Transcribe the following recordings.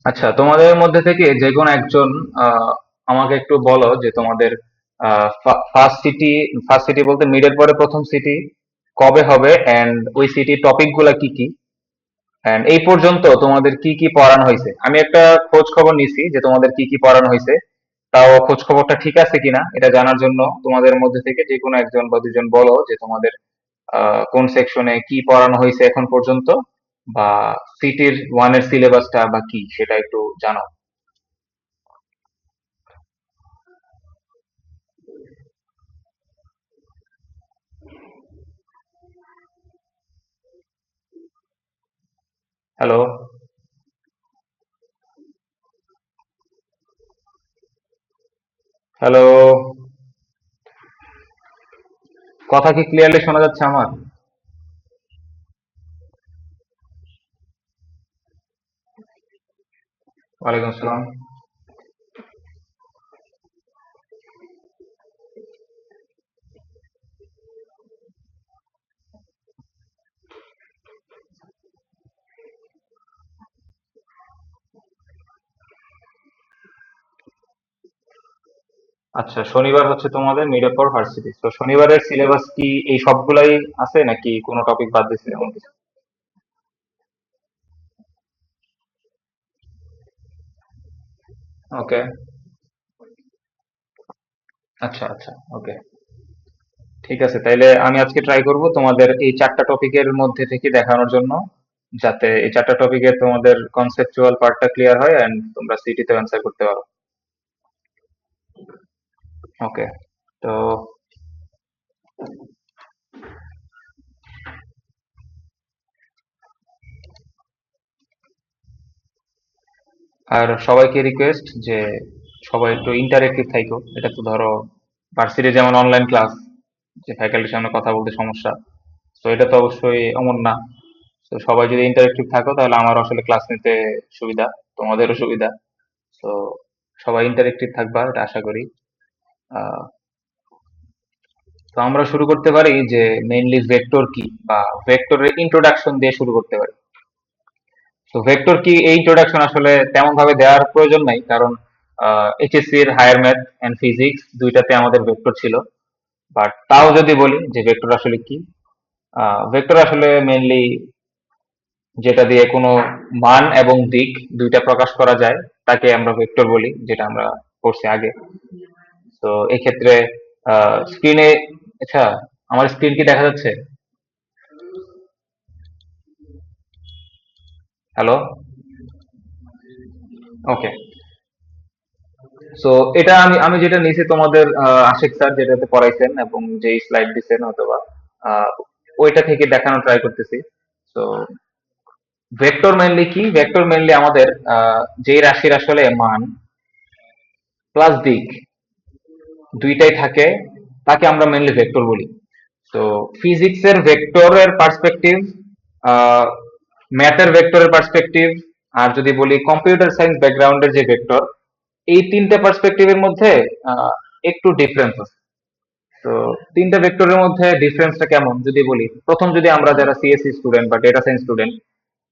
আচ্ছা, তোমাদের মধ্যে থেকে যে কোনো একজন আহ, আমাকে একটু বলো যে তোমাদের ফার্স্ট সিটি, ফার্স্ট সিটি বলতে মিডের পরে প্রথম সিটি কবে হবে, এন্ড ওই সিটির টপিক গুলা কি কি, এন্ড এই পর্যন্ত তোমাদের কি কি পড়ানো হয়েছে। আমি একটা খোঁজ খবর নিছি যে তোমাদের কি কি পড়ানো হয়েছে, তাও খোঁজ খবরটা ঠিক আছে কিনা এটা জানার জন্য তোমাদের মধ্যে থেকে যে কোনো একজন বা দুজন বলো যে তোমাদের কোন সেকশনে কি পড়ানো হয়েছে এখন পর্যন্ত, বা সিটির ওয়ানের সিলেবাসটা বা কি সেটা একটু জানাও। হ্যালো, হ্যালো, কথা কি ক্লিয়ারলি শোনা যাচ্ছে আমার? ওয়ালাইকুম আসসালাম। আচ্ছা, শনিবার হচ্ছে তোমাদের মিড ফর ভার্সিটি, তো শনিবারের সিলেবাস কি এই সবগুলাই আছে নাকি কোনো টপিক বাদ দিছে এমন কিছু? ওকে, আচ্ছা আচ্ছা, ওকে, ঠিক আছে। তাইলে আমি আজকে ট্রাই করব তোমাদের এই চারটা টপিকের মধ্যে থেকে দেখানোর জন্য, যাতে এই চারটা টপিকের তোমাদের কনসেপচুয়াল পার্টটা ক্লিয়ার হয় এন্ড তোমরা সিটিতে অ্যান্সার করতে পারো। ওকে, তো আর সবাইকে রিকোয়েস্ট যে সবাই একটু ইন্টারেক্টিভ থাইকো। এটা তো ধরো ভার্সিটি যেমন অনলাইন ক্লাস, যে ফ্যাকাল্টির সামনে কথা বলতে সমস্যা, তো এটা তো অবশ্যই এমন না। তো সবাই যদি ইন্টারেক্টিভ থাকো তাহলে আমার আসলে ক্লাস নিতে সুবিধা, তোমাদেরও সুবিধা। তো সবাই ইন্টারেক্টিভ থাকবা এটা আশা করি। আহ, তো আমরা শুরু করতে পারি যে মেইনলি ভেক্টর কি, বা ভেক্টরের ইন্ট্রোডাকশন দিয়ে শুরু করতে পারি। তো ভেক্টর কি এই ইন্ট্রোডাকশন আসলে তেমন ভাবে দেওয়ার প্রয়োজন নাই, কারণ এইচএসসি এর হায়ার ম্যাথ এন্ড ফিজিক্স দুইটাতে আমাদের ভেক্টর ছিল। বাট তাও যদি বলি যে ভেক্টর আসলে কি, ভেক্টর আসলে মেইনলি যেটা দিয়ে কোনো মান এবং দিক দুইটা প্রকাশ করা যায় তাকে আমরা ভেক্টর বলি, যেটা আমরা পড়ছি আগে। তো এক্ষেত্রে স্ক্রিনে, আচ্ছা, আমার স্ক্রিন কি দেখা যাচ্ছে? হ্যালো, ওকে। সো এটা আমি আমি যেটা নিয়েছি তোমাদের আশিক স্যার যেটাতে পড়াইছেন এবং যেই স্লাইড দিছেন অথবা আহ, ওইটা থেকে দেখানো ট্রাই করতেছি। তো ভেক্টর মেনলি কি, ভেক্টর মেনলি আমাদের যেই রাশির আসলে মান প্লাস দিক দুইটাই থাকে তাকে আমরা মেনলি ভেক্টর বলি। তো ফিজিক্সের ভেক্টরের পার্সপেক্টিভ, ম্যাথের ভেক্টরের পার্সপেক্টিভ, আর যদি বলি কম্পিউটার সায়েন্স ব্যাকগ্রাউন্ডের যে ভেক্টর, এই তিনটে পার্সপেক্টিভের মধ্যে আহ, একটু ডিফারেন্স আছে। তো তিনটা ভেক্টরের মধ্যে ডিফারেন্সটা কেমন যদি বলি, প্রথম যদি আমরা যারা সিএসসি স্টুডেন্ট বা ডেটা সায়েন্স স্টুডেন্ট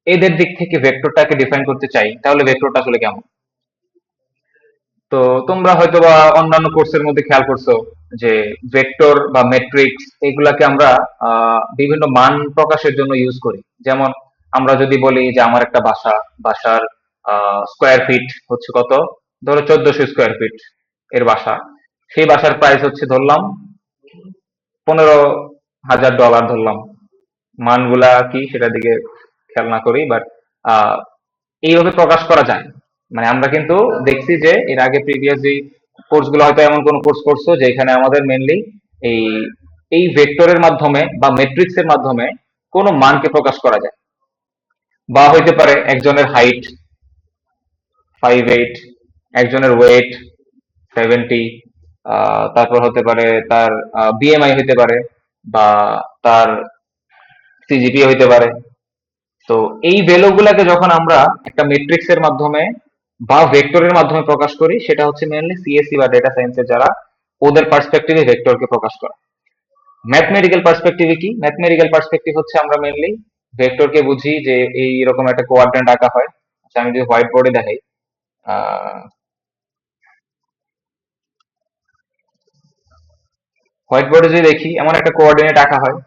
এদের দিক থেকে ভেক্টরটাকে ডিফাইন করতে চাই, তাহলে ভেক্টরটা আসলে কেমন। তো তোমরা হয়তোবা অন্যান্য কোর্সের মধ্যে খেয়াল করছো যে ভেক্টর বা ম্যাট্রিক্স এগুলাকে আমরা বিভিন্ন মান প্রকাশের জন্য ইউজ করি। যেমন আমরা যদি বলি যে আমার একটা বাসা, বাসার স্কোয়ার ফিট হচ্ছে কত, ধরো 1400 স্কোয়ার ফিট এর বাসা, সেই বাসার প্রাইস হচ্ছে ধরলাম $15,000 ধরলাম। মানগুলা কি সেটার দিকে খেয়াল না করি, বাট এইভাবে প্রকাশ করা যায়। মানে আমরা কিন্তু দেখছি যে এর আগে প্রিভিয়াস যে কোর্স গুলো, হয়তো এমন কোন কোর্স করছো যেখানে আমাদের মেনলি এই এই ভেক্টরের মাধ্যমে বা ম্যাট্রিক্স এর মাধ্যমে কোনো মানকে প্রকাশ করা যায়। বা হইতে পারে একজনের হাইট 5'8", একজনের ওয়েট 70, তারপর হতে পারে তার বিএমআই হইতে পারে, বা তার সিজিপি হইতে পারে। তো এই ভ্যালু গুলাকে যখন আমরা একটা ম্যাট্রিক্স এর মাধ্যমে বা ভেক্টরের মাধ্যমে প্রকাশ করি, সেটা হচ্ছে মেইনলি সিএসসি বা ডেটা সায়েন্সের যারা, ওদের পার্সপেক্টিভে ভেক্টরকে প্রকাশ করা। ম্যাথমেটিক্যাল পার্সপেক্টিভে কি, ম্যাথমেটিক্যাল পার্সপেক্টিভ হচ্ছে আমরা মেইনলি ভেক্টরকে বুঝি যে এই রকম একটা কোয়াড্রেন্ট আঁকা হয়। আমি যদি হোয়াইট বোর্ডে দেখাই, হোয়াইট বোর্ডে যদি দেখি এমন একটা কোঅর্ডিনেট আঁকা হয়।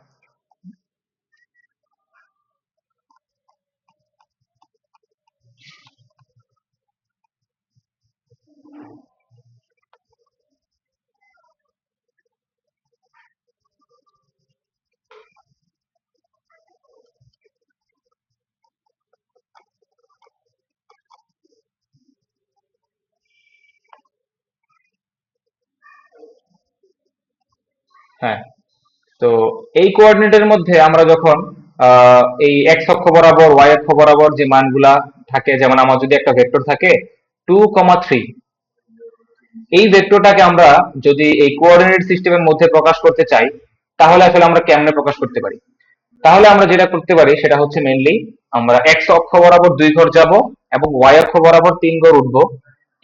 হ্যাঁ, তো এই কোঅর্ডিনেটের মধ্যে আমরা যখন এই এক্স অক্ষ বরাবর ওয়াই অক্ষ বরাবর যে মানগুলা থাকে, যেমন আমার যদি একটা ভেক্টর থাকে 2,3, এই ভেক্টরটাকে আমরা যদি এই কোঅর্ডিনেট সিস্টেমের মধ্যে প্রকাশ করতে চাই, তাহলে আসলে আমরা কেমনে প্রকাশ করতে পারি? তাহলে আমরা যেটা করতে পারি সেটা হচ্ছে মেইনলি আমরা এক্স অক্ষ বরাবর 2 ঘর যাব এবং ওয়াই অক্ষ বরাবর 3 ঘর উঠবো।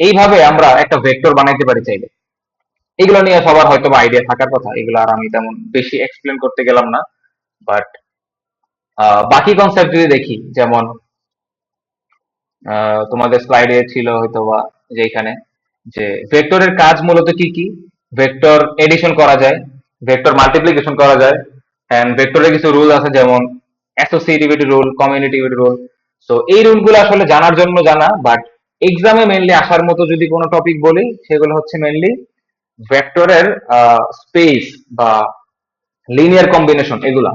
এইভাবে আমরা একটা ভেক্টর বানাইতে পারি চাইলে। এগুলো নিয়ে সবার হয়তো বা আইডিয়া থাকার কথা, এগুলো আর আমি তেমন বেশি এক্সপ্লেন করতে গেলাম না। বাট বাকি কনসেপ্ট যদি দেখি, যেমন তোমাদের স্লাইডে ছিল হয়তো বা যে এখানে যে ভেক্টরের কাজ মূলত কি কি, ভেক্টর এডিশন করা যায়, ভেক্টর মাল্টিপ্লিকেশন করা যায়, এন্ড ভেক্টরের কিছু রুল আছে যেমন অ্যাসোসিয়েটিভিটি রুল, কমিউনিটিভিটি রুল। তো এই রুলগুলো আসলে জানার জন্য জানা, বাট এক্সামে মেইনলি আসার মতো যদি কোনো টপিক বলি সেগুলো হচ্ছে মেইনলি ভেক্টরের স্পেস বা লিনিয়ার কম্বিনেশন এগুলা।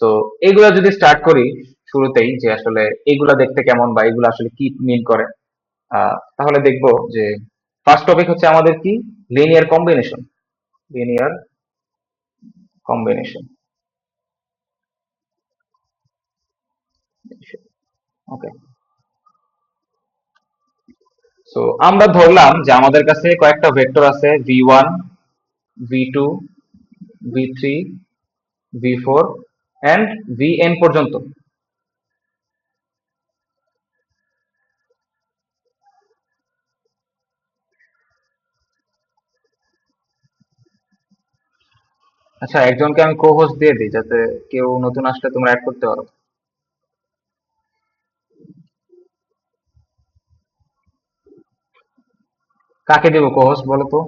তো এগুলা যদি স্টার্ট করি শুরুতেই যে আসলে এগুলা দেখতে কেমন বা এগুলা আসলে কি মিন করে, তাহলে দেখবো যে ফার্স্ট টপিক হচ্ছে আমাদের কি, লিনিয়ার কম্বিনেশন। লিনিয়ার কম্বিনেশন, ওকে। সো আমরা ধরলাম যে আমাদের কাছে কয়েকটা ভেক্টর আছে v1, v2, v3, v4 and vn পর্যন্ত। আচ্ছা, একজনকে আমি কো হোস্ট দিয়ে দিই যাতে কেউ নতুন আসলে তোমরা অ্যাড করতে পারো। কাকে দেবো কো হোস্ট বলো তো?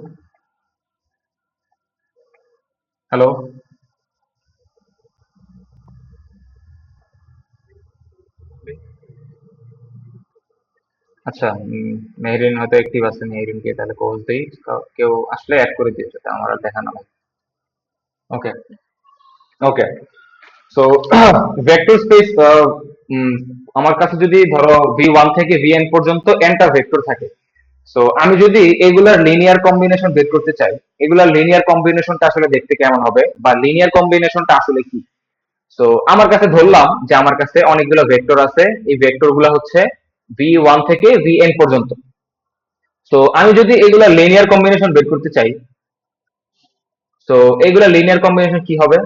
হ্যালো? আচ্ছা, মেহরিন হয়তো অ্যাক্টিভ আছে, মেহরিনকে তাহলে কো হোস্ট দিই। কেউ আসলে অ্যাড করে দিও যাতে আমার আর দেখা না লাগে। ওকে, ওকে। সো ভেক্টর স্পেস, আমার কাছে যদি ধরো v1 থেকে vn পর্যন্ত nটা ভেক্টর থাকে, সো আমি যদি এগুলার লিনিয়ার কম্বিনেশন বের করতে চাই, এগুলার লিনিয়ার কম্বিনেশনটা আসলে দেখতে কেমন হবে বা লিনিয়ার কম্বিনেশনটা আসলে কি। সো আমার কাছে ধরলাম যে আমার কাছে অনেকগুলো ভেক্টর আছে, এই ভেক্টর গুলা হচ্ছে v1 থেকে vn পর্যন্ত। সো আমি যদি এগুলা লিনিয়ার কম্বিনেশন বের করতে চাই, সো এগুলা লিনিয়ার কম্বিনেশন কি হবে?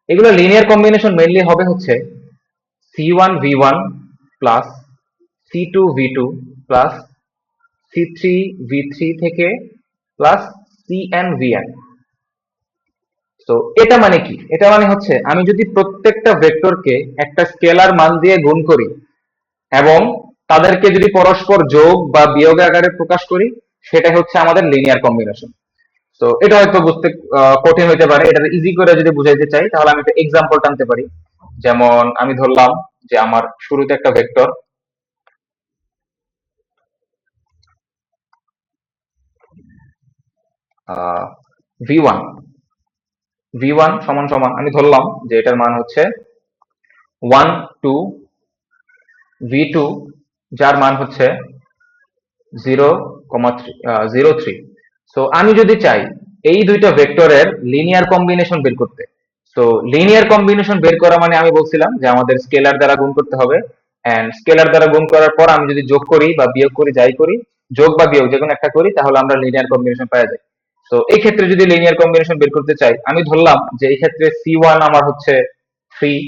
এগুলো লিনিয়ার কম্বিনেশন মেইনলি হবে হচ্ছে c1 v1 plus c2 v2 plus c3 v3 থেকে প্লাস cn vn। তো এটা মানে কি? এটা মানে হচ্ছে আমি যদি প্রত্যেকটা ভেক্টরকে একটা স্কেলার মান দিয়ে গুণ করি এবং তাদেরকে যদি পরস্পর যোগ বা বিয়োগ আকারে প্রকাশ করি, সেটা হচ্ছে আমাদের লিনিয়ার কম্বিনেশন। তো এটা হয়তো বুঝতে কঠিন হইতে পারে, এটা ইজি করে যদি বুঝাইতে চাই তাহলে আমি একটা এক্সাম্পল টানতে পারি। যেমন আমি ধরলাম যে আমার শুরুতে একটা ভেক্টর v1, v1 সমান সমান আমি ধরলাম যে এটার মান হচ্ছে 1 2 v2, যার মান হচ্ছে 0,3। সো আমি যদি চাই এই দুইটা ভেক্টরের লিনিয়ার কম্বিনেশন বের করতে, তো লিনিয়ার কম্বিনেশন বের করা মানে আমি বলছিলাম যে আমাদের স্কেলার দ্বারা গুণ করতে হবে, এন্ড স্কেলার দ্বারা গুণ করার পর আমি যদি যোগ করি বা বিয়োগ করি, যাই করি, যোগ বা বিয়োগ যে কোনো একটা করি, তাহলে আমরা লিনিয়ার কম্বিনেশন পাওয়া যায়। তো এই ক্ষেত্রে যদি লিনিয়ার কম্বিনেশন বের করতে চাই, আমি ধরলাম যে এই ক্ষেত্রে c1 আমার হচ্ছে 3,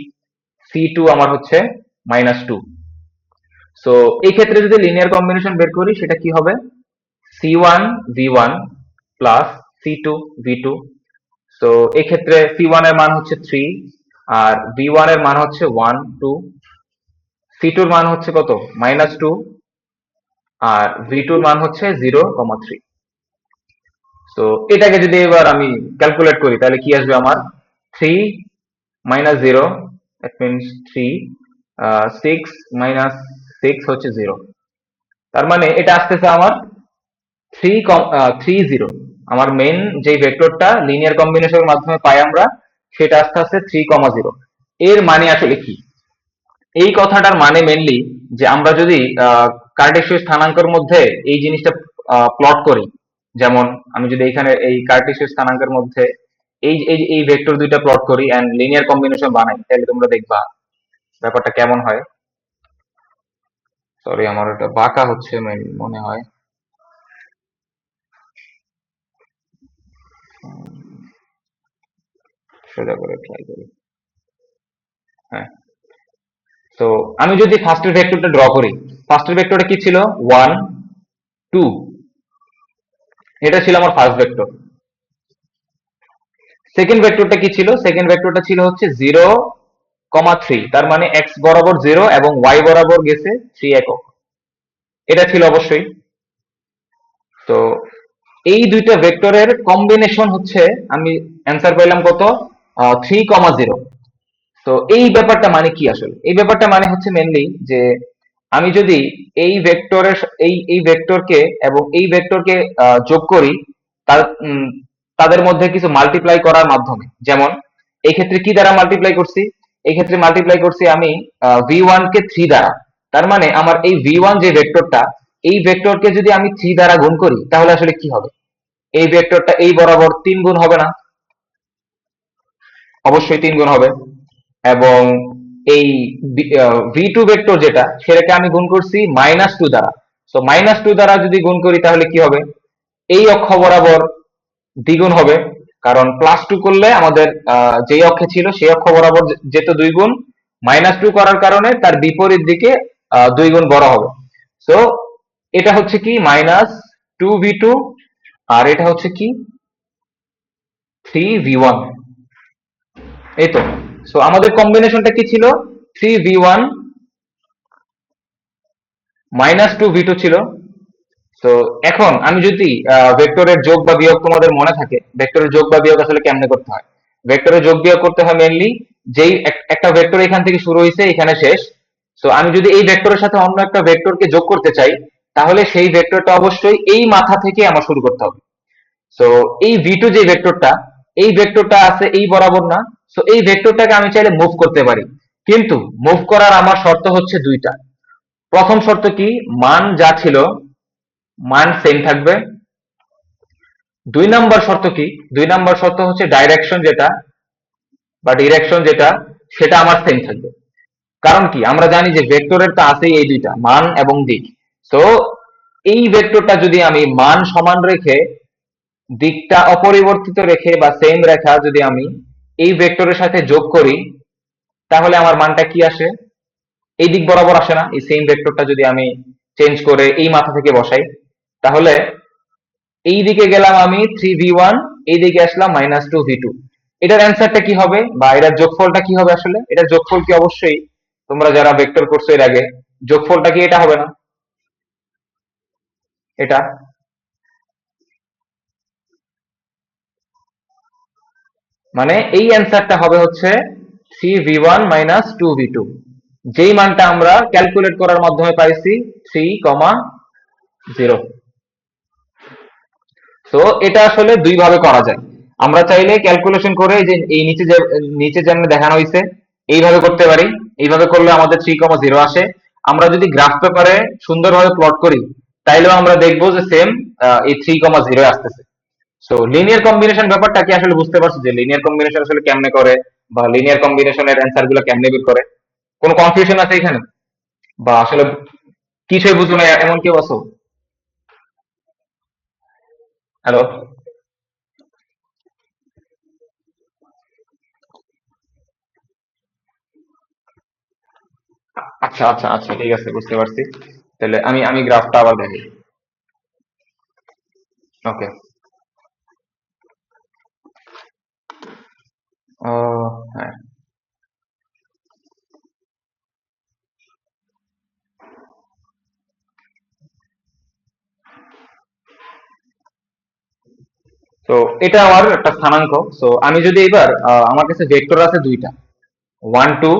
c2 আমার হচ্ছে -2। সো এই ক্ষেত্রে যদি লিনিয়ার কম্বিনেশন বের করি সেটা কি হবে? c1 v1 plus c2 v2। So এই ক্ষেত্রে c1 এর মান হচ্ছে 3 আর v1 এর মান হচ্ছে 1 2। C2 এর মান হচ্ছে কত, -2, আর V2 এর মান হচ্ছে 0,3। তো এটাকে যদি এবার আমি ক্যালকুলেট করি তাহলে কি আসবে আমার, 3 মাইনাস 0, দ্যাট মিনস 3, 6 মাইনাস 6 হচ্ছে 0। তার মানে এটা আসতেছে আমার 3, 0। আমার মেইন যে ভেক্টরটা লিনিয়ার কম্বিনেশনের মাধ্যমে পাই আমরা, সেটা আস্তে আস্তে 3,0। এর মানে আসলে কি? এই কথাটার মানে মেনলি যে আমরা যদি কার্টেসীয় স্থানাঙ্কের মধ্যে এই জিনিসটা প্লট করি, যেমন আমি যদি এখানে এই কার্টেসীয় স্থানাঙ্কের মধ্যে এই ভেক্টর দুইটা প্লট করি এন্ড লিনিয়ার কম্বিনেশন বানাই, তাহলে তোমরা দেখবা ব্যাপারটা কেমন হয়। সরি, আমার এটা বাঁকা হচ্ছে মনে হয়। সোজা করে ট্রাই করি। হ্যাঁ, তো আমি যদি ফার্স্টের ভেক্টরটা ড্র করি, ফার্স্টের ভেক্টরটা কি ছিল, 1, 2, এটা ছিল আমার ফার্স্ট ভেক্টর। সেকেন্ড ভেক্টরটা কি ছিল, সেকেন্ড ভেক্টরটা ছিল হচ্ছে 0,3, তার মানে এক্স বরাবর 0 এবং ওয়াই বরাবর গেছে 3 একক। এটা ছিল অবশ্যই। তো এই দুইটা ভেক্টরের কম্বিনেশন হচ্ছে, আমি অ্যান্সার পেলাম কত, 3,0। তো এই ব্যাপারটা মানে কি আসলে, এই ব্যাপারটা মানে হচ্ছে মেনলি যে আমি যদি এই ভেক্টরের এই ভেক্টরকে এবং এই ভেক্টরকে যোগ করি, তার তাদের মধ্যে কিছু মাল্টিপ্লাই করার মাধ্যমে, যেমন এই ক্ষেত্রে কি দ্বারা মাল্টিপ্লাই করছি, এই ক্ষেত্রে মাল্টিপ্লাই করছি আমি V1 কে 3 দ্বারা। তার মানে আমার এই V1 যে ভেক্টরটা, এই ভেক্টরকে যদি আমি 3 দ্বারা গুণ করি তাহলে আসলে কি হবে, এই ভেক্টরটা এই বরাবর 3 গুণ হবে না? অবশ্যই 3 গুণ হবে। এবং এই V2 ভেক্টর যেটা, সেটাকে আমি গুণ করছি -2 দ্বারা। তো -2 দ্বারা যদি গুণ করি তাহলে কি হবে, এই অক্ষ বরাবর দ্বিগুণ হবে, কারণ +2 করলে আমাদের যেই অক্ষে ছিল সেই অক্ষ বরাবর যেত 2 গুণ, -2 করার কারণে তার বিপরীত দিকে 2 গুণ বড় হবে। তো এটা হচ্ছে কি -2V2, আর এটা হচ্ছে কি 3V1। এই তো। সো আমাদের কম্বিনেশনটা কি ছিল, 3V1 -2V2 ছিল। তো এখন আমি যদি ভেক্টরের যোগ বা বিয়োগ তোমাদের মনে থাকে, ভেক্টরের যোগ বা বিয়োগ আসলে কেমনে করতে হয়, ভেক্টরের যোগ বিয়োগ করতে হয় মেনলি যেই একটা ভেক্টর এখান থেকে শুরু হয়েছে এখানে শেষ। তো আমি যদি এই ভেক্টরের সাথে অন্য একটা ভেক্টরকে যোগ করতে চাই, তাহলে সেই ভেক্টরটা অবশ্যই এই মাথা থেকে আমার শুরু করতে হবে। সো এই V2 যে ভেক্টরটা, এই ভেক্টরটা আছে এই বরাবর না। সো এই ভেক্টরটাকে আমি চাইলে মুভ করতে পারি, কিন্তু মুভ করার আমার শর্ত হচ্ছে দুইটা। প্রথম শর্ত কি, মান যা ছিল মান সেম থাকবে। 2 নম্বর শর্ত কি, 2 নম্বর শর্ত হচ্ছে ডাইরেকশন যেটা বা ডিরেকশন যেটা, সেটা আমার সেম থাকবে। কারণ কি, আমরা জানি যে ভেক্টরের তো আছেই এই দুইটা, মান এবং দিক। তো এই ভেক্টরটা যদি আমি মান সমান রেখে, দিকটা অপরিবর্তিত রেখে বা সেম রেখা যদি আমি এই ভেক্টরের সাথে যোগ করি, তাহলে আমার মানটা কি আসে, এই দিক বরাবর আসে না। এই সেম ভেক্টরটা যদি আমি চেঞ্জ করে এই মাথা থেকে বসাই, তাহলে এই দিকে গেলাম আমি 3V1, এই দিকে আসলাম -2V2। এটার অ্যান্সারটা কি হবে বা এটার যোগফলটা কি হবে, আসলে এটার যোগফল কি, অবশ্যই তোমরা যারা ভেক্টর করছো এর আগে, যোগফলটা কি এটা হবে না, এটা? মানে এই অ্যান্সারটা হবে হচ্ছে 3V1 -2V2, যেই মানটা আমরা ক্যালকুলেট করার মাধ্যমে পাইছি 3,0। তো এটা আসলে দুই ভাবে করা যায়। আমরা চাইলে ক্যালকুলেশন করে এই যে এই নিচে যেমন দেখানো হয়েছে এইভাবে করতে পারি। এইভাবে করলে আমাদের 3,0 আসে। আমরা যদি গ্রাফ পেপারে সুন্দরভাবে প্লট করি, তাইলেও আমরা দেখবো যে সেম এই 3,0 আসতেছে। সো লিনিয়ার কম্বিনেশন ব্যাপারটা কি আসলে বুঝতে পারছো, যে লিনিয়ার কম্বিনেশন আসলে কেমনে করে বা লিনিয়ার কম্বিনেশনের অ্যান্সার গুলো কেমনে বের করে? কোনো কনফিউশন আছে এখানে, বা আসলে কিছুই বুঝো না এমন কেউ আছো? হ্যালো? আচ্ছা আচ্ছা আচ্ছা, ঠিক আছে, বুঝতে পারছি। তাহলে আমি আমি গ্রাফটা আবার দেখি। ওকে। ও, হ্যাঁ। তো এটা আমার একটা স্থানাঙ্ক। সো আমি যদি এবার আমার কাছে ভেক্টর আছে দুইটা, 1 2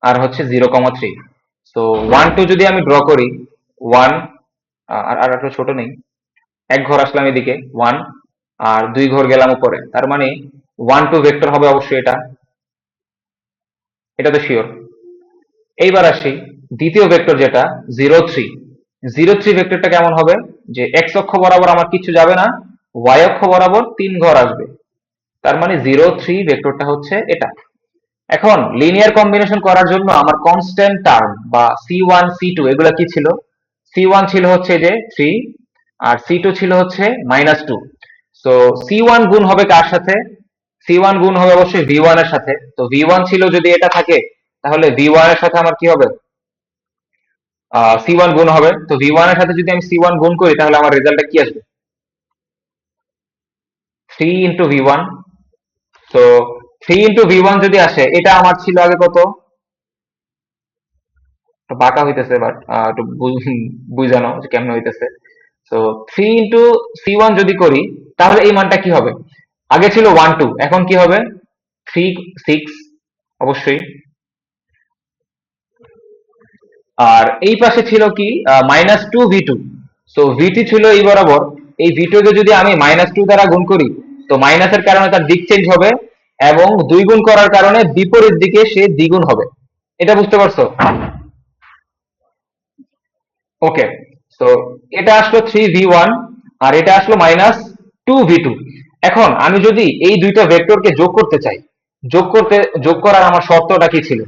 আর হচ্ছে 0,3। সো 1 2 যদি আমি ড্র করি, 1 আর আর একটা ছোট নেই, এক ঘর আসলাম এদিকে 1 আর 2 ঘর গেলাম উপরে, তার মানে 1 2 ভেক্টর হবে অবশ্যই এটা, এটা তো শিওর। এইবার আসি দ্বিতীয় ভেক্টর যেটা 0 3। 0 3 ভেক্টরটা কেমন হবে, যে এক্স অক্ষ বরাবর আমার কিছু যাবে না, ওয়াই অক্ষ বরাবর 3 ঘর আসবে, তার মানে 0 3 ভেক্টরটা হচ্ছে এটা। এখন লিনিয়ার কম্বিনেশন করার জন্য আমার কনস্ট্যান্ট টার্ম বা C1 C2 এগুলা কি ছিল? C1 ছিল হচ্ছে যে 3 আর C2 ছিল হচ্ছে -2। সো C1 গুণ হবে কার সাথে? C1 গুণ হবে অবশ্যই V1 এর সাথে। তো V1 ছিল যদি এটা থাকে, তাহলে V1 এর সাথে আমার কি হবে? C1 গুণ হবে। তো V1 এর সাথে যদি আমি C1 গুণ করি, তাহলে আমার রেজাল্টটা কি আসবে? 3 ইন্টু V1। তো 3 ইন্টু V1 যদি আসে, এটা আমার ছিল আগে কত? একটু বাঁকা হইতেছে, বাট একটু বুঝানো যে কেমনে হইতেছে। তো 3 ইন্টু C1 যদি করি, তাহলে এই মানটা কি হবে? আগে ছিল 1 2, এখন কি হবে? 3 6 অবশ্যই। আর এই পাশে ছিল কি -2 V2। সো V2 ছিল এই বরাবর, এই V2 কে যদি আমি -2 দ্বারা গুণ করি, তো মাইনাসের কারণে তার দিক চেঞ্জ হবে এবং 2 গুণ করার কারণে বিপরীত দিকে সে দ্বিগুণ হবে। এটা বুঝতে পারছো? ওকে। তো এটা আসলো 3V1 আর এটা আসলো -2V2। এখন আমি যদি এই দুইটা ভেক্টরকে যোগ করতে চাই, যোগ করার আমার শর্তটা কি ছিল?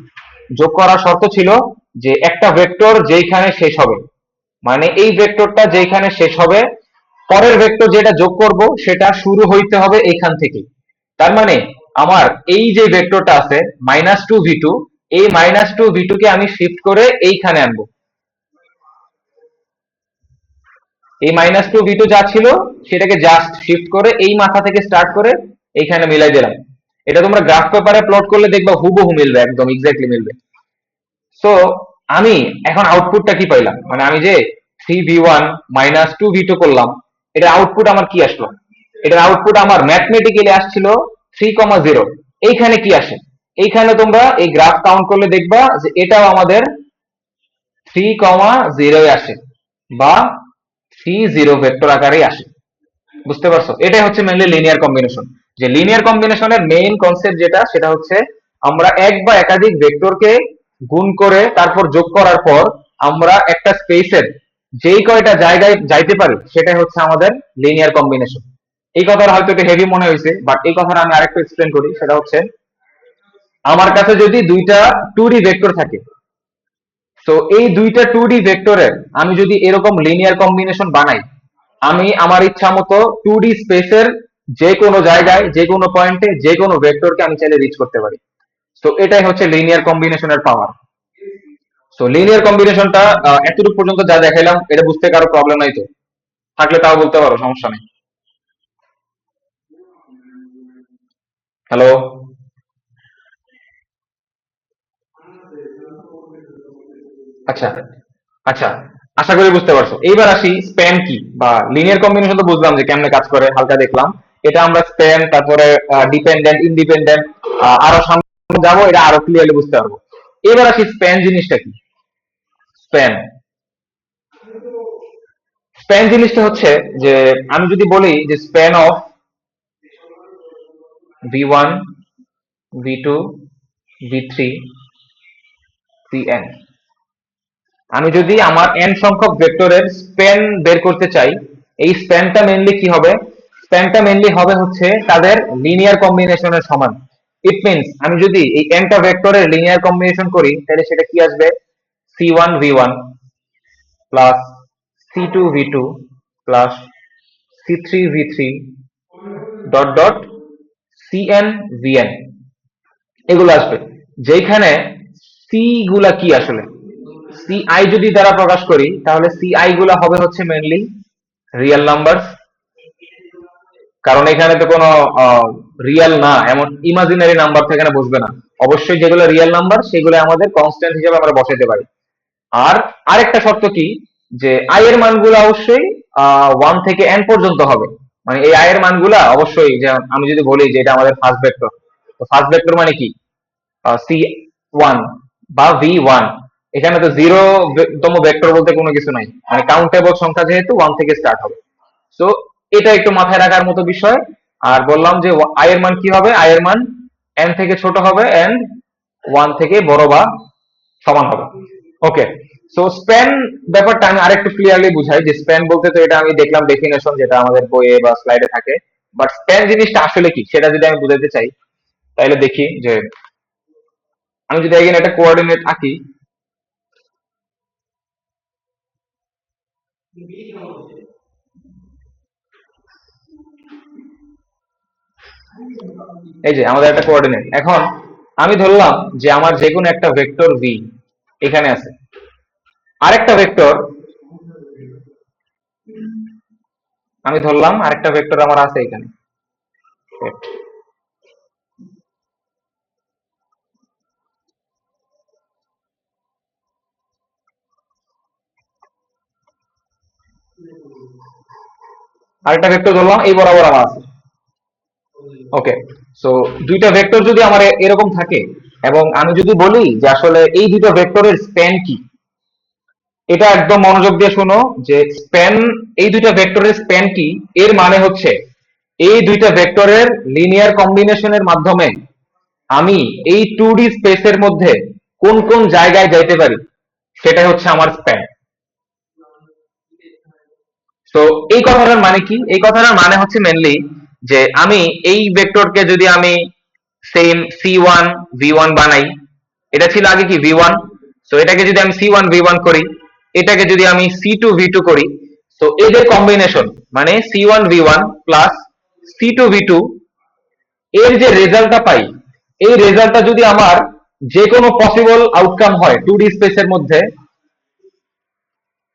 যোগ করার শর্ত ছিল যে একটা ভেক্টর যেইখানে শেষ হবে, মানে এই ভেক্টরটা যেইখানে শেষ হবে, পরের ভেক্টর যেটা যোগ করব সেটা শুরু হইতে হবে এইখান থেকে। তার মানে আমার এই যে ভেক্টরটা আছে -2V2, এই -2V2 কে আমি শিফট করে এইখানে আনবো। এই -2V2 যা ছিল সেটাকে জাস্ট শিফট করে এই মাথা থেকে স্টার্ট করে এইখানে মিলাই দিলাম। এটা তোমরা গ্রাফ পেপারে প্লট করলে দেখবা হুবহু মিলবে, একদম এক্স্যাক্টলি মিলবে। সো আমি এখন আউটপুটটা কি পাইলাম, মানে আমি যে 3V1 -2V2 করলাম, এটার আউটপুট আমার কি আসলো? এটার আউটপুট আমার ম্যাথমেটিক্যালি আসছিল 3,0। এইখানে কি আসে? এইখানে তোমরা এই গ্রাফ কাউন্ট করলে দেখবা যে এটাও আমাদের 3,0 আসে বা 3 0 ভেক্টর আকারেই আসে। বুঝতে পারছো? এটাই হচ্ছে মেইনলি লিনিয়ার কম্বিনেশন। যে লিনিয়ার কম্বিনেশনের মেইন কনসেপ্ট যেটা, সেটা হচ্ছে আমরা এক বা একাধিক ভেক্টরকে গুণ করে তারপর যোগ করার পর আমরা একটা স্পেসের যেই কয়টা জায়গায় যাইতে পারি, সেটাই হচ্ছে আমাদের লিনিয়ার কম্বিনেশন। এই কথাটা হয়তো একটু হেভি মনে হয়েছে, বাট এই কথাটা আমি আরেকটু এক্সপ্লেন করি। সেটা হচ্ছে আমার কাছে যদি দুইটা 2D ভেক্টর থাকে, তো এই দুইটা 2D ভেক্টরের আমি যদি এরকম লিনিয়ার কম্বিনেশন বানাই, আমি আমার ইচ্ছা মতো 2D স্পেসের যে কোনো জায়গায়, যে কোনো পয়েন্টে, যে কোনো ভেক্টরকে আমি চাইলে রিচ করতে পারি। তো এটাই হচ্ছে লিনিয়ার কম্বিনেশনের পাওয়ার। তো লিনিয়ার কম্বিনেশনটা এতটুকু পর্যন্ত যা দেখাইলাম, এটা বুঝতে কারো প্রবলেম নাই তো? থাকলে তাও বলতে পারো, সমস্যা নেই। হ্যালো? আচ্ছা, আচ্ছা, আশা করি বুঝতে পারছো। এইবার আসি স্প্যান কি, বা লিনিয়ার কম্বিনেশন তো বুঝলাম যে কেমনে কাজ করে, হালকা দেখলাম। এটা আমরা স্প্যান, তারপরে ডিপেন্ডেন্ট, ইন্ডিপেন্ডেন্ট, আরো সামনে যাবো, এটা আরো ক্লিয়ারলি বুঝতে পারবো। এবার আসি স্প্যান জিনিসটা কি। স্প্যান স্প্যান জিনিসটা হচ্ছে যে আমি যদি বলি যে span of V1 V2 V3 Cn, আমি যদি আমার n সংখ্যক ভেক্টরের স্প্যান বের করতে চাই, এই স্প্যানটা মেইনলি কি হবে? স্প্যানটা মেইনলি হবে হচ্ছে তাদের লিনিয়ার কম্বিনেশনের সমান। ইট মিনস আমি যদি এই nটা ভেক্টরের লিনিয়ার কম্বিনেশন করি, তাহলে সেটা কি আসবে? C1 V1 plus C2 V2 plus C3 V3 dot dot CN VN, এগুলো আসবে। যেখানে সি গুলা কি আসলে, সিআই যদি দ্বারা প্রকাশ করি, তাহলে সিআই গুলা হবে হচ্ছে মেইনলি রিয়েল নাম্বার। কারণ এখানে তো কোনো রিয়েল না এমন ইমাজিনারি নাম্বার তো এখানে বসবে না। অবশ্যই যেগুলো রিয়েল নাম্বার সেগুলো আমাদের কনস্ট্যান্ট হিসেবে আমরা বসাতে পারি। আর আরেকটা শর্ত কি, যে আই এর মানগুলো অবশ্যই 1 থেকে n পর্যন্ত হবে। মানে এই আই এর মানগুলা অবশ্যই, যে আমি যদি বলি যে এটা আমাদের ফার্স্ট ভেক্টর, তো ফার্স্ট ভেক্টর মানে কি, C1 বা V1, এখানে তো 0 তম ভেক্টর বলতে কোনো কিছু নাই, মানে কাউন্টেবল সংখ্যা যেহেতু 1 থেকে স্টার্ট হবে। সো এটা একটু মাথায় রাখার মতো বিষয়। আর বললাম যে আই এর মান কি হবে, আই এর মান n থেকে ছোট হবে এন্ড 1 থেকে বড় বা সমান হবে। ওকে, সো স্প্যান ব্যাপারটা আমি আরেকটু ক্লিয়ারলি বুঝাই, যে স্প্যান বলতে তো এটা আমি দেখলাম ডেফিনেশন যেটা আমাদের বইয়ে বা স্লাইডে থাকে, বাট স্প্যান জিনিসটা আসলে কি সেটা যদি আমি বুঝাতে চাই, তাহলে দেখি যে আমি যদি এখানে একটা কোঅর্ডিনেট আঁকি, এই যে আমাদের একটা কোঅর্ডিনেট, এখন আমি ধরলাম যে আমার যে কোনো একটা ভেক্টর ভি এখানে আছে, আরেকটা ভেক্টর আমি ধরলাম আরেকটা ভেক্টর আমার আছে এখানে, আরেকটা ভেক্টর ধরলাম এই বরাবর আমার আছে। ওকে, সো দুইটা ভেক্টর যদি আমার এরকম থাকে, এবং আমি যদি বলি যে আসলে এই দুটো ভেক্টরের স্প্যান কি, এটা একদম মনোযোগ দিয়ে শোনো, যে স্প্যান, এই দুইটা ভেক্টরের স্প্যান কি, এর মানে হচ্ছে এই দুইটা ভেক্টরের লিনিয়ার কম্বিনেশনের মাধ্যমে আমি এই 2D স্পেসের মধ্যে কোন কোন জায়গায় যাইতে পারি, সেটাই হচ্ছে আমার স্প্যান। তো এই কথাটার মানে কি, এই কথাটার মানে হচ্ছে মেনলি যে আমি এই ভেক্টরকে যদি আমি সেম C1 V1 বানাই, এটা ছিল আগে কি V1, তো এটাকে যদি আমি C1 V1 করি, এটাকে যদি আমি C2 V2 করি, তো এদের কম্বিনেশন মানে C1 V1 plus C2 V2, এর যে রেজাল্টটা পাই, এই রেজাল্টটা যদি আমার যে কোনো পসিবল আউটকাম হয় 2D স্পেসের মধ্যে,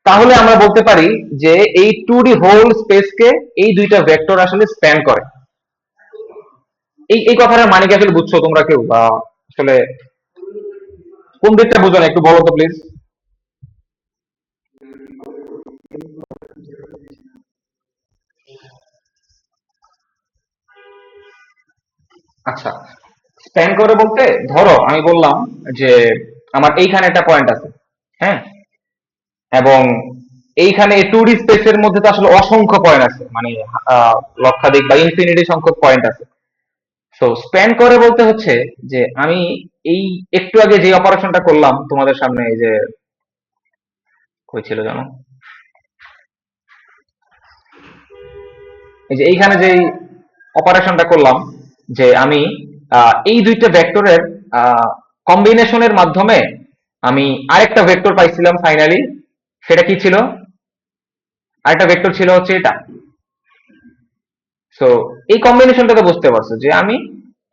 তাহলে আমরা বলতে পারি যে এই 2D হোল স্পেসকে এই দুইটা ভেক্টর আসলে স্প্যান করে। এই কথাটার মানে কি আসলে বুঝছো তোমরা কেউ, বা আসলে কোন দিকটা বুঝো না একটু বলো তো প্লিজ। আচ্ছা, স্প্যান করে বলতে ধরো আমি বললাম যে আমার এইখানে একটা পয়েন্ট আছে, হ্যাঁ, এবং এইখানে 2D স্পেসের মধ্যে তো আসলে অসংখ্য পয়েন্ট আছে, মানে লক্ষাধিক বা ইনফিনিটি সংখ্যক পয়েন্ট আছে। তো স্প্যান করে বলতে হচ্ছে যে আমি এই একটু আগে যে অপারেশনটা করলাম তোমাদের সামনে, এই যে কই ছিল জানো, এই যে এইখানে যে অপারেশনটা করলাম, যে আমি এই দুইটা ভেক্টরের কম্বিনেশনের মাধ্যমে আমি আরেকটা ভেক্টর পাইছিলাম ফাইনালি, সেটা কি ছিল, আরেকটা ভেক্টর ছিল হচ্ছে এটা। সো এই কম্বিনেশনটা তো বুঝতে পারছো যে আমি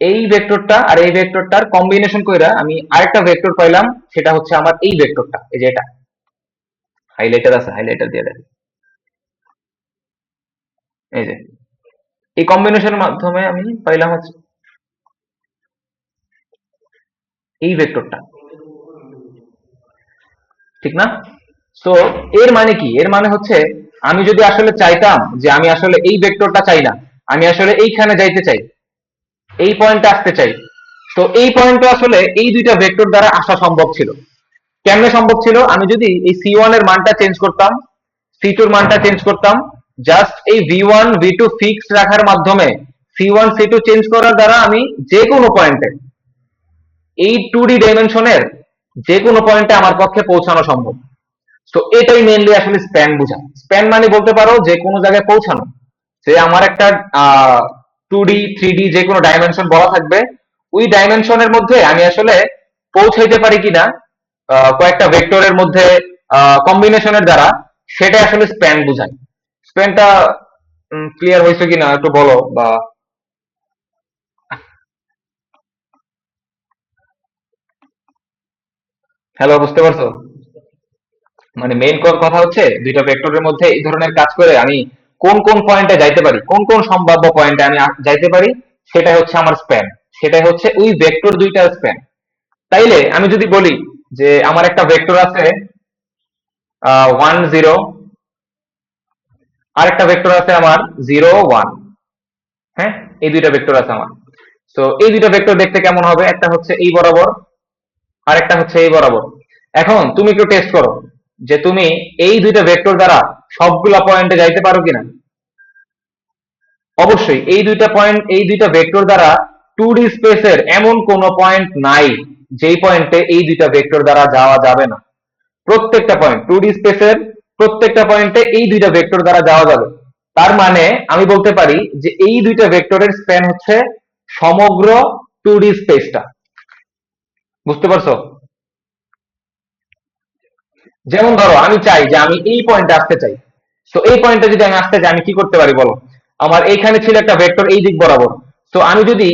এই ভেক্টরটা আর এই ভেক্টরটার কম্বিনেশন কইরা আমি আরেকটা ভেক্টর পাইলাম, সেটা হচ্ছে আমার এই ভেক্টরটা, এই যে এটা হাইলাইটার আছে, হাইলাইটার দিয়ে দেখ, এই যে এই কম্বিনেশনের মাধ্যমে আমি পাইলাম হচ্ছে এই ভেক্টরটা, ঠিক না? তো এর মানে কি, এর মানে হচ্ছে আমি যদি আসলে চাইতাম যে আমি আসলে এই ভেক্টরটা চাই না, আমি আসলে এইখানে যাইতে চাই, এই পয়েন্টে আসতে চাই, তো এই পয়েন্টে আসলে এই দুইটা ভেক্টর দ্বারা আসা সম্ভব ছিল। কেমনে সম্ভব ছিল, আমি যদি এই C1 এর মানটা চেঞ্জ করতাম, C2 এর মানটা চেঞ্জ করতাম, জাস্ট এই V1 V2 ফিক্সড রাখার মাধ্যমে C1 C2 চেঞ্জ করার দ্বারা আমি যে কোনো পয়েন্টে এই 2D ডাইমেনশনের যে কোনো পয়েন্টে আমার পক্ষে পৌঁছানো সম্ভব। তো এটাই মেইনলি আসলে স্প্যান বোঝায়। স্প্যান মানে বলতে পারো যে কোনো জায়গায় পৌঁছানো, যে আমার একটা 2D 3D যে কোনো ডাইমেনশন বলা থাকবে, ওই ডাইমেনশনের মধ্যে আমি আসলে পৌঁছাইতে পারি কিনা কয়েকটা ভেক্টরের মধ্যে কম্বিনেশনের দ্বারা, সেটা আসলে স্প্যান বোঝায়। স্প্যানটা ক্লিয়ার হয়েছে কিনা একটু বলো, বা হ্যালো, বুঝতে পারছো? মানে মেইন কথা হচ্ছে দুইটা ভেক্টরের মধ্যে এই ধরনের কাজ করে আমি কোন কোন পয়েন্টে যাইতে পারি, কোন কোন সম্ভাব্য পয়েন্টে আমি যাইতে পারি, সেটাই হচ্ছে আমার স্প্যান, সেটাই হচ্ছে ওই ভেক্টর দুইটার স্প্যান। তাইলে আমি যদি বলি যে আমার একটা ভেক্টর আছে 1 0, আরেকটা ভেক্টর আছে আমার 0 1। হ্যাঁ, এই দুইটা ভেক্টর আছে আমার। তো এই দুইটা ভেক্টর দেখতে কেমন হবে, একটা হচ্ছে এই বরাবর আর একটা হচ্ছে এই বরাবর। এখন তুমি একটু টেস্ট করো যে তুমি এই দুইটা ভেক্টর দ্বারা সবগুলা পয়েন্টে যাইতে পারো কিনা। অবশ্যই এই দুইটা ভেক্টর দ্বারা 2D স্পেসের এমন কোন পয়েন্ট নাই যেই পয়েন্টে এই দুইটা ভেক্টর দ্বারা যাওয়া যাবে না। প্রত্যেকটা পয়েন্ট 2D স্পেসের প্রত্যেকটা পয়েন্টে এই দুইটা ভেক্টর দ্বারা যাওয়া যাবে। তার মানে আমি বলতে পারি যে এই দুইটা ভেক্টরের স্প্যান হচ্ছে সমগ্র 2D স্পেসটা। বুঝতে পারছো? যেমন ধরো আমি চাই যে আমি এই পয়েন্টে আসতে চাই। তো এই পয়েন্টে যদি আমি আসতে চাই আমি কি করতে পারি বলো। আমার এইখানে ছিল একটা ভেক্টর এই দিক বরাবর। তো আমি যদি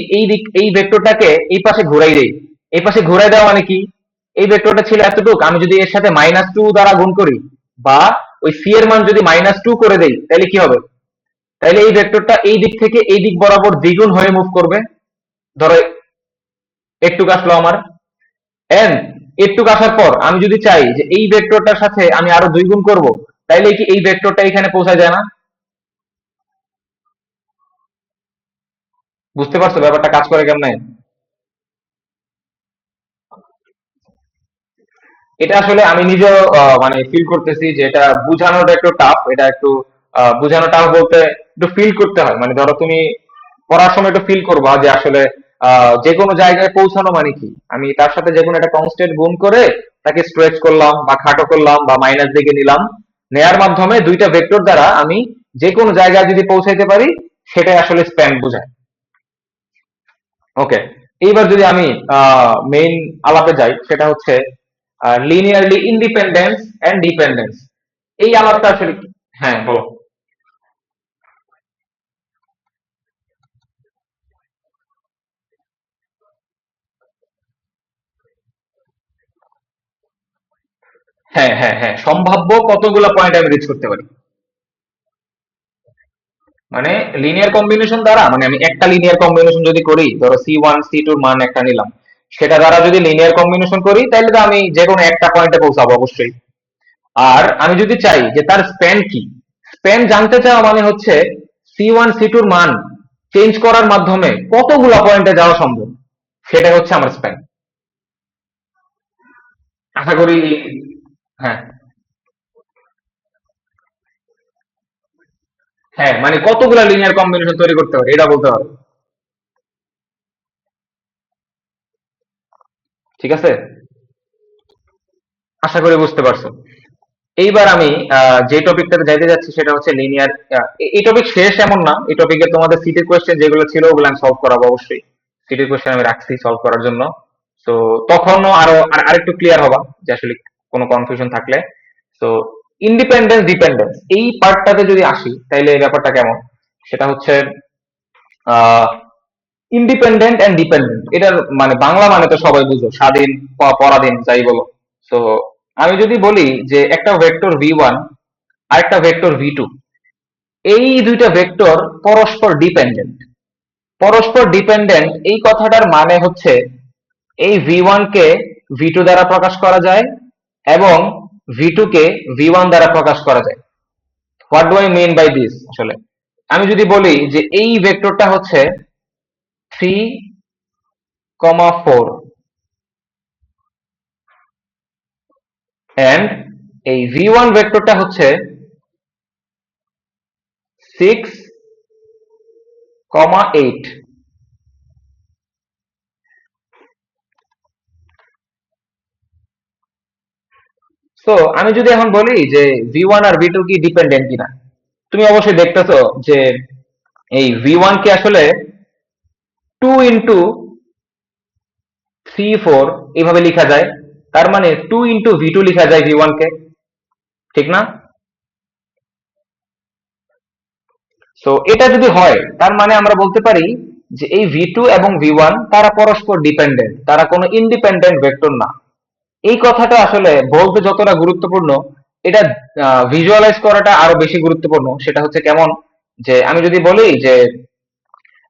এই ভেক্টরটাকে এই পাশে ঘুরাই দেই, এই পাশে ঘুরাই দেওয়া মানে কি, এই ভেক্টরটা ছিল এতটুক, আমি যদি এর সাথে -2 দ্বারা গুণ করি বা ওই সি এর মান যদি -2 করে দেই তাহলে কি হবে? তাহলে এই ভেক্টরটা এই দিক থেকে এই দিক বরাবর দ্বিগুণ হয়ে মুভ করবে। ধরো একটুক আসলো আমার, এন্ড একটুক আসার পর আমি যদি চাই যে এই ভেক্টরটার সাথে আমি আরো 2 গুণ করব, তাইলে কি এই ভেক্টরটা এখানে পৌঁছা যায় না? বুঝতে পারছো ব্যাপারটা কাজ করে কেমনে? এটা আসলে আমি নিজেও মানে ফিল করতেছি যে এটা বোঝানোটা একটু টাফ। এটা একটু বোঝানো টাফ বলতে একটু ফিল করতে হয়। মানে ধরো তুমি পড়ার সময় একটু ফিল করবা যে আসলে যে কোনো জায়গায় পৌঁছানো মানে কি। আমি তার সাথে যে কোনো একটা কনস্ট্যান্ট গুণ করে তাকে স্ট্রেচ করলাম বা খাটো করলাম বা মাইনাস দিকে নিলাম, নেয়ার মাধ্যমে দুইটা ভেক্টর দ্বারা আমি যে কোনো জায়গায় যদি পৌঁছাইতে পারি সেটাই আসলে স্প্যান বোঝায়। ওকে, এইবার যদি আমি মেইন আলাপে যাই, সেটা হচ্ছে লিনিয়ারলি ইন্ডিপেন্ডেন্স এন্ড ডিপেন্ডেন্স। এই আলাপটা আসলে হ্যাঁ বলো। হ্যাঁ হ্যাঁ হ্যাঁ, সম্ভাব্য কতগুলো পয়েন্ট আমি রিচ করতে পারি। মানে লিনিয়ার কম্বিনেশন দ্বারা, মানে আমি একটা লিনিয়ার কম্বিনেশন যদি করি, ধরো C1 C2 মান একটা নিলাম, সেটা দ্বারা যদি লিনিয়ার কম্বিনেশন করি তাহলে তো আমি যে কোনো একটা পয়েন্টে পৌঁছাবো অবশ্যই। আর আমি যদি চাই যে তার স্প্যান কি, স্প্যান জানতে চাওয়া মানে হচ্ছে C1 C2 মান চেঞ্জ করার মাধ্যমে কতগুলা পয়েন্টে যাওয়া সম্ভব, সেটা হচ্ছে আমার স্প্যান। আশা করি। হ্যাঁ হ্যাঁ, মানে কতগুলা লিনিয়ার কম্বিনেশন তৈরি করতে পারে এটা বলতে হবে। ঠিক আছে, আশা করি বুঝতে পারছো। এইবার আমি যে টপিকটাতে যাইতে যাচ্ছি সেটা হচ্ছে লিনিয়ার। এই টপিক শেষ এমন না, এই টপিকে তোমাদের সিটির কোয়েশ্চেন যেগুলো ছিল ওগুলো আমি সলভ করাবো অবশ্যই। সিটির কোয়েশ্চেন আমি রাখছি সলভ করার জন্য। তো তখনও আরেকটু ক্লিয়ার হবা যে আসলে কোনো কনফিউশন থাকলে। তো ইন্ডিপেন্ডেন্স ডিপেন্ডেন্স এই পার্টটাতে যদি আসি তাইলে এই ব্যাপারটা কেমন, সেটা হচ্ছে আহ ইন্ডিপেন্ডেন্ট এন্ড ডিপেন্ডেন্ট, এটার মানে বাংলা মানে তো সবাই বুঝো, স্বাধীন পরাধীন যাই বলো। তো আমি যদি বলি যে একটা ভেক্টর V1 আর একটা ভেক্টর V2, এই দুইটা ভেক্টর পরস্পর ডিপেন্ডেন্ট। পরস্পর ডিপেন্ডেন্ট এই কথাটার মানে হচ্ছে এই V1 কে V2 দ্বারা প্রকাশ করা যায় এবং V2 কে V1 দ্বারা প্রকাশ করা যায়। What do I mean by this আসলে, আমি যদি বলি যে এই ভেক্টরটা হচ্ছে 3,4 এন্ড এই V1 ভেক্টরটা হচ্ছে 6,8। তো আমি যদি এখন বলি যে V1 আর V2 কি ডিপেন্ডেন্ট কিনা, তুমি অবশ্যই দেখতেছো যে এই V1 কে আসলে 2 × 3 4 এইভাবে লেখা যায়। তার মানে 2 × V2 লেখা যায় V1 কে, ঠিক না? তো এটা যদি হয় তার মানে আমরা বলতে পারি যে এই V2 এবং V1 তারা পরস্পর ডিপেন্ডেন্ট, তারা কোনো ইন্ডিপেন্ডেন্ট ভেক্টর না। এই কথাটা আসলে বলতে যতটা গুরুত্বপূর্ণ, এটা ভিজুয়ালাইজ করাটা আরো বেশি গুরুত্বপূর্ণ। সেটা হচ্ছে কেমন, যে আমি যদি বলি যে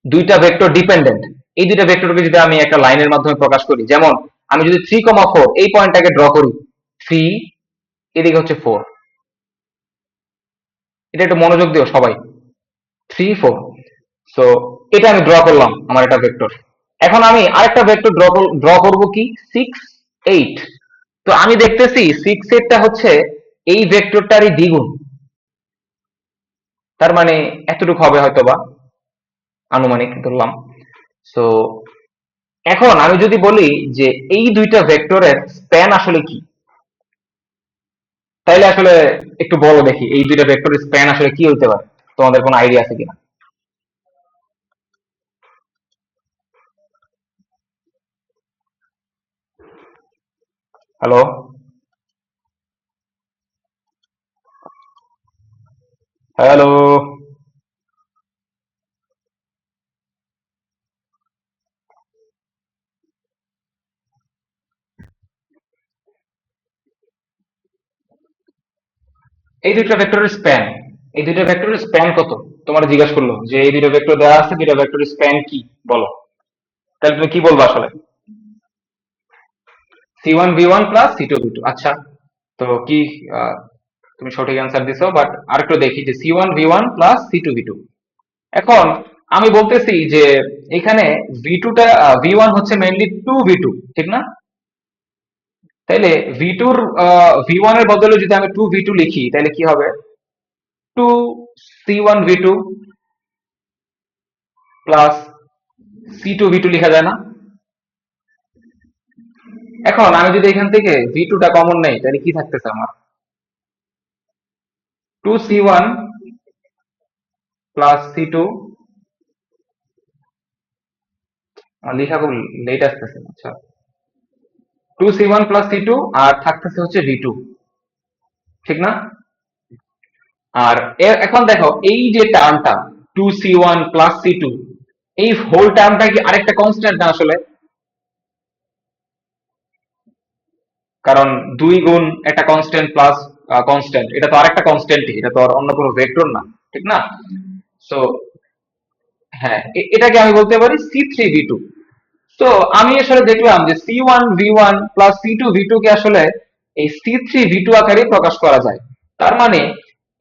দুইটা ভেক্টর ডিপেন্ডেন্ট, এই দুইটা ভেক্টরকে যদি আমি একটা লাইনের মাধ্যমে প্রকাশ করি, যেমন আমি যদি 3,4 এই পয়েন্টটাকে ড্র করি, 3 এদিকে হচ্ছে 4, এটা একটু মনোযোগ দিও সবাই। 3 4। সো এটা আমি ড্র করলাম আমার একটা ভেক্টর। এখন আমি আরেকটা ভেক্টর ড্র করব কি 6 8। তো আমি দেখতেছি 6 8টা হচ্ছে এই ভেক্টরটারই দ্বিগুণ, তার মানে এতটুকু হবে হয়তোবা, আনুমানিক ধরলাম। সো এখন আমি যদি বলি যে এই দুইটা ভেক্টরের স্প্যান আসলে কি, তাইলে আসলে একটু বলো দেখি এই দুইটা ভেক্টরের স্প্যান আসলে কি হতে পারে, তোমাদের কোনো আইডিয়া আছে কিনা? হ্যালো? হ্যালো? এই দুইটা ভেক্টরের স্প্যান, এই দুইটা ভেক্টরের স্প্যান কত? তোমার জিজ্ঞাসা করলো যে এই দুইটা ভেক্টর দেওয়া আছে, দুইটা ভেক্টরের স্প্যান কি, বলো। তাহলে তুমি কি বলবো আসলে? C1 V1 plus C2 V2। আচ্ছা, তো কি আহ, তুমি সঠিক অ্যান্সার দিছো, বাট আরেকটু দেখি যে C1 V1 plus C2 V2। এখন আমি বলতেছি যে এখানে V2টা, V1 হচ্ছে মেইনলি 2V2, ঠিক না? তাইলে V1 এর বদলে যদি আমি 2V2 লিখি তাহলে কি হবে? 2C1V2 প্লাস C2V2 লেখা যায় না? এখন আমি যদি এখান থেকে V2টা কমন নেই তাহলে কি থাকতেছে আমার? 2C1 প্লাস C2, লেখা খুব লেট আসতেছে। আচ্ছা, 2C1 প্লাস C2 আর থাকতেছে হচ্ছে V2, ঠিক না? আর এখন দেখো এই যে টার্মটা 2C1 প্লাস C2, এই হোল টার্মটা কি আরেকটা কনস্ট্যান্ট না আসলে? কারণ 2 গুণ একটা কনস্ট্যান্ট প্লাস কনস্ট্যান্ট, এটা তো আরেকটা কনস্ট্যান্টই, এটা তো আর অন্য কোনো ভেক্টর না, ঠিক না? সো হ্যাঁ, এটাকে আমি বলতে পারি C3V2। তো আমি আসলে দেখলাম যে C1V1 প্লাস C2V2 কে আসলে এই C3V2 আকারে প্রকাশ করা যায়। তার মানে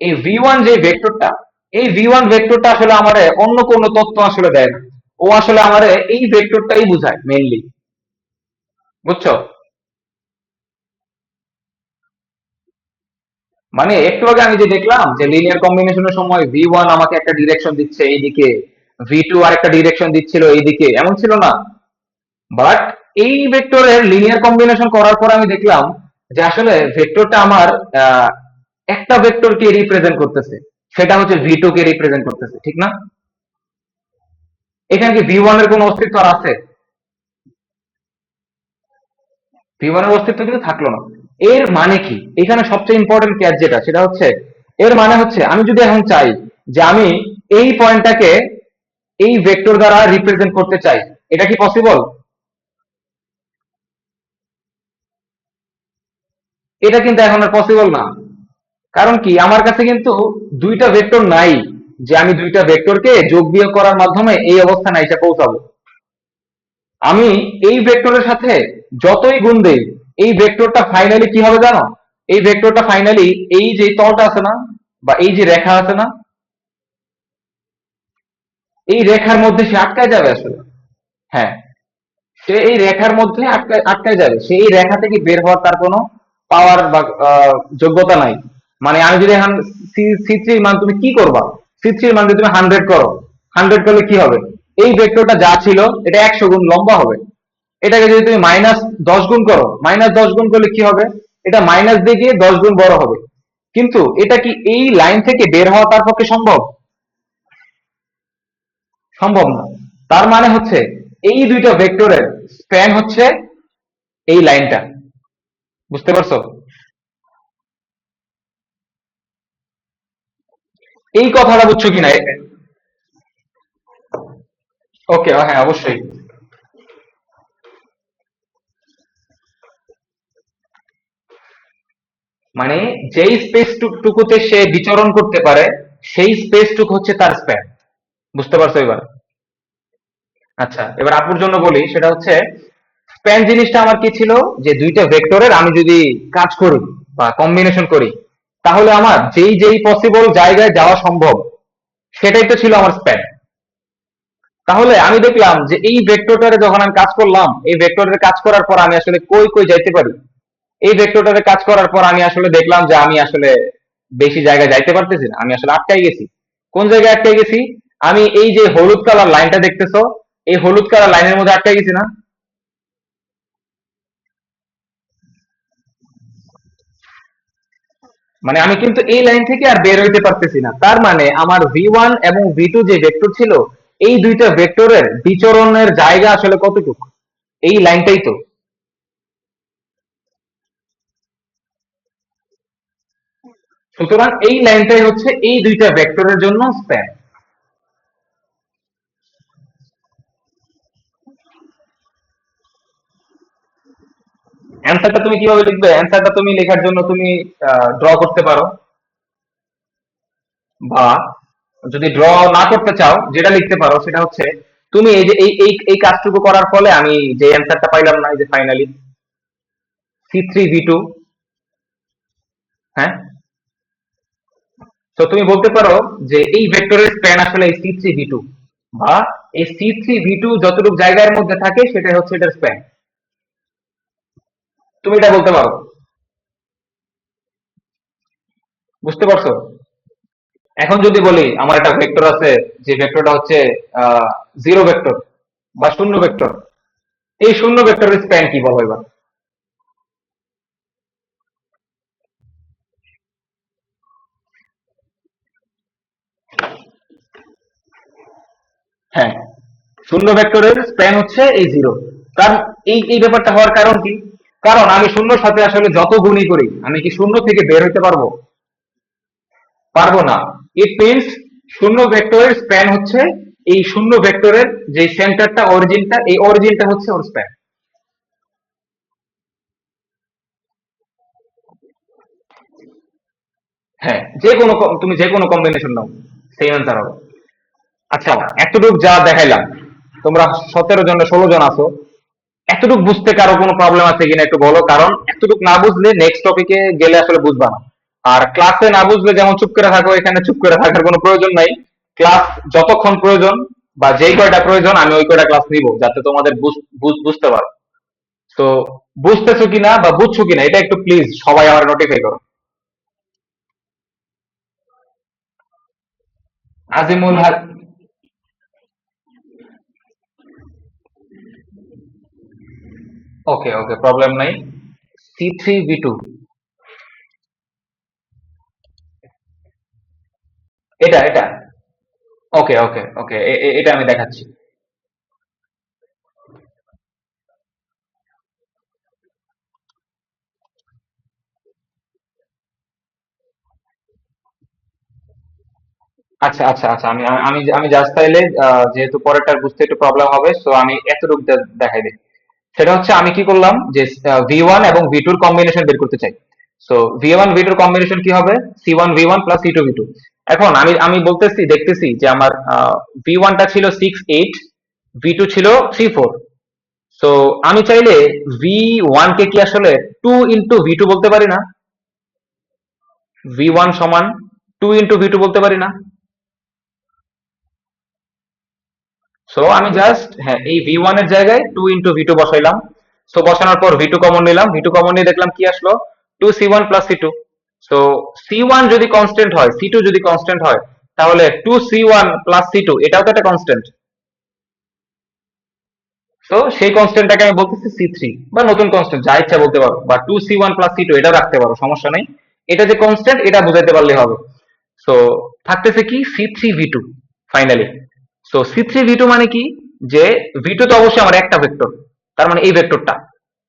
এই V1 যে ভেক্টরটা, এই V1 ভেক্টরটা আসলে আমারে অন্য কোনো তথ্য আসলে দেয় না, ও আসলে আমারে এই ভেক্টরটাই বোঝায় মেইনলি, বুঝছো? মানে একটু আগে আমি যে দেখলাম যে লিনিয়ার কম্বিনেশনের সময় V1 আমাকে একটা ডিরেকশন দিচ্ছে এইদিকে, V2 আরেকটা ডিরেকশন দিচ্ছিল এইদিকে, এমন ছিল না। বাট এই ভেক্টরের লিনিয়ার কম্বিনেশন করার পর আমি দেখলাম যে আসলে ভেক্টরটা আমার আহ, একটা ভেক্টরকে রিপ্রেজেন্ট করতেছে, সেটা হচ্ছে V2 কে রিপ্রেজেন্ট করতেছে, ঠিক না? এখানে কি V1 এর কোনো অস্তিত্ব আর আছে? V1 এর অস্তিত্ব কিন্তু থাকলো না। এর মানে কি, এখানে সবচেয়ে ইম্পর্টেন্ট ক্যাচ যেটা, সেটা হচ্ছে এর মানে হচ্ছে আমি যদি এখন চাই যে আমি এই পয়েন্টটাকে এই ভেক্টর দ্বারা রিপ্রেজেন্ট করতে চাই, এটা কি পসিবল? এটা কিন্তু এখন আর পসিবল না। কারণ কি, আমার কাছে কিন্তু দুইটা ভেক্টর নাই যে আমি দুইটা ভেক্টরকে যোগ বিয়োগ করার মাধ্যমে এই অবস্থানে এসে পৌঁছাবো। আমি এই ভেক্টরের সাথে যতই গুণ দেই, এই ভেক্টরটা ফাইনালি কি হবে জানো? এই ভেক্টরটা ফাইনালি এই যে তলটা আছে না, বা এই যে রেখা আছে না, এই রেখার মধ্যে সে আটকায় যাবে আসলে। হ্যাঁ, সে এই রেখার মধ্যে আটকায় যাবে, সে এই রেখা থেকে বের হওয়ার তার কোনো পাওয়ার বা যোগ্যতা নাই। মানে আমি যদি এখন সি থ্রির মান তুমি কি করবা, সি3 মান যদি তুমি 100 করো, 100 করলে কি হবে? এই ভেক্টরটা যা ছিল এটা 100 গুণ লম্বা হবে। এটাকে যদি তুমি -10 গুণ করো, -10 গুণ করলে কি হবে? এটা মাইনাস দিয়ে গিয়ে 10 গুণ বড় হবে। কিন্তু এটা কি এই লাইন থেকে বের হওয়া তার পক্ষে সম্ভব? সম্ভব না। তার মানে হচ্ছে এই দুইটা ভেক্টরের স্প্যান হচ্ছে এই লাইনটা, বুঝতে পারছো? এই কথাটা বুঝছো কিনা? ওকে, হ্যাঁ অবশ্যই। মানে যেই স্পেস টুকুতে সে বিচরণ করতে পারে, সেই স্পেস টুকু হচ্ছে তার স্প্যান, বুঝতে পারছো এবার? আচ্ছা, এবার আপুর জন্য বলি, সেটা হচ্ছে স্প্যান জিনিসটা আমার কি ছিল, যে দুইটা ভেক্টরের আমি যদি কাজ করি বা কম্বিনেশন করি, তাহলে আমার যেই যেই পসিবল জায়গায় যাওয়া সম্ভব সেটাই তো ছিল আমার স্প্যান। তাহলে আমি দেখলাম যে এই ভেক্টরটারে যখন আমি কাজ করলাম, এই ভেক্টরের কাজ করার পর আমি আসলে কই কই যাইতে পারি। এই ভেক্টরটারে কাজ করার পর আমি আসলে দেখলাম যে আমি আসলে বেশি জায়গায় যাইতে পারতেছি না, আমি আসলে আটকাই গেছি। কোন জায়গায় আটকাই গেছি? আমি এই যে হলুদ কালার লাইনটা দেখতেছো, এই হলুদ কালার লাইনের মধ্যে আটকাই গেছি না? মানে আমি কিন্তু এই লাইন থেকে আর বের হইতে পারতেছি না। তার মানে আমার V1 এবং V2 যে ভেক্টর ছিল, এই দুইটা ভেক্টরের বিচরণের জায়গা আসলে কতটুকু? এই লাইনটাই তো। সুতরাং এই লাইনটাই হচ্ছে এই দুইটা ভেক্টরের জন্য স্প্যান। অ্যান্সারটা তুমি কিভাবে লিখবে? অ্যান্সারটা তুমি লেখার জন্য তুমি ড্র করতে পারো, বা যদি ড্র না করতে চাও যেটা লিখতে পারো সেটা হচ্ছে, তুমি এই যে এই কাজটুকু করার ফলে আমি যে অ্যান্সারটা পাইলাম না, এই যে ফাইনালি C3V2। হ্যাঁ, তো তুমি বলতে পারো যে এই ভেক্টরের স্প্যান আসলে এই C3V2, বা এই C3V2 যতটুকু জায়গার মধ্যে থাকে সেটাই হচ্ছে এটার স্প্যান। তুমি এটা বলতে পারো। বুঝতে পারছো? এখন যদি বলি আমার একটা ভেক্টর আছে, যে ভেক্টরটা হচ্ছে জিরো ভেক্টর বা শূন্য ভেক্টর, এই শূন্য ভেক্টরের স্প্যান কি বলো এবার? হ্যাঁ, শূন্য ভেক্টরের স্প্যান হচ্ছে এই জিরো। তার এই এই ব্যাপারটা হওয়ার কারণ কি? কারণ আমি শূন্যর সাথে আসলে যত গুণই করি, আমি কি শূন্য থেকে বের হইতে পারবো? পারবো না। ইট মিনস শূন্য ভেক্টরের স্প্যান হচ্ছে এই শূন্য ভেক্টরের যে সেন্টারটা, অরিজিনটা, এই অরিজিনটা হচ্ছে ওর স্প্যান। হ্যাঁ, যে কোনো তুমি যে কোনো কম্বিনেশন নাও, সেই অ্যান্সার হবে। আচ্ছা, এতটুকু যা দেখাইলাম, তোমরা 17 জন 16 জন আছো, এতটুকু বুঝতে কারো কোনো প্রবলেম আছে কিনা একটু বলো, কারণ এতটুকু না বুঝলে নেক্সট টপিকে গেলে আসলে বুঝবা না। আর ক্লাসে না বুঝলে যেমন চুপ করে থাকো, এখানে চুপ করে থাকার কোনো প্রয়োজন নাই। ক্লাস যতক্ষণ প্রয়োজন বা যেই কয়টা প্রয়োজন আমি ওই কয়টা ক্লাস নিব, যাতে তোমাদের বুঝতে পারো। তো বুঝতেছো কিনা বা বুঝছো কিনা এটা একটু প্লিজ সবাই আমার নোটিফাই করো। আজিমুল হক। ওকে ওকে, প্রবলেম নাই। C3V2, এটা এটা ওকে ওকে ওকে, এটা আমি দেখাচ্ছি। আচ্ছা আচ্ছা আচ্ছা, আমি আমি আমি জাস্ট তাইলে যেহেতু পরেরটা বুঝতে একটু প্রবলেম হবে, সো আমি এতটুকু দেখাই দিই। সেটা হচ্ছে আমি কি করলাম, যে V1 এবং V2 কম্বিনেশন বের করতে চাই। সো V1 V2 কম্বিনেশন কি হবে? C1V1 plus C2V2। এখন আমি বলতেছি, দেখতেছি যে আমার V1টা ছিল 6 8, V2 ছিল 3 4। সো আমি চাইলে V1 কে কি আসলে 2 ইন্টু V2 বলতে পারি না? V1 সমান 2 ইন্টু V2 বলতে পারি না? সো আমি জাস্ট, হ্যাঁ, এই V1 এর জায়গায় 2 ইন্টু V2 বসাইলাম। সো বসানোর পর V2 কমন নিলাম, V2 কমন নিয়ে দেখলাম কি আসলো, 2C1 plus C2। So C1 যদি কনস্ট্যান্ট হয়, C2 যদি কনস্ট্যান্ট হয়, তাহলে 2C1 প্লাস C2 এটাও তো একটা কনস্ট্যান্ট। তো সেই কনস্ট্যান্টটাকে আমি বলতেছি C3, বা নতুন কনস্ট্যান্ট যা ইচ্ছা বলতে পারো, বা 2C1 প্লাস C2 এটাও রাখতে পারো, সমস্যা নেই। এটা যে কনস্ট্যান্ট এটা বুঝাইতে পারলে হবে। সো থাকতেছে কি C3V2 ফাইনালি। সো C3V2 মানে কি, যে V2 তো অবশ্যই আমার একটা ভেক্টর, তার মানে এই ভেক্টরটা।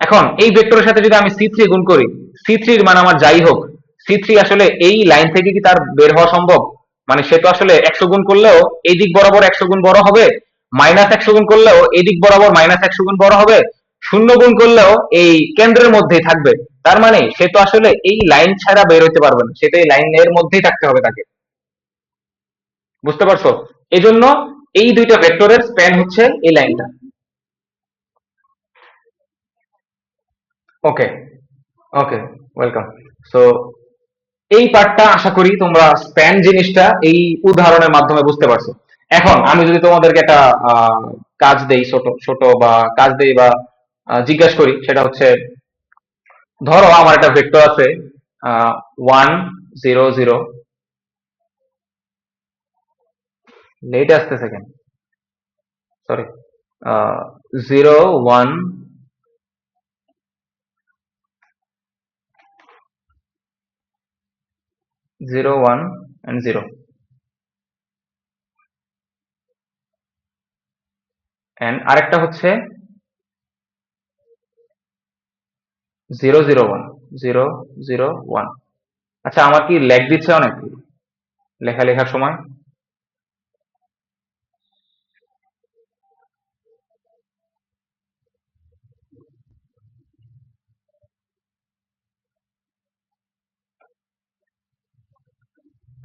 এখন এই ভেক্টরের সাথে যদি আমি C3 গুণ করি, C3 এর মান আমার যাই হোক, C3 আসলে এই লাইন থেকে কি তার বের হওয়া সম্ভব? মানে সে তো আসলে 100 গুণ করলেও এই দিক বরাবর 100 গুণ বড় হবে, -100 গুণ করলেও এই দিক বরাবর -100 গুণ বড় হবে, 0 গুণ করলেও এই কেন্দ্রের মধ্যেই থাকবে। তার মানে সে তো আসলে এই লাইন ছাড়া বের হইতে পারবে না, সেটা এই লাইনের মধ্যেই থাকতে হবে তাকে। বুঝতে পারছো? এজন্য এই দুইটা ভেক্টরের স্প্যান হচ্ছে এই লাইনটা। ওকে ওকে, ওয়েলকাম। সো এই পার্টটা আশা করি তোমরা স্প্যান জিনিসটা এই উদাহরণের মাধ্যমে বুঝতে পারছো। এখন আমি যদি তোমাদেরকে একটা আহ, কাজ দেই, ছোট ছোট বা কাজ দেই বা জিজ্ঞাসা করি, সেটা হচ্ছে ধরো আমার একটা ভেক্টর আছে 1 0 0, লেট আসতেছে কেন, সরি, 0 1 0 1 and 0, and আরেকটা হচ্ছে 0 0 1 0 0 1। আচ্ছা, আমার কি ল্যাগ দিচ্ছে অনেক লেখার সময়?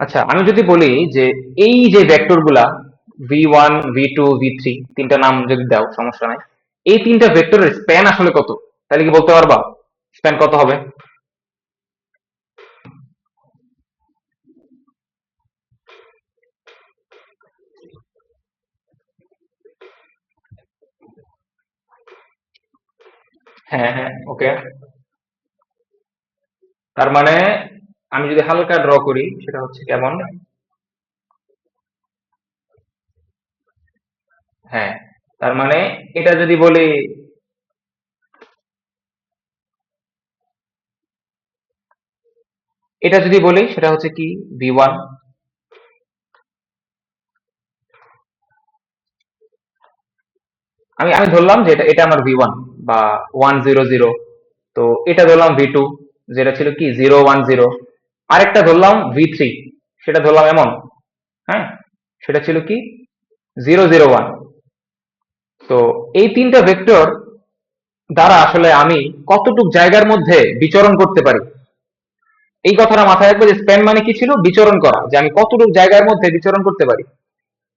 আচ্ছা, আমি যদি বলি যে এই যে ভেক্টর গুলা v1 v2 v3, তিনটা নাম যদি দাও সমস্যা নাই, এই তিনটা ভেক্টরের স্প্যান আসলে কত, তাহলে কি বলতে পারবা স্প্যান কত হবে? হ্যাঁ হ্যাঁ, ওকে। তার মানে আমি যদি হালকা ড্র করি সেটা হচ্ছে কেমন, হ্যাঁ, তার মানে এটা যদি বলি, সেটা হচ্ছে কি v1, আমি আমি ধরলাম যে এটা এটা আমার v1 বা 1 0 0, তো এটা ধরলাম v2 যেটা ছিল কি 0 1 0, আরেকটা ধরলাম v3, সেটা ধরলাম এমন, হ্যাঁ, সেটা ছিল কি 0 0 1। তো এই তিনটা ভেক্টর দ্বারা আসলে আমি কতটুক জায়গার মধ্যে বিচরণ করতে পারি, এই কথাটা মাথায় রাখবো যে স্প্যান মানে কি ছিল, বিচরণ করা, যে আমি কতটুক জায়গার মধ্যে বিচরণ করতে পারি।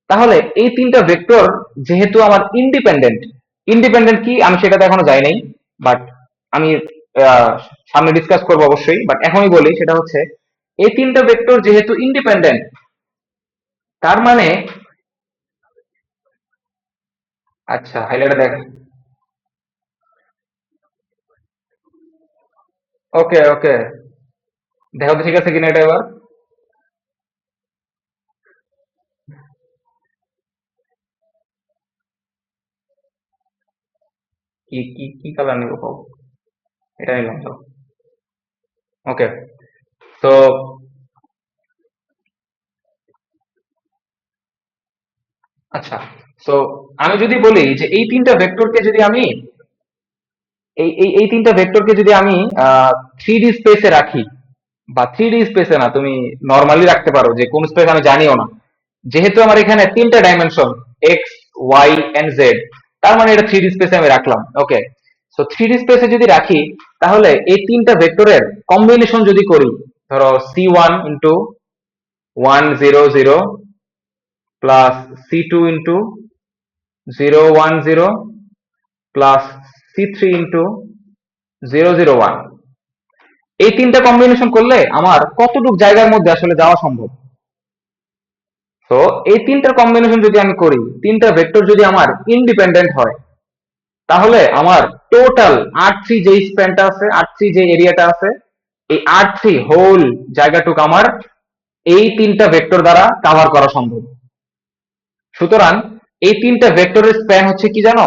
তাহলে এই তিনটা ভেক্টর যেহেতু আমার ইন্ডিপেন্ডেন্ট, ইন্ডিপেন্ডেন্ট কি আমি সেটাতে এখনো যাই নাই, বাট আমি আহ, সামনে ডিসকাস করবো অবশ্যই, বাট এখনই বলি সেটা হচ্ছে এই তিনটা ভেক্টর যেহেতু ইন্ডিপেন্ডেন্ট, তার মানে, আচ্ছা হাইলাইটে দেখ, ওকে ওকে, দেখো তো ঠিক আছে কিনা এটা এবার। কি কি কি কালার নিবো কও? এটা নিলাম তো, ওকে। তো আচ্ছা, তো আমি যদি বলি যে এই তিনটা ভেক্টরকে যদি আমি এই তিনটা ভেক্টরকে যদি আমি 3D স্পেসে রাখি, বা 3D স্পেসে না, তুমি নর্মালি রাখতে পারো, যে কোন স্পেস আমি জানিও না, যেহেতু আমার এখানে তিনটা dimension x y and z, তার মানে এটা 3D স্পেসে আমি রাখলাম, ওকে। সো 3D স্পেসে যদি রাখি, তাহলে এই তিনটা ভেক্টরের কম্বিনেশন যদি করি, ধরো c1 * 1 0 0 plus c2 * 0 1 0 plus c3 * 0 0 1, এই তিনটা কম্বিনেশন করলে আমার কতটুকু জায়গার মধ্যে আসলে যাওয়া সম্ভব? তো এই তিনটার কম্বিনেশন যদি আমি করি, তিনটা ভেক্টর যদি আমার ইন্ডিপেন্ডেন্ট হয়, তাহলে আমার টোটাল R3 যে স্প্যানটা আছে, R3 যে এরিয়াটা আছে, এই R3 হোল জায়গাটুকু আমার এই তিনটা ভেক্টর দ্বারা কভার করা সম্ভব। সুতরাং এই তিনটা ভেক্টরের স্প্যান হচ্ছে কি জানো,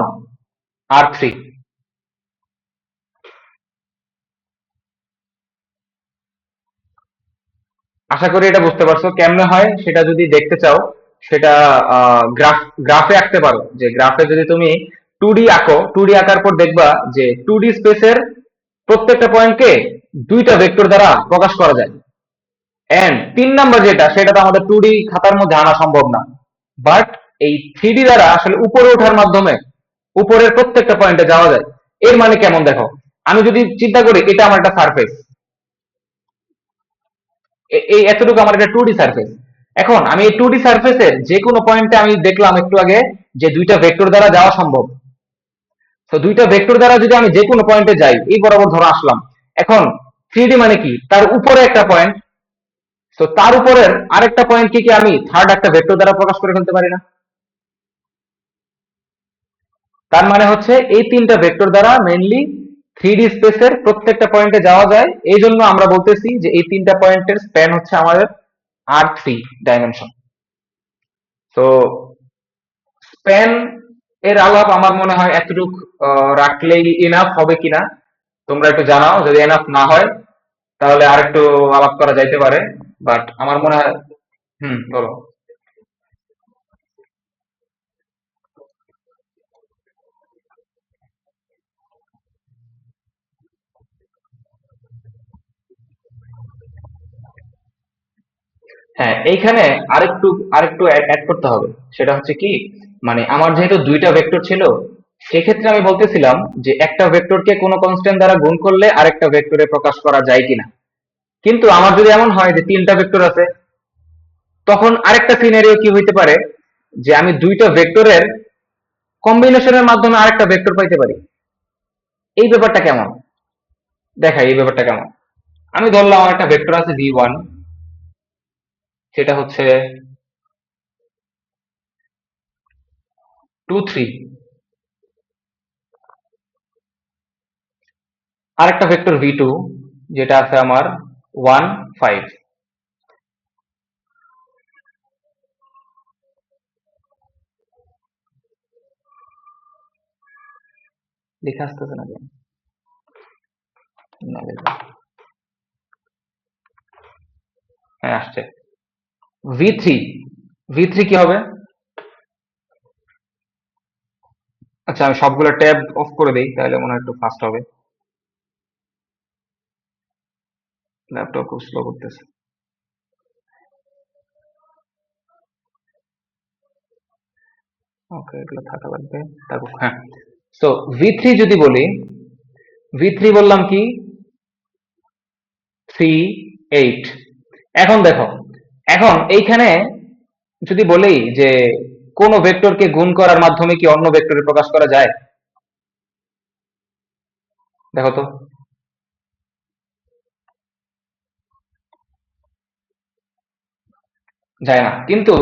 R3। আশা করি এটা বুঝতে পারছো কেমনে হয়, সেটা যদি দেখতে চাও সেটা গ্রাফে আঁকতে পারো, যে গ্রাফে যদি তুমি 2D আঁকো, 2D আঁকার পর দেখবা যে 2D স্পেসের প্রত্যেকটা পয়েন্টকে দুইটা ভেক্টর দ্বারা প্রকাশ করা যায়। এন্ড 3 নাম্বার যেটা, সেটা তো আমাদের 2D খাতার মধ্যে আনা সম্ভব না, বাট এই 3D দ্বারা আসলে উপরে ওঠার মাধ্যমে উপরের প্রত্যেকটা পয়েন্টে যাওয়া যায়। এর মানে কেমন দেখো, আমি যদি চিন্তা করি এটা আমার একটা সারফেস, এই এতটুকু আমার একটা 2D সারফেস। এখন আমি এই 2D সারফেসের যে কোনো পয়েন্টে আমি দেখলাম একটু আগে যে দুইটা ভেক্টর দ্বারা যাওয়া সম্ভব। তো দুইটা ভেক্টর দ্বারা যদি আমি যে কোনো পয়েন্টে যাই, এই বরাবর ধরো আসলাম, এখন 3D মানে কি, তার উপরে একটা পয়েন্ট, তো তার উপরের আরেকটা পয়েন্ট কি আমি থার্ড একটা ভেক্টর দ্বারা প্রকাশ করে ফেলতে পারি না? তার মানে হচ্ছে এই তিনটা ভেক্টর দ্বারা মেইনলি 3D স্পেসের প্রত্যেকটা পয়েন্টে যাওয়া যায়। এই জন্য আমরা বলতেছি যে এই তিনটা পয়েন্টের স্প্যান হচ্ছে আমাদের R3 ডাইমেনশন। তো স্প্যান এর আলাপ আমার মনে হয় এতটুক রাখলেই এনাফ হবে কিনা তোমরা একটু জানাও। যদি এনাফ না হয় তাহলে আর একটু আলাপ করা যাইতে পারে, বাট আমার মনে হয়। বলো। হ্যাঁ, এইখানে আরেকটু আরেকটু অ্যাড করতে হবে। সেটা হচ্ছে কি, মানে আমার যেহেতু দুইটা ভেক্টর ছিল, সেক্ষেত্রে আমি বলতেছিলাম যে একটা ভেক্টরকে কোনো কনস্ট্যান্ট দ্বারা গুণ করলে আরেকটা ভেক্টরে প্রকাশ করা যায় কিনা। কিন্তু আমার যদি এমন হয় যে তিনটা ভেক্টর আছে, তখন আরেকটা সিনারিও কি হইতে পারে, যে আমি দুইটা ভেক্টরের কম্বিনেশনের মাধ্যমে আরেকটা ভেক্টর পাইতে পারি। এই ব্যাপারটা কেমন? দেখাই এই ব্যাপারটা কেমন। আমি ধরলাম আমার একটা ভেক্টর আছে V1, সেটা হচ্ছে 2 3। আরেকটা ভেক্টর V2 যেটা আছে আমার 1 5। লিখে আসতেছে না কেন? না, হ্যাঁ আসছে। V3, V3 কি হবে? আচ্ছা, আমি সবগুলো ট্যাব অফ করে দেই, তাহলে মনে হয় একটু ফাস্ট হবে। ল্যাপটপ খুব স্লো করতেছে। ওকে, এগুলো থাকা লাগবে। তারপর হ্যাঁ, সো V3 যদি বলি, V3 বললাম কি 3 8। এখন দেখো, এখন এইখানে যদি বলি যে কোন ভেক্টরকে গুণ করার মাধ্যমে কি অন্য ভেক্টরে প্রকাশ করা যায়, দেখো তো। যায় না, কিন্তু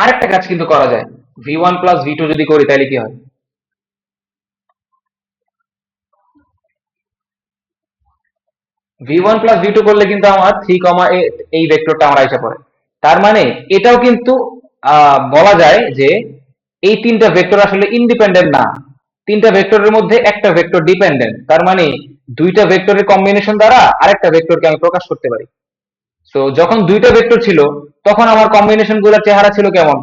আরেকটা কাজ কিন্তু করা যায়। V1 + V2 যদি করি তাহলে কি হয়? V1 + V2 করলে কিন্তু আমার 3, এই ভেক্টরটা আমার আইসা পড়ে। তার মানে এটাও কিন্তু বলা যায় যে এই তিনটা ভেক্টর আসলে ইন্ডিপেন্ডেন্ট না। তিনটা ভেক্টরের মধ্যে একটা ভেক্টর ডিপেন্ডেন্ট। তার মানে দুইটা ভেক্টরের কম্বিনেশন দ্বারা আরেকটা ভেক্টরকে আমি প্রকাশ করতে পারি। সো যখন দুইটা ভেক্টর ছিল, তখন আমার কম্বিনেশন গুলোর চেহারা ছিল কেমন?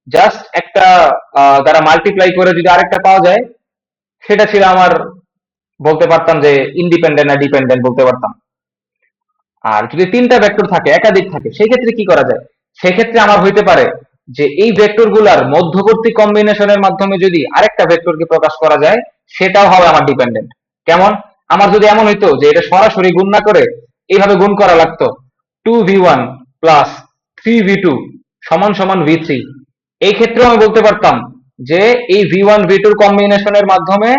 জাস্ট একটা দ্বারা মাল্টিপ্লাই করে যদি আরেকটা পাওয়া যায়, সেটা ছিল আমার, বলতে পারতাম যে ইন্ডিপেন্ডেন্ট না ডিপেন্ডেন্ট বলতে পারতাম। আর যদি তিনটা ভেক্টর থাকে, একাধিক থাকে, সেক্ষেত্রে কি করা যায়? সেক্ষেত্রে আমার হইতে পারে যে এই ভেক্টর গুলার মধ্যবর্তী কম্বিনেশনের মাধ্যমে যদি আরেকটা ভেক্টরকে প্রকাশ করা যায়, সেটাও হবে আমার ডিপেন্ডেন্ট। কেমন? আমার যদি এমন হইতো যে এটা সরাসরি গুণ না করে এইভাবে গুণ করা লাগতো, 2v1 প্লাস 3v2 সমান সমান V3, এই ক্ষেত্রেও আমি বলতে পারতাম যে এই V1 V2 কম্বিনেশনের মাধ্যমে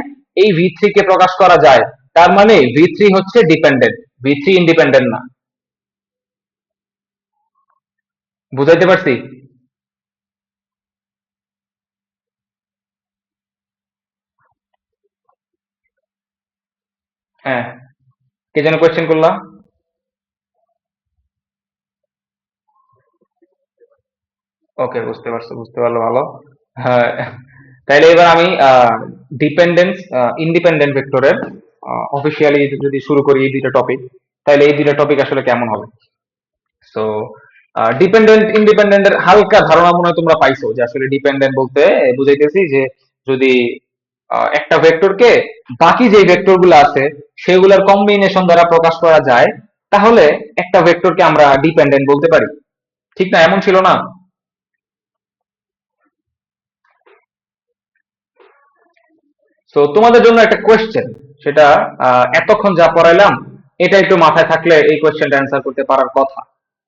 এই V3 কে প্রকাশ করা যায়। তার মানে V3 হচ্ছে ডিপেন্ডেন্ট, V3 ইন্ডিপেন্ডেন্ট না। বুঝাইতে পারছি? হ্যাঁ, কে যেন কোয়েশ্চেন করলা? ওকে, বুঝতে পারছো, বুঝতে পারলো, ভালো। হ্যাঁ, তাইলে এবার আমি ডিপেন্ডেন্স ইন্ডিপেন্ডেন্ট ভেক্টরের অফিসিয়ালি যদি শুরু করি এই দুইটা টপিক, তাহলে এই দুইটা টপিক আসলে কেমন হবে। সো ডিপেন্ডেন্ট ইন্ডিপেন্ডেন্টের হালকা ধারণা মনে হয় তোমরা পাইছো, যে আসলে ডিপেন্ডেন্ট বলতে বুঝাইতেছি যে যদি একটা ভেক্টরকে বাকি যে ভেক্টর গুলো আছে সেগুলোর কম্বিনেশন দ্বারা প্রকাশ করা যায়, তাহলে একটা ভেক্টরকে আমরা ডিপেন্ডেন্ট বলতে পারি। ঠিক না? এমন ছিল না? তো তোমাদের জন্য একটা কোয়েশ্চেন, সেটা এতক্ষণ যা পড়াইলাম এটা একটু মাথায় থাকলে এই কোয়েশ্চেনটা অ্যান্সার করতে পারার কথা।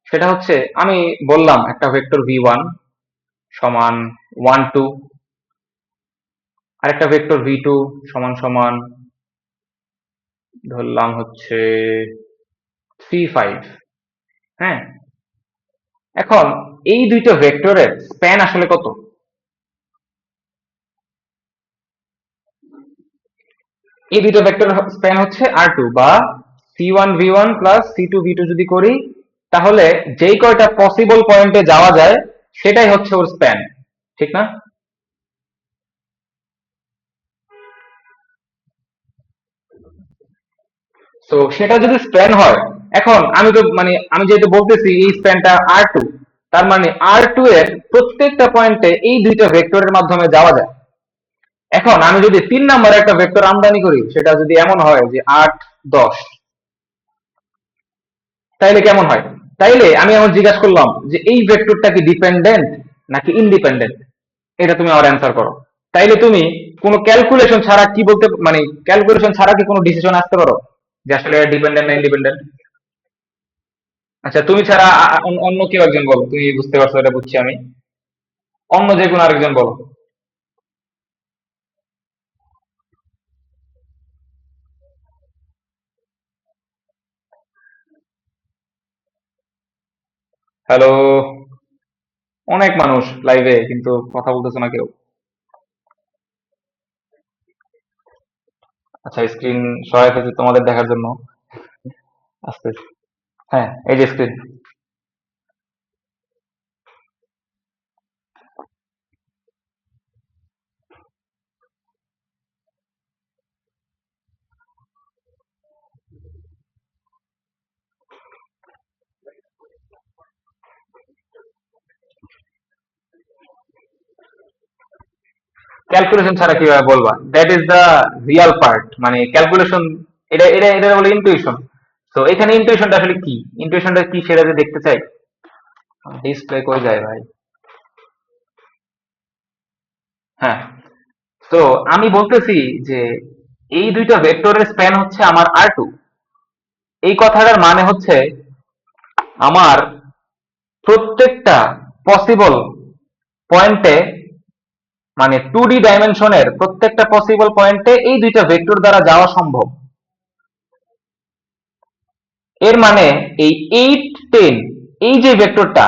সেটা হচ্ছে, আমি বললাম একটা ভেক্টর V1 সমান 1 2, আরেকটা ভেক্টর V2 সমান সমান ধরলাম হচ্ছে 3 5। হ্যাঁ, এখন এই দুইটা ভেক্টরের স্প্যান আসলে কত? এই দুইটা ভেক্টরের স্প্যান হচ্ছে R2, বা C1V1 প্লাস C2V2 যদি করি, তাহলে যেই কয়টা পসিবল পয়েন্টে যাওয়া যায় সেটাই হচ্ছে ওর স্প্যান, ঠিক না? তো সেটা যদি স্প্যান হয়, এখন আমি যেহেতু বলতেছি এই স্প্যানটা R2, তার মানে R2 এর প্রত্যেকটা পয়েন্টে এই দুইটা ভেক্টরের মাধ্যমে যাওয়া যায়। এখন আমি যদি 3 নম্বরে একটা ভেক্টর আমদানি করি, সেটা যদি এমন হয় যে 8, 10, তাইলে কেমন হয়? তাইলে আমি এখন জিজ্ঞাসা করলাম যে এই ভেক্টরটা কি ডিপেন্ডেন্ট নাকি ইন্ডিপেন্ডেন্ট, এটা তুমি আমার অ্যান্সার করো। তাইলে তুমি কোনো ক্যালকুলেশন ছাড়া কি বলতে, ক্যালকুলেশন ছাড়া কি কোনো ডিসিশন আসতে পারো যে আসলে ডিপেন্ডেন্ট না ইন্ডিপেন্ডেন্ট? আচ্ছা, তুমি ছাড়া অন্য কেউ একজন বলো, তুমি বুঝতে পারছো, এটা বুঝছি আমি। অন্য যে কোনো আরেকজন বলো। হ্যালো, অনেক মানুষ লাইভে, কিন্তু কথা বলতেছে না কেউ। আচ্ছা, স্ক্রিন সহায়তা হচ্ছে তোমাদের দেখার জন্য। আস্তে, হ্যাঁ, এই যে স্ক্রিন। ক্যালকুলেশন ছাড়া কিভাবে বলবা? That is the Real part, মানে ক্যালকুলেশন, এটা বলে ইনটুইশন। তো এখানে ইনটুইশনটা আসলে কি, ইনটুইশনটা কি সেটা যদি দেখতে চাই, ডিসপ্লে কই যায় ভাই? হ্যাঁ, তো আমি বলতেছি যে এই দুইটা ভেক্টরের স্প্যান হচ্ছে আমার R2। এই কথাটার মানে হচ্ছে আমার প্রত্যেকটা পসিবল পয়েন্টে, মানে 2D ডাইমেনশনের প্রত্যেকটা পসিবল পয়েন্টে এই দুইটা ভেক্টর দ্বারা যাওয়া সম্ভব। এর মানে এই 8, 10, এই যে ভেক্টরটা,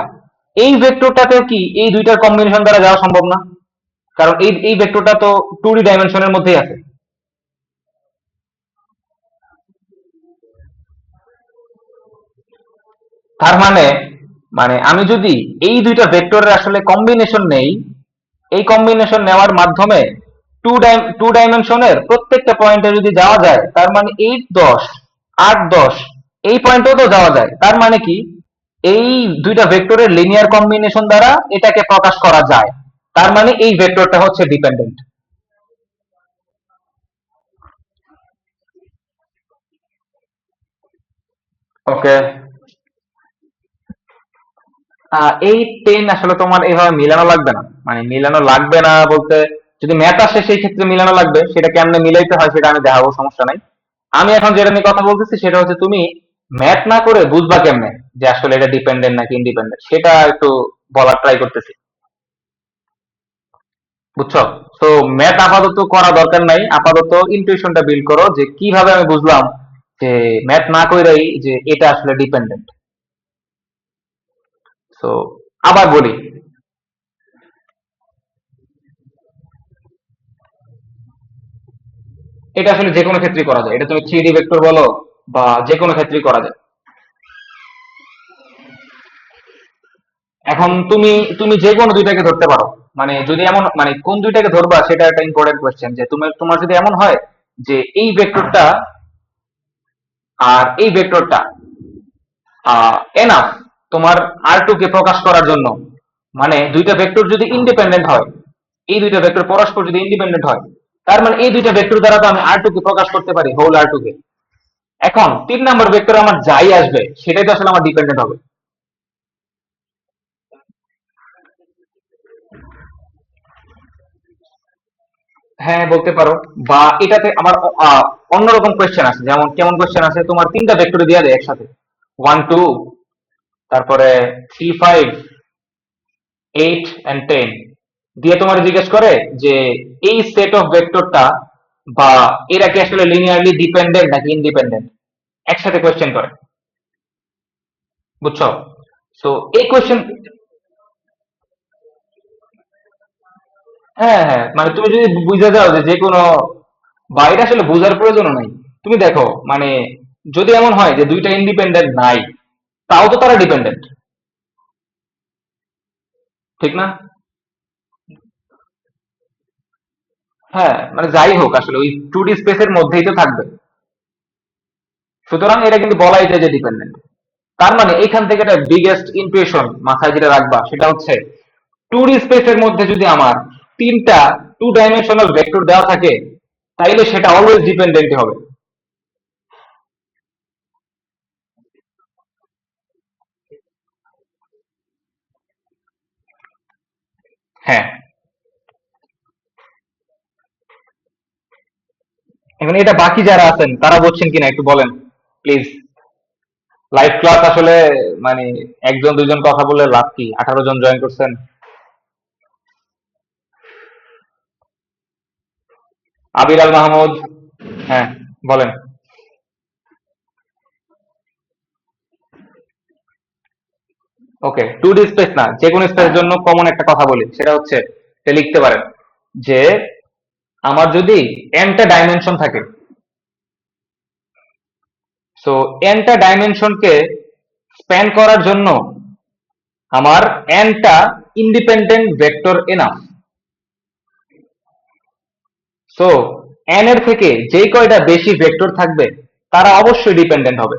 এই ভেক্টরটাতেও কি এই দুইটার কম্বিনেশন দ্বারা যাওয়া সম্ভব না? কারণ এই ভেক্টরটা তো 2D ডাইমেনশনের মধ্যেই আছে। তার মানে, আমি যদি এই দুইটা ভেক্টরের আসলে কম্বিনেশন নেই, এই কম্বিনেশন নেওয়ার মাধ্যমে টু ডাইমেনশনের প্রত্যেকটা পয়েন্টে যদি যাওয়া যায়, তার মানে 8, 10, 8, 10 এই পয়েন্টেও তো যাওয়া যায়। তার মানে কি, এই দুইটা ভেক্টরের লিনিয়ার কম্বিনেশন দ্বারা এটাকে প্রকাশ করা যায়। তার মানে এই ভেক্টরটা হচ্ছে ডিপেন্ডেন্ট। ওকে, এই 10 আসলে তোমার এইভাবে মিলানো লাগবে না, মিলানো লাগবে না বলতে, যদি ম্যাথ আসে সেই ক্ষেত্রে মিলানো লাগবে, সেটা কেমনে মিলাইতে হয় সেটা আমি দেখাবো, সমস্যা নাই। আমি এখন যেটা নিয়ে কথা বলতেছি সেটা হচ্ছে তুমি ম্যাথ না করে বুঝবা কেমনে যে আসলে এটা ডিপেন্ডেন্ট নাকি ইন্ডিপেন্ডেন্ট, সেটা একটু বলার ট্রাই করতেছি, বুঝছো? তো ম্যাথ আপাতত করা দরকার নাই, আপাতত ইনটুইশনটা বিল্ড করো যে কিভাবে আমি বুঝলাম যে ম্যাথ না কইরাই যে এটা আসলে ডিপেন্ডেন্ট। তো আবার বলি, এটা আসলে যে কোনো ক্ষেত্রেই করা যায়, এটা তুমি 3D ভেক্টর বলো বা যে কোনো ক্ষেত্রেই করা যায়। এখন তুমি তুমি যে কোনো দুইটাকে ধরতে পারো, যদি এমন, কোন দুইটাকে ধরবা সেটা একটা ইম্পর্টেন্ট কোয়েশ্চেন, যে তোমার যদি এমন হয় যে এই ভেক্টরটা আর এই ভেক্টরটা এনাফ তোমার R2 কে প্রকাশ করার জন্য, দুইটা ভেক্টর যদি ইন্ডিপেন্ডেন্ট হয়, এই দুইটা ভেক্টর পরস্পর যদি ইন্ডিপেন্ডেন্ট হয়, তার মানে এই দুইটা ভেক্টর দ্বারা তো আমি R2 কে প্রকাশ করতে পারি, হোল R2 কে। এখন 3 নম্বর ভেক্টর আমার যাই আসবে সেটাই তো আসলে আমার ডিপেন্ডেন্ট হবে। হ্যাঁ, বলতে পারো। বা এটাতে আমার অন্যরকম কোয়েশ্চেন আছে, যেমন কেমন কোয়েশ্চেন আছে, তোমার তিনটা ভেক্টর দিয়ে দেয় একসাথে, 1, 2, তারপরে 3, 5, 8 and 10 দিয়ে তোমার জিজ্ঞেস করে যে এই সেট অফ ভেক্টরটা বা এরা কি আসলে লিনিয়ারলি ডিপেন্ডেন্ট নাকি ইন্ডিপেন্ডেন্ট, একসাথে কোয়েশ্চেন করে, বুঝছো? সো এই কোয়েশ্চেন, হ্যাঁ হ্যাঁ, মানে তুমি যদি বুঝে যাও যে যে কোনো, বাইরে আসলে বোঝার প্রয়োজনও নাই। তুমি দেখো মানে যদি এমন হয় যে দুইটা ইন্ডিপেন্ডেন্ট নাই, তাও তো তারা ডিপেন্ডেন্ট, ঠিক না? হ্যাঁ, মানে যাই হোক আসলে ওই 2D স্পেসের মধ্যেই তো থাকবে। সুতরাং এটা কিন্তু বলাই যায় যে ডিপেন্ডেন্ট। তার মানে এখান থেকে একটা বিগেস্ট ইমপ্রেশন মাথায় যেটা রাখবা সেটা হচ্ছে 2D স্পেসের মধ্যে যদি আমার তিনটা 2 ডাইমেনশনাল ভেক্টর দেওয়া থাকে, তাইলে সেটা অলওয়েজ ডিপেন্ডেন্ট হবে। হ্যাঁ, এখন এটা বাকি যারা আছেন তারা বলছেন কিনা একটু বলেন প্লিজ। লাইভ ক্লাস আসলে মানে একজন দুইজন কথা বলে লাভ কি, 18 জন জয়েন করছেন। আবির আল মাহমুদ, হ্যাঁ বলেন। ওকে, 2D স্পেস না, যে কোনো স্পেসের জন্য কমন একটা কথা বলি, সেটা হচ্ছে সে লিখতে পারেন যে আমার যদি এনটা ডাইমেনশন থাকে, সো এনটা ডাইমেনশনকে স্প্যান করার জন্য আমার এনটা independent vector enough. So n এর থেকে যেই কয়টা বেশি ভেক্টর থাকবে তারা অবশ্যই ডিপেন্ডেন্ট হবে।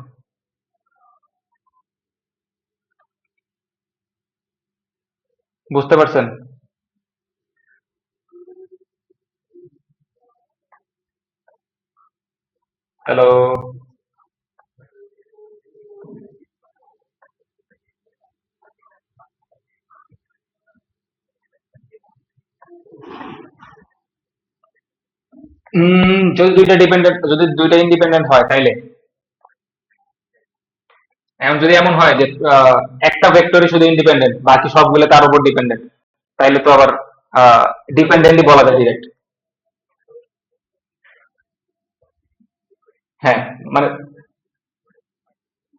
বুঝতে পারছেন? হ্যালো। যদি দুইটা ডিপেন্ডেন্ট, যদি দুইটা ইন্ডিপেন্ডেন্ট হয় তাইলে, এখন যদি এমন হয় যে আহ, একটা ভেক্টরই শুধু ইন্ডিপেন্ডেন্ট, বাকি সবগুলো তার উপর ডিপেন্ডেন্ট, তাইলে তো আবার ডিপেন্ডেন্টই বলা যায় ডিরেক্ট। হ্যাঁ, মানে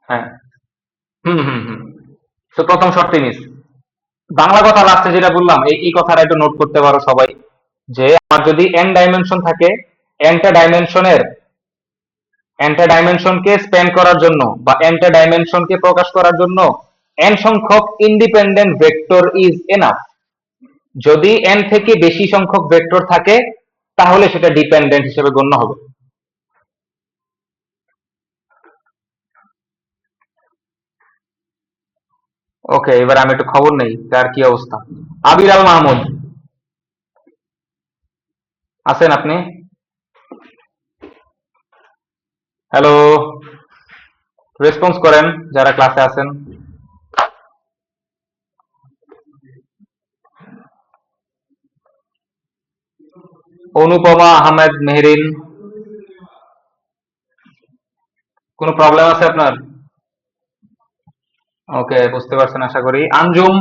হ্যাঁ, হুম হুম হুম। তো প্রথম শর্তই মিস। বাংলা কথা লাস্টে যেটা বললাম, এই কথাটা একটু নোট করতে পারো সবাই, যে আমার যদি এন ডাইমেনশন থাকে, এনটা ডাইমেনশনের এনটা ডাইমেনশনকে স্প্যান করার জন্য বা এনটা ডাইমেনশনকে প্রকাশ করার জন্য এন সংখ্যক ইন্ডিপেন্ডেন্ট ভেক্টর ইজ এনাফ। যদি এন থেকে বেশি সংখ্যক ভেক্টর থাকে তাহলে সেটা ডিপেন্ডেন্ট হিসেবে গণ্য হবে। ওকে, এবার আমি একটু খবর নেই তার কি অবস্থা। আবির আল মাহমুদ, আছেন আপনি? হ্যালো, রেসপন্স করেন যারা ক্লাসে আছেন। অনুপমা আহমেদ মেহরিন, কোনো প্রবলেম আছে আপনার? ওকে, বুঝতে পারছেন আশা করি। আঞ্জুম,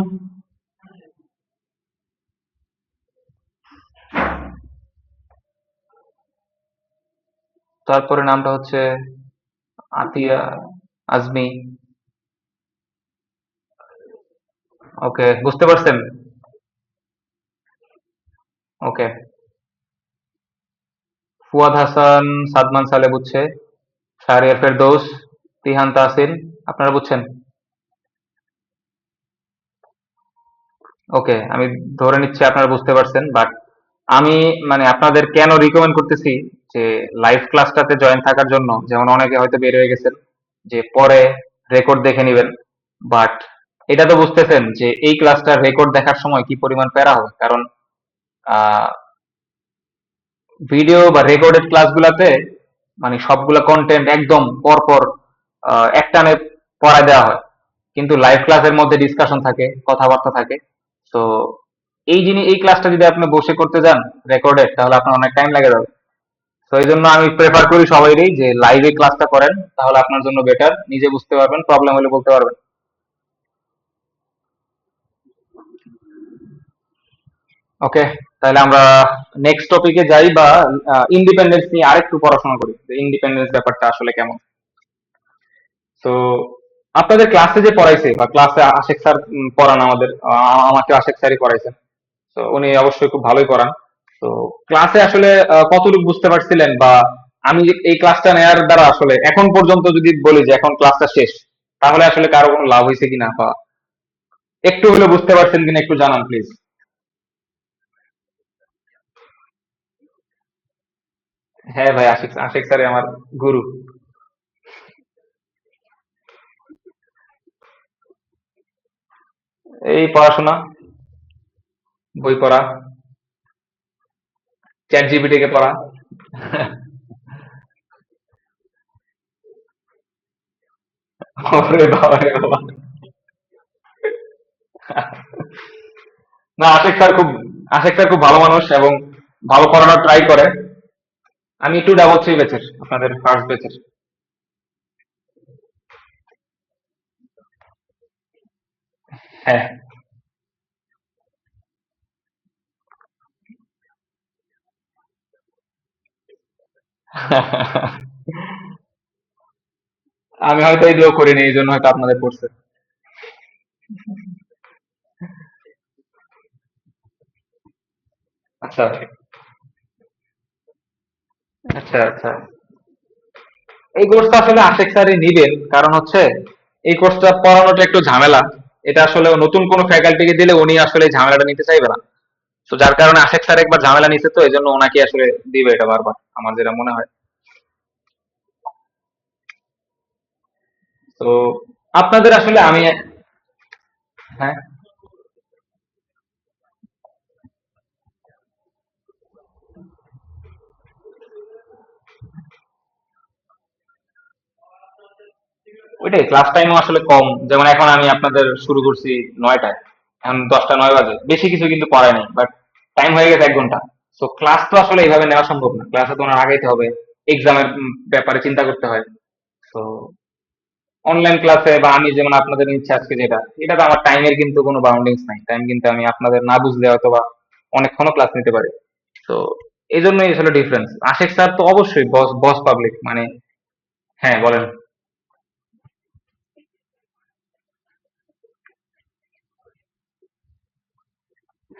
তারপরে নামটা হচ্ছে আতিয়া আজমি। ওকে, বুঝতে পারছেন। ওকে, ফুয়াদ হাসান, সাদমান সালে বুঝছে, শাহরিয়ার ফেরদৌস, তিহান তাসিন, আপনারা বুঝছেন? ওকে, আমি ধরে নিচ্ছি আপনারা বুঝতে পারছেন, বাট আমি মানে আপনাদের কেন রিকমেন্ড করতেছি যে লাইভ ক্লাসটাতে জয়েন থাকার জন্য, যেমন অনেকে হয়তো বের হয়ে গেছেন যে পরে রেকর্ড দেখে নেবেন, বাট এটা তো বুঝতেছেন যে এই ক্লাসটার রেকর্ড দেখার সময় কি পরিমাণ প্যারা হবে, কারণ ভিডিও বা রেকর্ডেড ক্লাসগুলাতে মানে সবগুলা কন্টেন্ট একদম পরপর একটানে পড়ায় দেওয়া হয়, কিন্তু লাইভ ক্লাসের মধ্যে ডিসকাশন থাকে, কথাবার্তা থাকে। তো এই ক্লাসটা যদি আপনি বসে করতে যান রেকর্ডেড, তাহলে আপনার অনেক টাইম লাগে যাবে। তো এই জন্য আমি প্রেফার করি সবাইকেই যে লাইভে ক্লাসটা করেন, তাহলে আপনার জন্য বেটার, নিজে বুঝতে পারবেন, প্রবলেম হলে বলতে পারবেন। ওকে, তাহলে আমরা নেক্সট টপিকে যাই, বা ইন্ডিপেন্ডেন্স নিয়ে আরেকটু পড়াশোনা করি, ইন্ডিপেন্ডেন্স ব্যাপারটা আসলে কেমন। তো আপনাদের ক্লাসে যে পড়াইছে বা ক্লাসে আশেক স্যার পড়ান আমাদের, আমাকে আশেক স্যারই পড়াইছেন। তো উনি অবশ্যই খুব ভালোই পড়ান। তো ক্লাসে আসলে কতটুকু বুঝতে পারছিলেন, বা আমি যে এই ক্লাসটা নেওয়ার দ্বারা আসলে এখন পর্যন্ত যদি বলি যে এখন ক্লাসটা শেষ, তাহলে আসলে কারো কোনো লাভ হয়েছে কিনা, বা একটু হলে বুঝতে পারছেন কিনা একটু জানান প্লিজ। হ্যাঁ ভাই, আশিক আশিক স্যার আমার গুরু। এই পড়াশোনা, বই পড়া, চ্যাট জিপিটি কে পড়া। ওরে বাবা রে বাবা। না, আশিক স্যার খুব ভালো মানুষ এবং ভালো পড়ানোর ট্রাই করে। আমি একটু ডাবল থ্রি ব্যাচের, আপনাদের ফার্স্ট ব্যাচের। হ্যাঁ। আমি হয়তো এগুলো করিনি, এই জন্য হয়তো আপনাদের পড়ছে। আচ্ছা আচ্ছা আচ্ছা। এই কোর্সটা আসলে আশিক স্যারই নিবেন, কারণ হচ্ছে এই কোর্সটা পড়ানোটা একটু ঝামেলা। এটা আসলে নতুন কোনো ফ্যাকাল্টিকে দিলে উনি আসলে এই ঝামেলাটা নিতে চাইবে না। তো যার কারণে আশিক স্যার একবার ঝামেলা নিছে, তো এই জন্য ওনাকে আসলে দিবে এটা বারবার, আমার যেটা মনে হয়। তো আপনাদের আসলে আমি, হ্যাঁ, ওইটাই, ক্লাস টাইমও আসলে কম। যেমন এখন আমি আপনাদের শুরু করছি 9টায়, এখন 10টা 9 বাজে, বেশি কিছু কিন্তু পড়ায় নাই, বাট টাইম হয়ে গেছে 1 ঘন্টা। তো ক্লাস তো আসলে এইভাবে নেওয়া সম্ভব না, ক্লাসে তো ওনার আগাইতে হবে, এক্সামের ব্যাপারে চিন্তা করতে হয়। তো অনলাইন ক্লাসে বা আমি যেমন আপনাদের নিচ্ছি আজকে যেটা, এটা তো আমার টাইমের কিন্তু কোনো বাউন্ডিংস নাই, টাইম কিন্তু আমি আপনাদের না বুঝলে হয়তো বা অনেকক্ষণও ক্লাস নিতে পারি। তো এই জন্যই আসলে ডিফারেন্স। আশিক স্যার তো অবশ্যই বস, বস পাবলিক মানে। হ্যাঁ বলেন।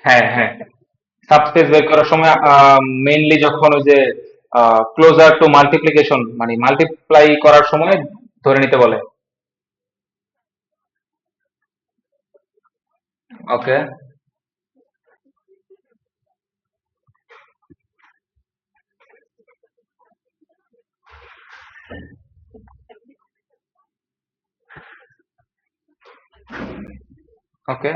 হ্যাঁ হ্যাঁ, সাবস্পেস বের করার সময় মেইনলি যখন ওই যে ক্লোজার টু মাল্টিপ্লিকেশন মানে মাল্টিপ্লাই করার সময় ধরে নিতে বলে। ওকে। ওকে।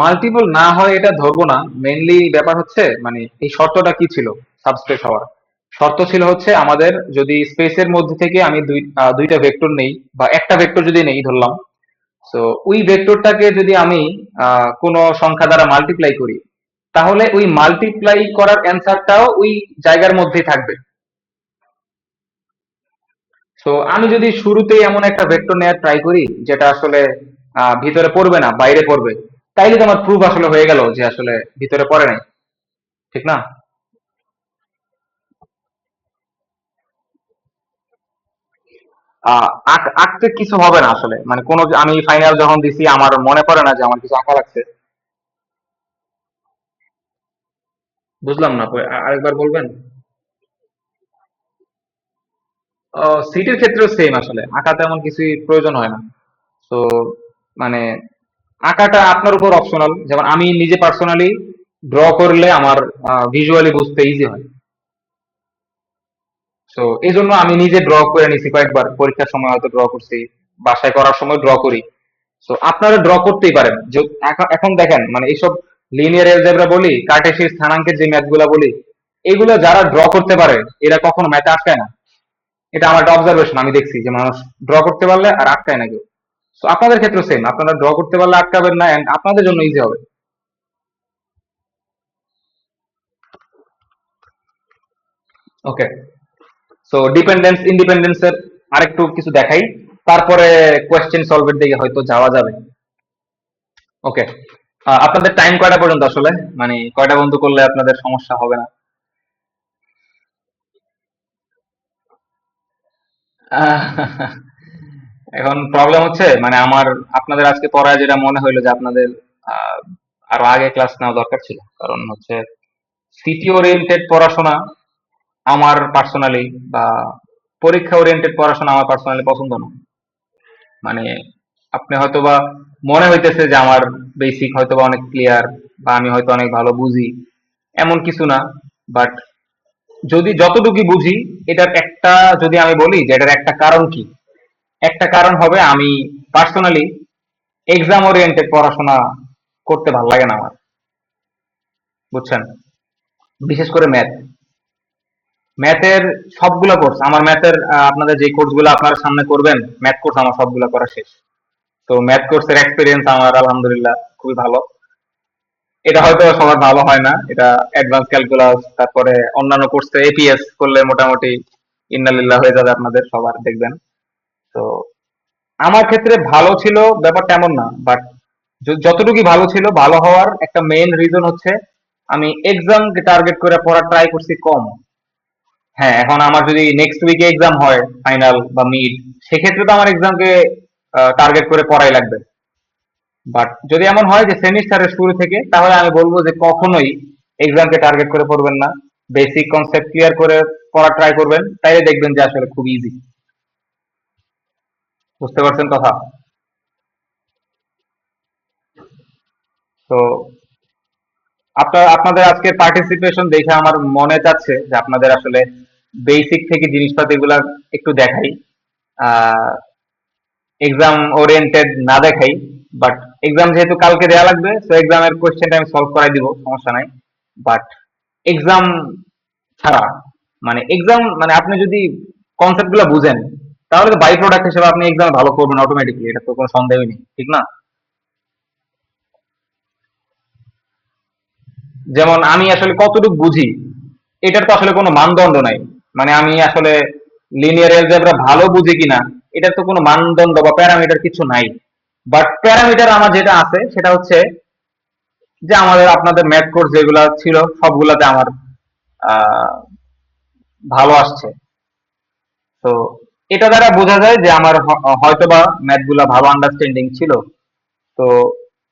মাল্টিপল না হয় এটা ধরবো না। মেইনলি ব্যাপার হচ্ছে মানে এই শর্তটা কি ছিল সাবস্পেস হওয়ার? শর্ত ছিল হচ্ছে আমাদের যদি স্পেসের মধ্যে থেকে আমি দুইটা ভেক্টর নেই, বা একটা ভেক্টর যদি নেই ধরলাম, তো ওই ভেক্টরটাকে যদি আমি কোনো সংখ্যা দ্বারা মাল্টিপ্লাই করি, তাহলে ওই মাল্টিপ্লাই করার অ্যান্সারটাও ওই জায়গার মধ্যেই থাকবে। তো আমি যদি শুরুতেই এমন একটা ভেক্টর নেওয়ার ট্রাই করি যেটা আসলে ভিতরে পড়বে না, বাইরে পড়বে, তাইলে তো আমার প্রুফ আসলে হয়ে গেল যে আসলে ভিতরে পড়ে নাই, ঠিক না? আঁকতে কিছু হবে না আসলে, মানে কোনো, আমি ফাইনাল যখন দিছি আমার মনে পড়ে না যে আমার কিছু আঁকা লাগছে। বুঝলাম না, আরেকবার বলবেন? সিটির ক্ষেত্রেও সেম, আসলে আঁকা তেমন কিছুই প্রয়োজন হয় না। তো মানে আঁকাটা আপনার উপর অপশনাল। যেমন আমি নিজে পার্সোনালি ড্র করলে আমার ভিজুয়ালি বুঝতে ইজি হয়। তো এই জন্য আমি নিজে ড্র করে নিছি কয়েকবার, পরীক্ষার সময় হয়তো ড্র করছি, বাসায় করার সময় ড্র করি। তো আপনারা ড্র করতেই পারেন এখন দেখেন মানে এইসব লিনিয়ার অ্যালজেব্রা বলি, কার্টেসিয়ান স্থানাঙ্কের যে ম্যাথ গুলা বলি, এগুলো যারা ড্র করতে পারে এরা কখনো ম্যাথে আটকায় না। এটা আমার একটা অবজারভেশন, আমি দেখছি যে মানুষ ড্র করতে পারলে আর আটকায় না কেউ। তো আপনাদের ক্ষেত্রে সেম, আপনারা ড্র করতে পারলে আটকাবেন না, and আপনাদের জন্য ইজি হবে। ওকে। সো ডিপেন্ডেন্স ইন্ডিপেন্ডেন্সের আরেকটু কিছু দেখাই, তারপরে কোয়েশ্চেন সলভের দিকে হয়তো যাওয়া যাবে। ওকে। আপনাদের টাইম কয়টা পর্যন্ত আসলে, মানে কয়টা বন্ধ করলে আপনাদের সমস্যা হবে না? আহ, এখন প্রবলেম হচ্ছে মানে আমার আপনাদের আজকে পড়ায় যেটা মনে হইলো যে আপনাদের আহ, আরো আগে ক্লাস নেওয়া দরকার ছিল, কারণ হচ্ছে সিটি ওরিয়েন্টেড পড়াশোনা আমার পার্সোনালি বা পরীক্ষা ওরিয়েন্টেড পড়াশোনা আমার পার্সোনালি পছন্দ না। মানে আপনি হয়তোবা মনে হইতেছে যে আমার বেসিক হয়তোবা অনেক ক্লিয়ার বা আমি হয়তো অনেক ভালো বুঝি, এমন কিছু না। বাট যদি যতটুকু বুঝি, এটার একটা, যদি আমি বলি যে এটার একটা কারণ কি, একটা কারণ হবে আমি পার্সোনালি এক্সাম ওরিয়েন্টেড পড়াশোনা করতে ভালো লাগে না আমার, বুঝছেন? বিশেষ করে ম্যাথ, ম্যাথের সবগুলা কোর্স আমার, ম্যাথের আপনাদের যে কোর্সগুলো আপনারা সামনে করবেন, ম্যাথ কোর্স আমার সবগুলা করা শেষ। তো ম্যাথ কোর্সের এক্সপিরিয়েন্স আমার আলহামদুলিল্লাহ খুবই ভালো। এটা হয়তো সবার ভালো হয় না, এটা অ্যাডভান্স ক্যালকুলাস, তারপরে অন্যান্য কোর্সে এপিএস করলে মোটামুটি ইন্নালিল্লাহ হয়ে যাবে আপনাদের সবার, দেখবেন। তো আমার ক্ষেত্রে ভালো ছিল ব্যাপারটা এমন না, বাট যতটুকু ভালো ছিল, ভালো হওয়ার একটা মেইন রিজন হচ্ছে আমি এক্সামকে টার্গেট করে পড়ার ট্রাই করছি কম। হ্যাঁ, এখন আমার যদি নেক্সট উইকে এক্সাম হয়, ফাইনাল বা মিড, সেক্ষেত্রে তো আমার এক্সামকে টার্গেট করে পড়াই লাগবে। বাট যদি এমন হয় যে সেমিস্টারের শুরু থেকে, তাহলে আমি বলবো যে কখনোই এক্সামকে টার্গেট করে পড়বেন না, বেসিক কনসেপ্ট ক্লিয়ার করে পড়ার ট্রাই করবেন, তাইলে দেখবেন যে আসলে খুব ইজি। বুঝতে পারছেন কথা? তো আপনাদের আজকের পার্টিসিপেশন দেখে আমার মনে চাচ্ছে যে আপনাদের আসলে বেসিক থেকে জিনিসপাতি গুলা একটু দেখাই, এক্সাম ওরিয়েন্টেড না দেখাই। বাট এক্সাম যেহেতু কালকে দেওয়া লাগবে, তো এক্সামের কোয়েশ্চেনটা আমি সলভ করাই দিব, সমস্যা নাই। বাট এক্সাম ছাড়া, মানে এক্সাম মানে আপনি যদি কনসেপ্ট গুলো বুঝেন, তাহলে তো বাই প্রোডাক্ট হিসেবে আপনি এক্সামে ভালো করবেন অটোমেটিকলি, এটা তো কোনো সন্দেহই নেই, ঠিক না? যেমন আমি আসলে কতটুকু বুঝি, এটার তো আসলে কোনো মানদণ্ড নাই। মানে আমি আসলে লিনিয়ার অ্যালজেব্রা ভালো বুঝি কিনা, এটার তো কোনো মানদণ্ড বা প্যারামিটার কিছু নাই। বাট প্যারামিটার আমার যেটা আছে সেটা হচ্ছে যে আমাদের আপনাদের ম্যাথ কোর্স যেগুলা ছিল সবগুলাতে আমার আহ, ভালো আসছে। তো এটা দ্বারা বোঝা যায় যে আমার হয়তোবা ম্যাথ গুলা ভালো আন্ডারস্ট্যান্ডিং ছিল। তো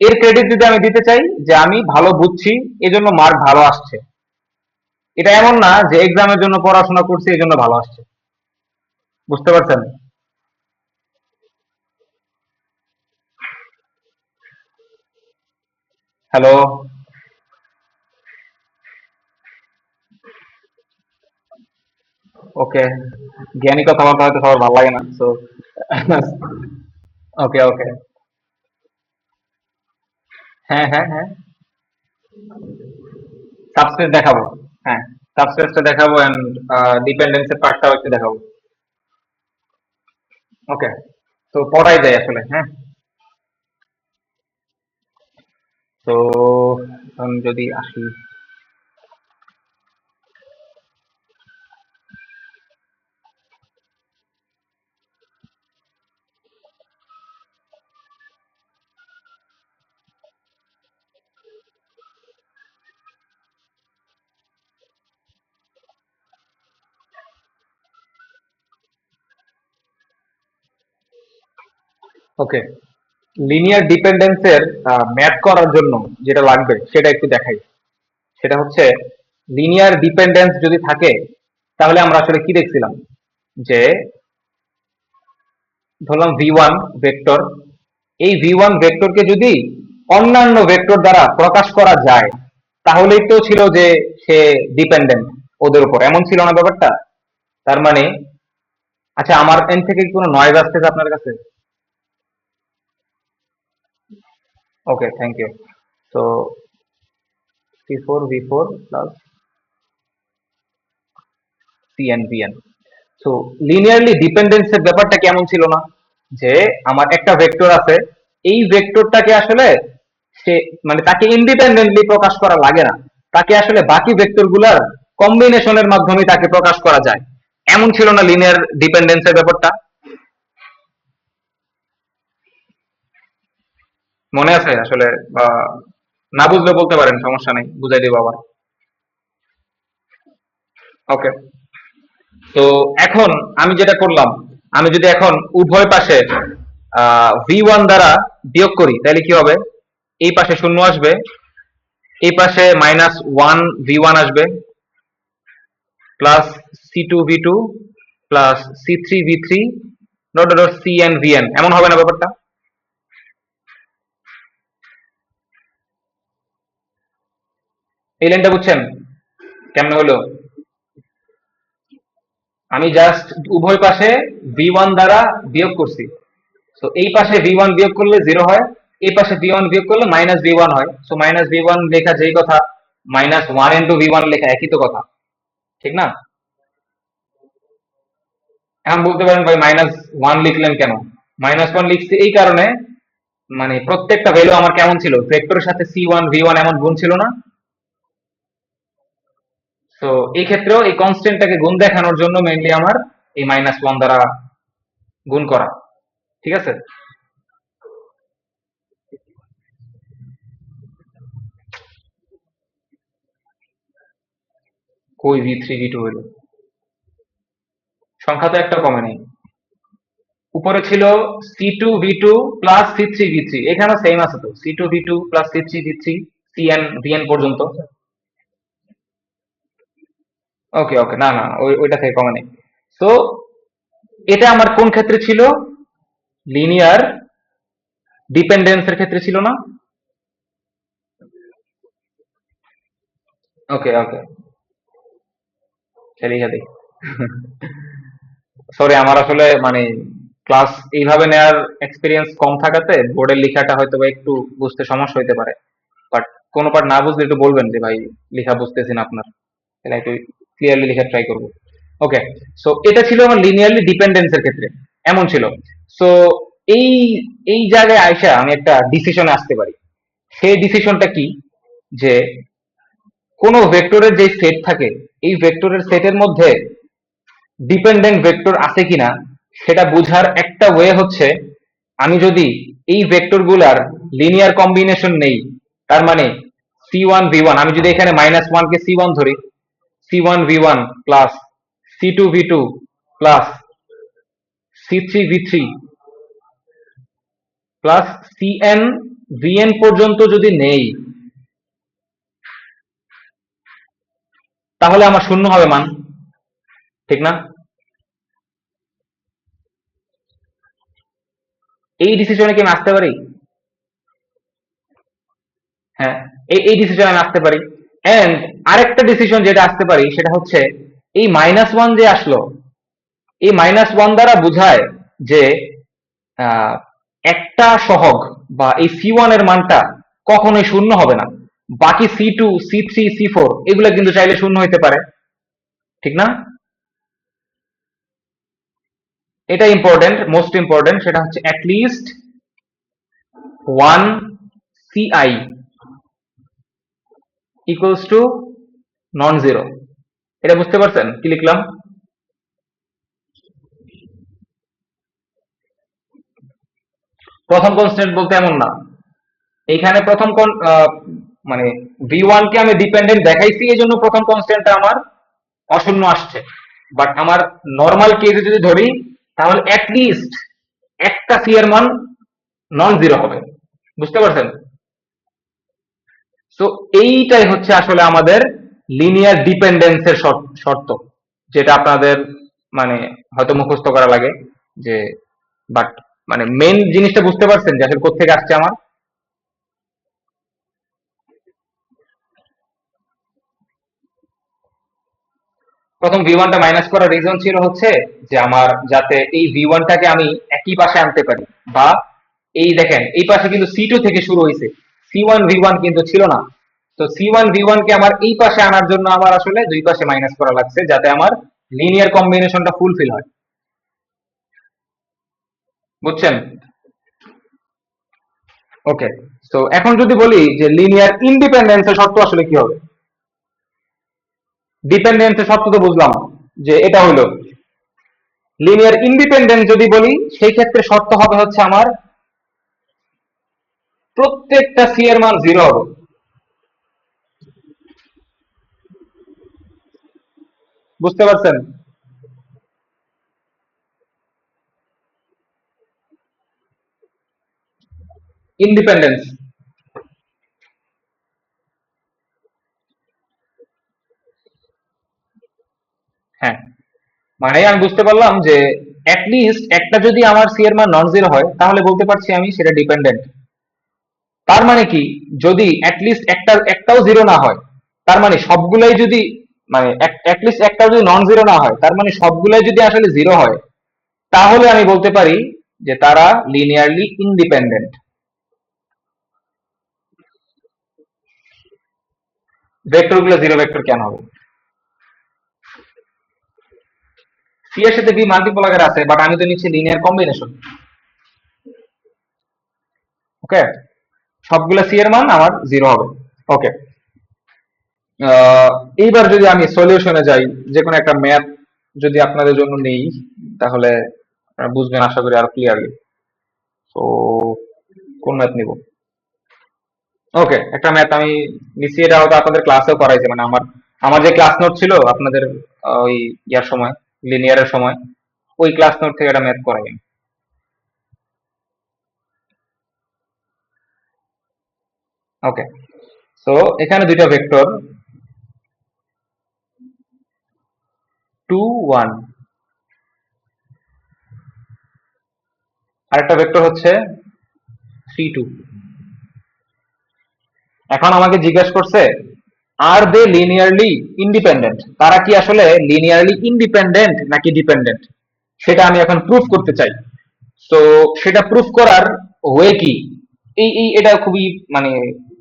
এর ক্রেডিট যদি আমি দিতে চাই যে আমি ভালো বুঝছি, এজন্য মার্ক ভালো আসছে, এটা এমন না যে এক্সামের জন্য পড়াশোনা করছি এই জন্য ভালো আসছে। বুঝতে পারছেন? হ্যালো? ওকে, জ্ঞানী কথাবার্তা হয়তো সবার ভালো লাগে না, তো ওকে ওকে, হ্যাঁ হ্যাঁ হ্যাঁ, সাবস্পেস দেখাবো। হ্যাঁ, সাবস্পেসটা দেখাবো এন্ড ডিপেন্ডেন্সের পার্টটাও একটু দেখাবো। ওকে, তো পড়াই যায় আসলে, হ্যাঁ। তো এখন যদি আসি, ওকে, লিনিয়ার ডিপেন্ডেন্সের ম্যাথ করার জন্য যেটা লাগবে সেটা একটু দেখাই। সেটা হচ্ছে, লিনিয়ার ডিপেন্ডেন্স যদি থাকে, তাহলে আমরা আসলে কি দেখছিলাম, যে ধরলাম ভি ওয়ান ভেক্টর, এই ভি ওয়ান ভেক্টরকে যদি অন্যান্য ভেক্টর দ্বারা প্রকাশ করা যায়, তাহলেই তো ছিল যে সে ডিপেন্ডেন্ট ওদের উপর, এমন ছিল না ব্যাপারটা? তার মানে, আচ্ছা আমার এন্ড থেকে কি কোনো নয়েজ আসতেছে আপনার কাছে? Okay, thank you. তো c four v four plus cn vn. তো লিনিয়ারলি ডিপেন্ডেন্সের ব্যাপারটা কেমন ছিল না, যে আমার একটা ভেক্টর আছে, এই ভেক্টরটাকে আসলে সে, মানে তাকে ইন্ডিপেন্ডেন্টলি প্রকাশ করা লাগে না, তাকে আসলে বাকি ভেক্টর গুলার কম্বিনেশনের মাধ্যমে তাকে প্রকাশ করা যায়, এমন ছিল না লিনিয়ার ডিপেন্ডেন্সের ব্যাপারটা? মনে আছে আসলে? বা না বুঝলে বলতে পারেন, সমস্যা নেই, বুঝাই দেবো আবার। ওকে, তো এখন আমি যেটা করলাম, আমি যদি এখন উভয় পাশে V1 দ্বারা বিয়োগ করি তাহলে কি হবে? এই পাশে শূন্য আসবে, এই পাশে -1 V1 আসবে, plus C2V2 plus C3V3 dot dot CnVn, এমন হবে না ব্যাপারটা? এই লাইনটা বুঝছেন কেমনে হলো? আমি জাস্ট উভয় পাশে V1 দ্বারা বিয়োগ করছি। তো এই পাশে V1 বিয়োগ করলে 0 হয়, এই পাশে V1 বিয়োগ করলে -V1 হয়। সো -V1 লেখা যেই কথা, -1 ইন্টু V1 লেখা একই তো কথা, ঠিক না? এখন বলতে পারেন ভাই -1 লিখলেন কেন? -1 লিখছি এই কারণে, মানে প্রত্যেকটা ভ্যালু আমার কেমন ছিল, ভেক্টরের সাথে C1 V1 এমন গুণ ছিল না? তো এই ক্ষেত্রেও এই কনস্ট্যান্টটাকে গুণ দেখানোর জন্য মেইনলি আমার এই -1 দ্বারা গুণ করা, ঠিক আছে? কই V3 V2 হইলো? সংখ্যা তো একটা কমে নেই। উপরে ছিল C2V2 প্লাস C3V3, এখানেও সেম আছে তো, C2V2 প্লাস C3V3 CnVn পর্যন্ত। ওকে ওকে, না না, ওইটা থেকে কমে নেই। তো এটা আমার কোন ক্ষেত্রে ছিল? লিনিয়ার ডিপেন্ডেন্সের ক্ষেত্রে ছিল না? ওকে ওকে, লিখে দিই। সরি, আমার আসলে মানে ক্লাস এইভাবে নেওয়ার এক্সপিরিয়েন্স কম থাকাতে বোর্ডের লেখাটা হয়তো বা একটু বুঝতে সমস্যা হইতে পারে। বাট কোনো পার্ট না বুঝলে একটু বলবেন যে ভাই লেখা বুঝতেছি না আপনার, তাহলে একটু ক্লিয়ারলি লেখা ট্রাই করবো। ওকে, সো এটা ছিল আমার লিনিয়ারলি ডিপেন্ডেন্সের ক্ষেত্রে, এমন ছিল। সো এই এই জায়গায় আইসা আমি একটা ডিসিশনে আসতে পারি। সেই ডিসিশনটা কি? যে কোন ভেক্টরের যে সেট থাকে, এই ভেক্টরের সেটের মধ্যে ডিপেন্ডেন্ট ভেক্টর আছে কিনা সেটা বোঝার একটা ওয়ে হচ্ছে, আমি যদি এই ভেক্টর গুলার লিনিয়ার কম্বিনেশন নেই, তার মানে C1V1, আমি যদি এখানে -1 কে C1 ধরি, C1V1 plus C2V2 plus C3V3 plus CnVn পর্যন্ত যদি নেই, তাহলে আমার শূন্য হবে মান, ঠিক না? এই ডিসিশনে কি আমি আসতে পারি? হ্যাঁ, এই ডিসিশন আমি আসতে পারি। এন্ড আরেকটা ডিসিশন যেটা আসতে পারি সেটা হচ্ছে, এই -1 যে আসলো, এই -1 দ্বারা বোঝায় যে আহ, একটা সহগ বা এই C1 এর মানটা কখনোই শূন্য হবে না। বাকি C2 C3 C4 এগুলো কিন্তু চাইলে শূন্য হইতে পারে, ঠিক না? এটা ইম্পর্টেন্ট, মোস্ট ইম্পর্টেন্ট, সেটা হচ্ছে at least one CI equals to non zero. এটা বুঝতে পারছেন কি লিখলাম? প্রথম কনস্ট্যান্ট বলতে এমন না, এইখানে প্রথম মানে V1 কে আমি ডিপেন্ডেন্ট দেখাইছি, এই জন্য প্রথম কনস্ট্যান্টটা আমার অশূন্য আসছে। বাট আমার নর্মাল কেসে যদি ধরি, তাহলে অ্যাটলিস্ট একটা সি এর মান নন জিরো হবে। বুঝতে পারছেন? তো এইটাই হচ্ছে আসলে আমাদের লিনিয়ার ডিপেন্ডেন্সের শর্ত, যেটা আপনাদের মানে হয়তো মুখস্থ করা লাগে যে, বাট মানে মেইন জিনিসটা বুঝতে পারছেন যে আসলে কোত্থেকে আসছে আমার? প্রথম V1টা মাইনাস করার রিজন ছিল হচ্ছে যে আমার যাতে এই V1টাকে আমি একই পাশে আনতে পারি, বা এই দেখেন এই পাশে কিন্তু C2 থেকে শুরু হয়েছে, C1V1 কিন্তু ছিল না। তো C1V1 কে আমার এই পাশে আনার জন্য আমার আসলে দুই পাশে মাইনাস করা লাগছে, যাতে আমার লিনিয়ার কম্বিনেশনটা ফুলফিল হয়। বুঝছেন? ওকে, তো এখন যদি বলি যে লিনিয়ার ইন্ডিপেন্ডেন্সের শর্ত আসলে কি হবে? ডিপেন্ডেন্সের শর্ত তো বুঝলাম যে এটা হলো, লিনিয়ার ইন্ডিপেন্ডেন্স যদি বলি সেই ক্ষেত্রে শর্ত হবে হচ্ছে আমার প্রত্যেকটা সি এর মান জিরো হবে। বুঝতে পারছেন? ইন্ডিপেন্ডেন্স। হ্যাঁ, মানে আমি বুঝতে পারলাম যে লিস্ট একটা যদি আমার সি এর মান নন জিরো হয় তাহলে বলতে পারছি আমি সেটা ডিপেন্ডেন্ট। তার মানে কি, যদি লিস্ট একটাও জিরো না হয়, তার মানে সবগুলাই যদি, মানে লিস্ট একটাও যদি নন জিরো না হয় তার মানে সবগুলাই যদি আসলে জিরো হয়, তাহলে আমি বলতে পারি যে তারা লিনিয়ারলি ইন্ডিপেন্ডেন্ট। ভেক্টর গুলো জিরো ভেক্টর কেন হবে? সি এর সাথে বি মাল্টিপল আকারে আছে, বাট আমি তো নিচ্ছি লিনিয়ার কম্বিনেশন। ওকে, সবগুলো সি এর মান আমার জিরো হবে। ওকে, এইবার যদি আমি সলিউশনে যাই, যে কোনো একটা ম্যাথ যদি আপনাদের জন্য নেই, তাহলে আপনারা বুঝবেন আশা করি আরো ক্লিয়ারলি। তো কোন ম্যাথ নিব? ওকে, একটা ম্যাথ আমি নিচ্ছি, এটা হয়তো আপনাদের ক্লাসেও করাইছে, মানে আমার আমার যে ক্লাস নোট ছিল আপনাদের ওই ইয়ার সময়, লিনিয়ারের সময়, ওই ক্লাস নোট থেকে একটা ম্যাথ করাই। ওকে, তো এখানে দুইটা ভেক্টর 2 1, আরেকটা ভেক্টর হচ্ছে 3 2। এখন আমাকে জিজ্ঞাসা করছে, আর দে লিনিয়ারলি ইন্ডিপেন্ডেন্ট, তারা কি আসলে লিনিয়ারলি ইন্ডিপেন্ডেন্ট নাকি ডিপেন্ডেন্ট, সেটা আমি এখন প্রুফ করতে চাই। তো সেটা প্রুফ করার ওয়ে কি, এটা খুবই মানে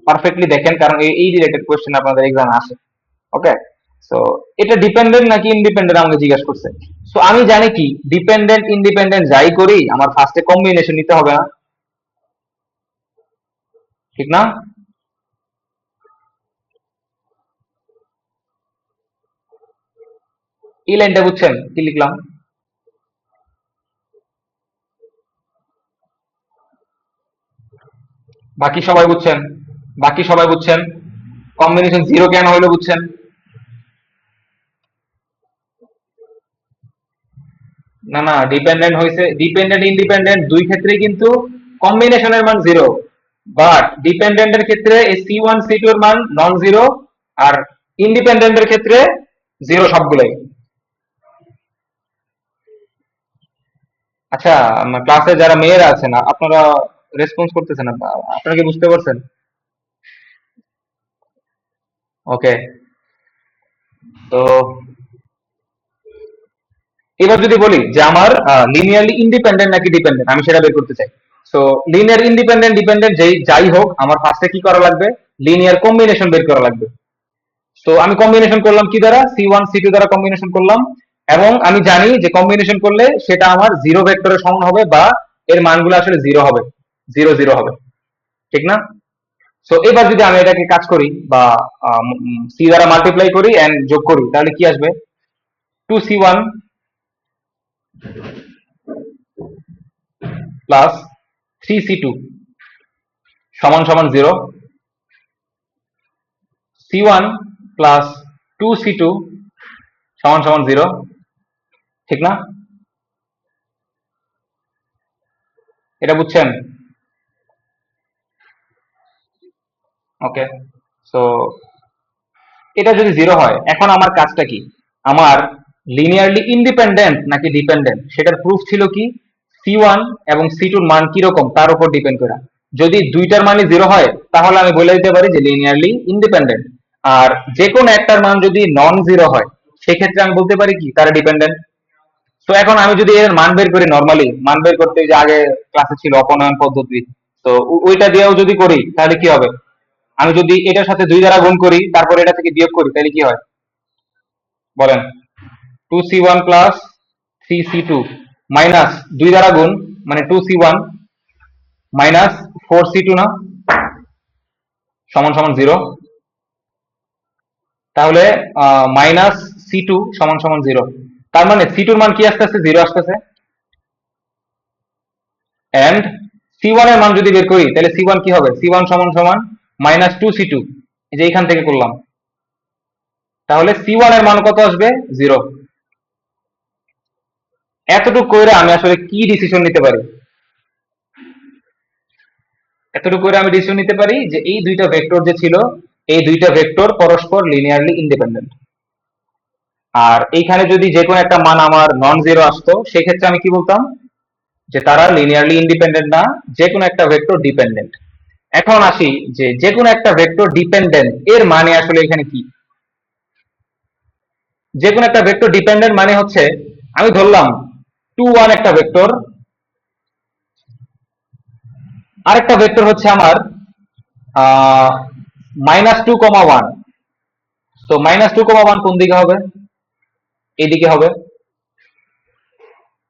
পারফেক্টলি দেখেন, কারণ এই রিলেটেড কোয়েশ্চেন আপনাদের এক্সামে আসে। ওকে, সো এটা ডিপেন্ডেন্ট নাকি ইন্ডিপেন্ডেন্ট আমাকে জিজ্ঞাসা করছে। সো আমি জানি কি, ডিপেন্ডেন্ট ইন্ডিপেন্ডেন্ট যাই করি আমার ফার্স্টে কম্বিনেশন নিতে হবে না, ঠিক না? এই লাইনটা বুঝছেন কি লিখলাম? বাকি সবাই বুঝছেন? বাকি সবাই বুঝছেন? কম্বিনেশন জিরো কেন হইলো বুঝছেন? না না, ডিপেন্ডেন্ট হয়েছে, ডিপেন্ডেন্ট ইন্ডিপেন্ডেন্ট দুই ক্ষেত্রেই কিন্তু কম্বিনেশনের মান জিরো, বাট ডিপেন্ডেন্টের ক্ষেত্রে এই C1 C2 এর মান নন জিরো, আর ইন্ডিপেন্ডেন্টের ক্ষেত্রে জিরো সবগুলাই। আচ্ছা, ক্লাসে যারা মেয়েরা আছেন আপনারা রেসপন্স করতেছেন না, আপনারা কি বুঝতে পারছেন? ওকে, তো এবার যদি বলি যে আমার লিনিয়ারলি ইন্ডিপেন্ডেন্ট নাকি ডিপেন্ডেন্ট, আমি সেটা বের করতে চাই। সো লিনিয়ার ইন্ডিপেন্ডেন্ট ডিপেন্ডেন্ট যাই হোক, আমার ফার্স্টে কি করা লাগবে? লিনিয়ার কম্বিনেশন বের করা লাগবে। তো আমি কম্বিনেশন করলাম কি দ্বারা? C1 C2 দ্বারা কম্বিনেশন করলাম, এবং আমি জানি যে কম্বিনেশন করলে সেটা আমার জিরো ভেক্টরের সমান হবে, বা এর মানগুলো আসলে জিরো হবে, জিরো জিরো হবে, ঠিক না? সো এবার যদি আমি এটাকে কাজ করি বা সি দ্বারা মাল্টিপ্লাই করি এন্ড যোগ করি, তাহলে কি আসবে? 2C1 প্লাস 3C2 সমান সমান জিরো, C1 প্লাস 2C2 সমান সমান জিরো, ঠিক না? এটা বুঝছেন? ওকে, সো এটা যদি জিরো হয়, এখন আমার কাজটা কি? আমার লিনিয়ারলি ইন্ডিপেন্ডেন্ট নাকি ডিপেন্ডেন্ট সেটার প্রুফ ছিল কি, C1 এবং C2 মান কিরকম তার উপর ডিপেন্ড করে। যদি দুইটার মানই জিরো হয় তাহলে আমি বলে দিতে পারি যে লিনিয়ারলি ইন্ডিপেন্ডেন্ট, আর যে কোনো একটার মান যদি নন জিরো হয় সেক্ষেত্রে আমি বলতে পারি কি তারা ডিপেন্ডেন্ট। তো এখন আমি যদি এর মান বের করি, নর্মালি মান বের করতে যে আগে ক্লাসে ছিল অপনয়ন পদ্ধতি, তো ওইটা দিয়েও যদি করি তাহলে কি হবে? আমি যদি এটার সাথে 2 দ্বারা গুণ করি তারপর এটা থেকে বিয়োগ করি তাহলে কি হয় বলেন? 2C1 প্লাস 3C2 মাইনাস 2 দ্বারা গুণ, মানে 2C1 মাইনাস 4C2 না, সমান সমান জিরো। তাহলে মাইনাস C2 সমান সমান জিরো, তার মানে C2 র মান কি আসতেছে? জিরো আসতেছে। এন্ড C1 এর মান যদি বের করি তাহলে C1 কি হবে? C1 সমান সমান মাইনাস 2C2, এই যে এইখান থেকে করলাম, তাহলে C1 এর মান কত আসবে? জিরো। এতটুকু কইরা আমি আসলে কি ডিসিশন নিতে পারি? এতটুকু করে আমি ডিসিশন নিতে পারি যে এই দুইটা ভেক্টর যে ছিল, এই দুইটা ভেক্টর পরস্পর লিনিয়ারলি ইন্ডিপেন্ডেন্ট। আর এইখানে যদি যে কোনো একটা মান আমার নন জিরো আসতো, সেক্ষেত্রে আমি কি বলতাম যে তারা লিনিয়ারলি ইন্ডিপেন্ডেন্ট না, যে কোনো একটা ভেক্টর ডিপেন্ডেন্ট। এখন আসি যে যে কোনো একটা ভেক্টর ডিপেন্ডেন্ট এর মানে আসলে এখানে কি। যে কোনো একটা ভেক্টর ডিপেন্ডেন্ট মানে হচ্ছে, আমি ধরলাম 2 1 একটা ভেক্টর, আরেকটা ভেক্টর হচ্ছে আমার -2, 1। তো -2, 1 কোন দিকে হবে? এইদিকে হবে।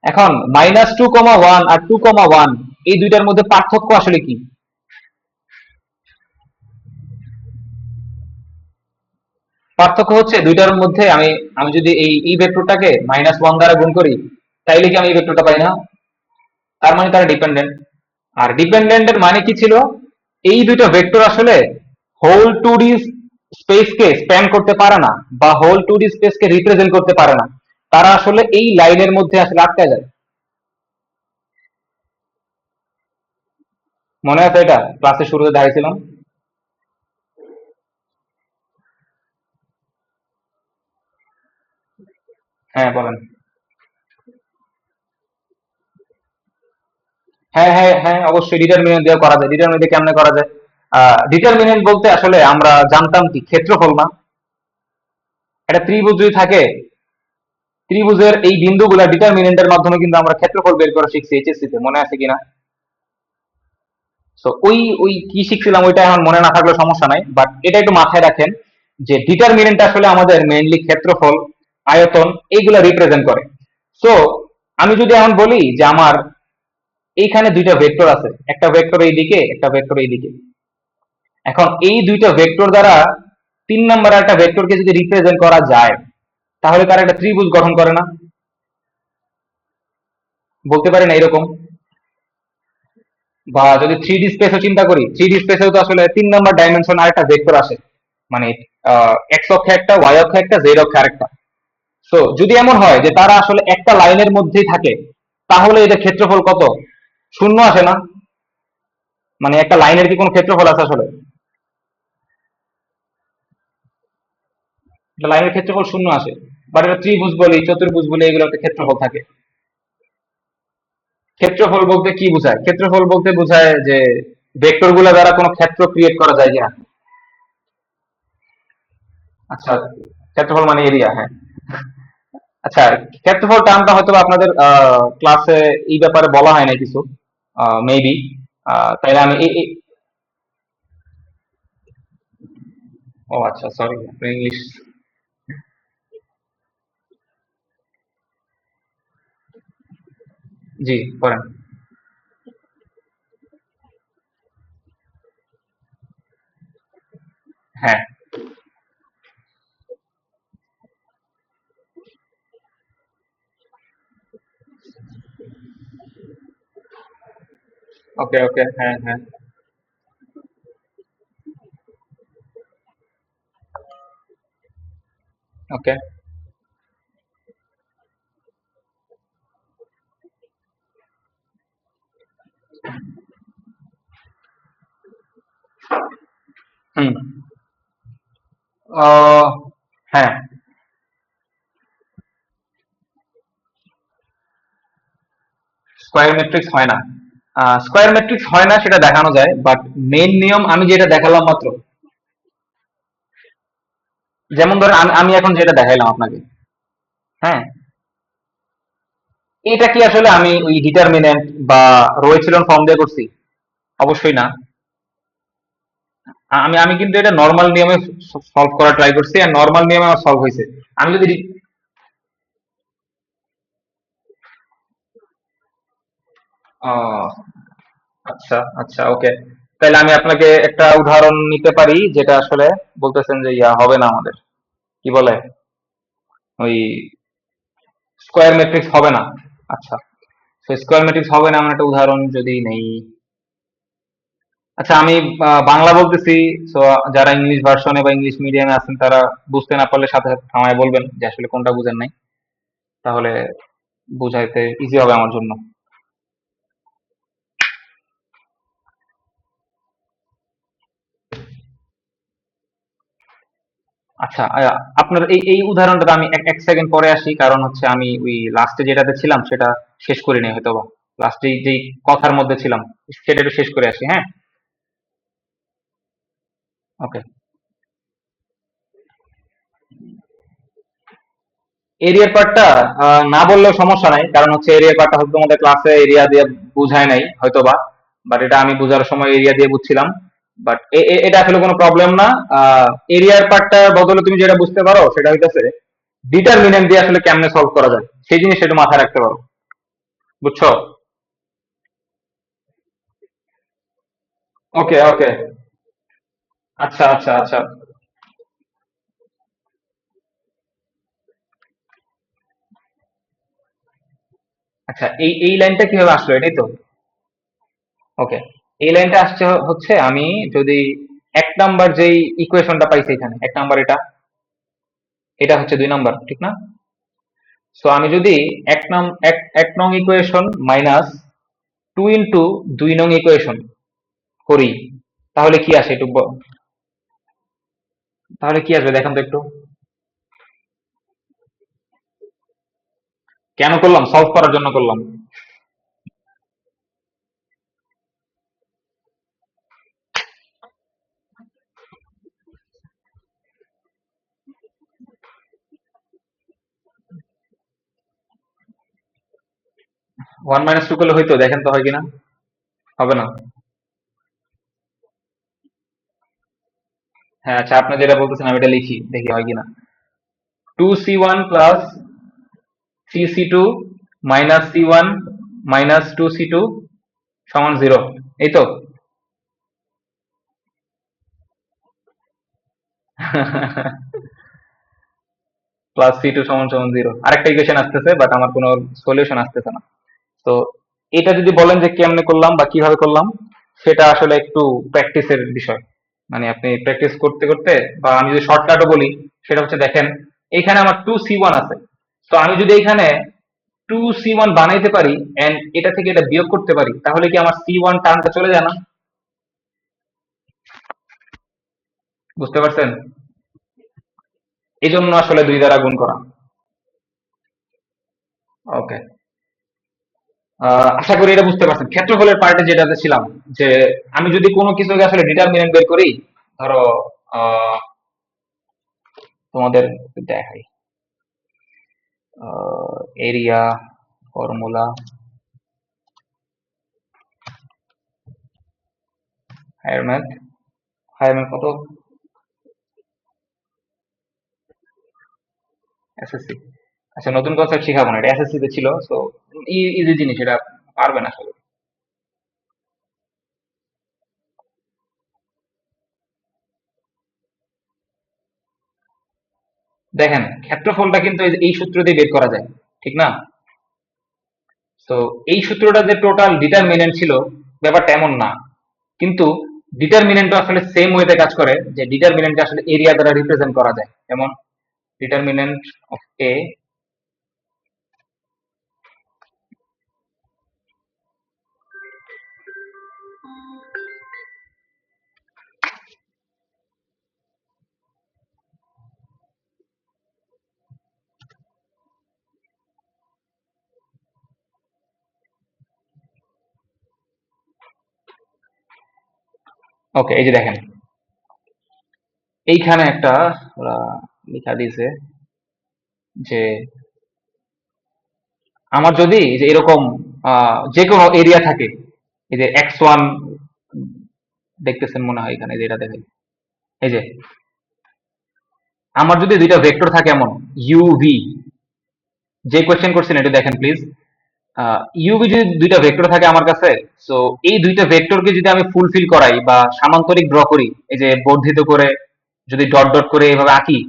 এখন -2, 1 আর 2, 1 এই দুইটার মধ্যে পার্থক্য আসলে কি? পার্থক্য হচ্ছে দুইটার মধ্যে আমি আমি যদি এই ভেক্টরটাকে -1 দ্বারা গুণ করি, তাইলে কি আমি এই ভেক্টরটা পাই না? তার মানে তারা ডিপেন্ডেন্ট। আর ডিপেন্ডেন্টের মানে কি ছিল? এই দুইটা ভেক্টর আসলে হোল টু ডি স্পেসকে স্প্যান করতে পারে না, বা হোল টু ডি স্পেসকে রিপ্রেজেন্ট করতে পারে না। তারা আসলে এই লাইনের মধ্যে আসলে আটকে যায়। মনে আছে এটা ক্লাসের শুরুতে দেখাইছিলাম? হ্যাঁ, বলেন। হ্যাঁ, হ্যাঁ, হ্যাঁ, অবশ্যই ডিটারমিনেন্ট দিয়ে করা যায়। ডিটারমিনেন্ট দিয়ে কেমনে করা যায়? ডিটারমিনেন্ট বলতে আসলে আমরা জানতাম কি ক্ষেত্রফল না? একটা ত্রিভুজ যদি থাকে, ত্রিভুজের এই বিন্দুগুলা ডিটারমিনেন্টের মাধ্যমে কিন্তু আমরা ক্ষেত্রফল বের করা শিখছি এইচএসসি তে, মনে আছে কিনা? তো ওই ওই কি শিখছিলাম ওইটা এখন মনে না থাকলে সমস্যা নাই, বাট এটা একটু মাথায় রাখেন যে ডিটারমিনেন্ট আসলে আমাদের মেইনলি ক্ষেত্রফল, আয়তন এইগুলা রিপ্রেজেন্ট করে। সো আমি যদি এখন বলি যে আমার এইখানে দুইটা ভেক্টর আছে, একটা ভেক্টর এইদিকে, একটা ভেক্টর এইদিকে। এখন এই দুইটা ভেক্টর দ্বারা 3 নম্বর একটা ভেক্টরকে যদি রিপ্রেজেন্ট করা যায়, তাহলে তারা একটা ত্রিভুজ গঠন করে না? বলতে পারি না এরকম? বা যদি 3D স্পেসও চিন্তা করি, 3D স্পেসেও তো আসলে 3 নম্বর ডাইমেনশন আরেকটা ভেক্টর আসে, মানে এক্স অক্ষে একটা, ওয়াই অক্ষে একটা, জেড অক্ষে আরেকটা। সো যদি এমন হয় যে তারা আসলে একটা লাইনের মধ্যেই থাকে, তাহলে এদের ক্ষেত্রফল কত? শূন্য আসে না? মানে একটা লাইনের কি কোনো ক্ষেত্রফল আছে আসলে? একটা লাইনের ক্ষেত্রফল শূন্য আসে। বাট এটা ত্রিভুজ বলি, চতুর্ভুজ বলি, এগুলোতে ক্ষেত্রফল থাকে। ক্ষেত্রফল বলতে কি বোঝায়? ক্ষেত্রফল বলতে বোঝায় যে ভেক্টর গুলা দ্বারা কোনো ক্ষেত্র ক্রিয়েট করা যায় কিনা। আচ্ছা, ক্ষেত্রফল মানে এরিয়া, হ্যাঁ। আচ্ছা, ক্ষেত্রফল টার্মটা হয়তো বা আপনাদের ক্লাসে এই ব্যাপারে বলা হয় না কিছু, মেবি। তাইলে আমি ও আচ্ছা, সরি, ইংলিশ। জি, করেন। হ্যাঁ। ওকে, ওকে, হ্যাঁ, হ্যাঁ। ওকে। হুম। আহ, হ্যাঁ। স্কোয়ার ম্যাট্রিক্স হয় না। স্কোয়ার ম্যাট্রিক্স হয় না সেটা দেখানো যায়, বাট মেইন নিয়ম আমি যেটা দেখালাম মাত্র, যেমন ধরেন আমি এখন যেটা দেখাইলাম আপনাকে, হ্যাঁ, এটা কি আসলে আমি ওই ডিটারমিনেন্ট বা রো এপসিলন ফর্ম দিয়ে করছি? অবশ্যই না। আমি আমি কিন্তু এটা নর্মাল নিয়মে সলভ করা ট্রাই করছি, আর নর্মাল নিয়মে আমার সলভ হয়েছে। আমি যদি আহ, আচ্ছা, আচ্ছা, ওকে। তাহলে আমি আপনাকে একটা উদাহরণ নিতে পারি যেটা আসলে বলতেছেন যে ইয়া হবে না আমাদের, কি বলে, ওই স্কোয়ার ম্যাট্রিক্স হবে না। আচ্ছা, স্কোয়ার ম্যাট্রিক্স হবে না এমন একটা উদাহরণ যদি নেই। আচ্ছা, আমি বাংলা বলতেছি। তো যারা ইংলিশ ভার্সনে বা ইংলিশ মিডিয়ামে আছেন তারা বুঝতে না পারলে সাথে সাথে আমায় বলবেন যে আসলে কোনটা বুঝেন নাই, তাহলে বুঝাইতে ইজি হবে আমার জন্য। আচ্ছা, আপনার এই এই উদাহরণটা আমি এক এক সেকেন্ড পরে আসি, কারণ হচ্ছে আমি ওই লাস্টে যেটাতে ছিলাম সেটা শেষ করিনি হয়তো বা, লাস্টে যেই কথার মধ্যে ছিলাম সেটা একটু শেষ করে আসি, হ্যাঁ? ওকে। এরিয়ার পার্টটা না বললেও সমস্যা নাই, কারণ হচ্ছে এরিয়ার পার্টটা হয়তো তোমাদের ক্লাসে এরিয়া দিয়ে বুঝায় নাই হয়তো বা, বাট এটা আমি বোঝার সময় এরিয়া দিয়ে বুঝছিলাম। বাট এটা আসলে কোনো প্রবলেম না। এরিয়ার পার্টটার বদলে তুমি যেটা বুঝতে পারো সেটা হইতেছে ডিটারমিনেন্ট দিয়ে আসলে কেমনে সলভ করা যায়, সেই জিনিসটা একটু মাথায় রাখতে পারো। বুঝছো? ওকে, ওকে। আচ্ছা, আচ্ছা, আচ্ছা। আচ্ছা, এই এই লাইনটা কিভাবে আসলো এটাই তো? ওকে। এই লাইনটা আসছে হচ্ছে আমি যদি এক নাম্বার যেই ইকুয়েশনটা পাইছি এখানে, এক নাম্বার এটা, এটা হচ্ছে দুই নাম্বার, ঠিক না? সো আমি যদি এক নং ইকুয়েশন মাইনাস টু ইন্টু দুই নং ইকুয়েশন করি, তাহলে কি আসে একটু তাহলে কি আসবে দেখেন তো একটু। কেন করলাম? সলভ করার জন্য করলাম। 1 - 2 করলে হইতো, দেখেন তো হয় কিনা। হবে না? হ্যাঁ, আচ্ছা, আপনি যেটা বলতেছেন আমি এটা লিখি, দেখি হয় কিনা। 2c1 plus 3c2 minus c1 minus 2c2 সমান 0, এই তো? প্লাস c2 সমান সমান 0, আরেকটা ইকুয়েশন আসতেছে, বাট আমার কোনো সলিউশন আসতেছে না। তো এটা যদি বলেন যে কেমনে করলাম বা কিভাবে করলাম, সেটা আসলে একটু প্র্যাকটিসের বিষয়। মানে আপনি প্র্যাকটিস করতে করতে, বা আমি যদি শর্টকাটও বলি, সেটা হচ্ছে দেখেন, এখানে আমার 2c1 আছে। তো আমি যদি এখানে 2c1 বানাইতে পারি এন্ড এটা থেকে এটা বিয়োগ করতে পারি, তাহলে কি আমার c1 টার্মটা চলে যায় না? বুঝতে পারছেন? এই জন্য আসলে দুই দ্বারা গুণ করা। ওকে। আশা করি এটা বুঝতে পারছেন। ক্ষেত্রফলের পার্টে যেটাতে ছিলাম, যে আমি যদি কোনো কিছুকে আসলে ডিটারমিনেন্ট বের করি, ধরো আহ, তোমাদের দেখাই area formula, higher math, higher math কত, এসএসসি। আচ্ছা, নতুন কনসেপ্ট শিখাবো না, এটা এসএসসি তে ছিল। সো ইজি জিনিস, এটা পারবেন আসলে। দেখেন, ক্ষেত্রফলটা কিন্তু এই সূত্র দিয়ে বের করা যায়, ঠিক না? তো এই সূত্রটা যে টোটাল ডিটারমিনেন্ট ছিল, ব্যাপারটা এমন না। কিন্তু ডিটারমিনেন্ট আসলে সেম ওয়েতে কাজ করে, যে ডিটারমিনেন্ট আসলে এরিয়া দ্বারা রিপ্রেজেন্ট করা যায়। যেমন ডিটারমিনেন্ট অফ এ, ওকে, এই যে দেখেন, এইখানে একটা ওরা লেখা দিয়েছে যে আমার যদি এই যে এরকম যে কোনো এরিয়া থাকে, এই যে x1 দেখতেছেন মনে হয় এখানে, যেটা দেখেন, এই যে আমার যদি দুইটা ভেক্টর থাকে এমন ইউ ভি, যে কোয়েশ্চেন করছেন এটা দেখেন প্লিজ। ইউভি যদি দুইটা ভেক্টর থাকে আমার কাছে, সো এই দুইটা ভেক্টরকে যদি আমি ফুলফিল করাই বা সামান্তরিক ড্র করি, এই যে বর্ধিত করে যদি ডট ডট করে এভাবে আঁকি,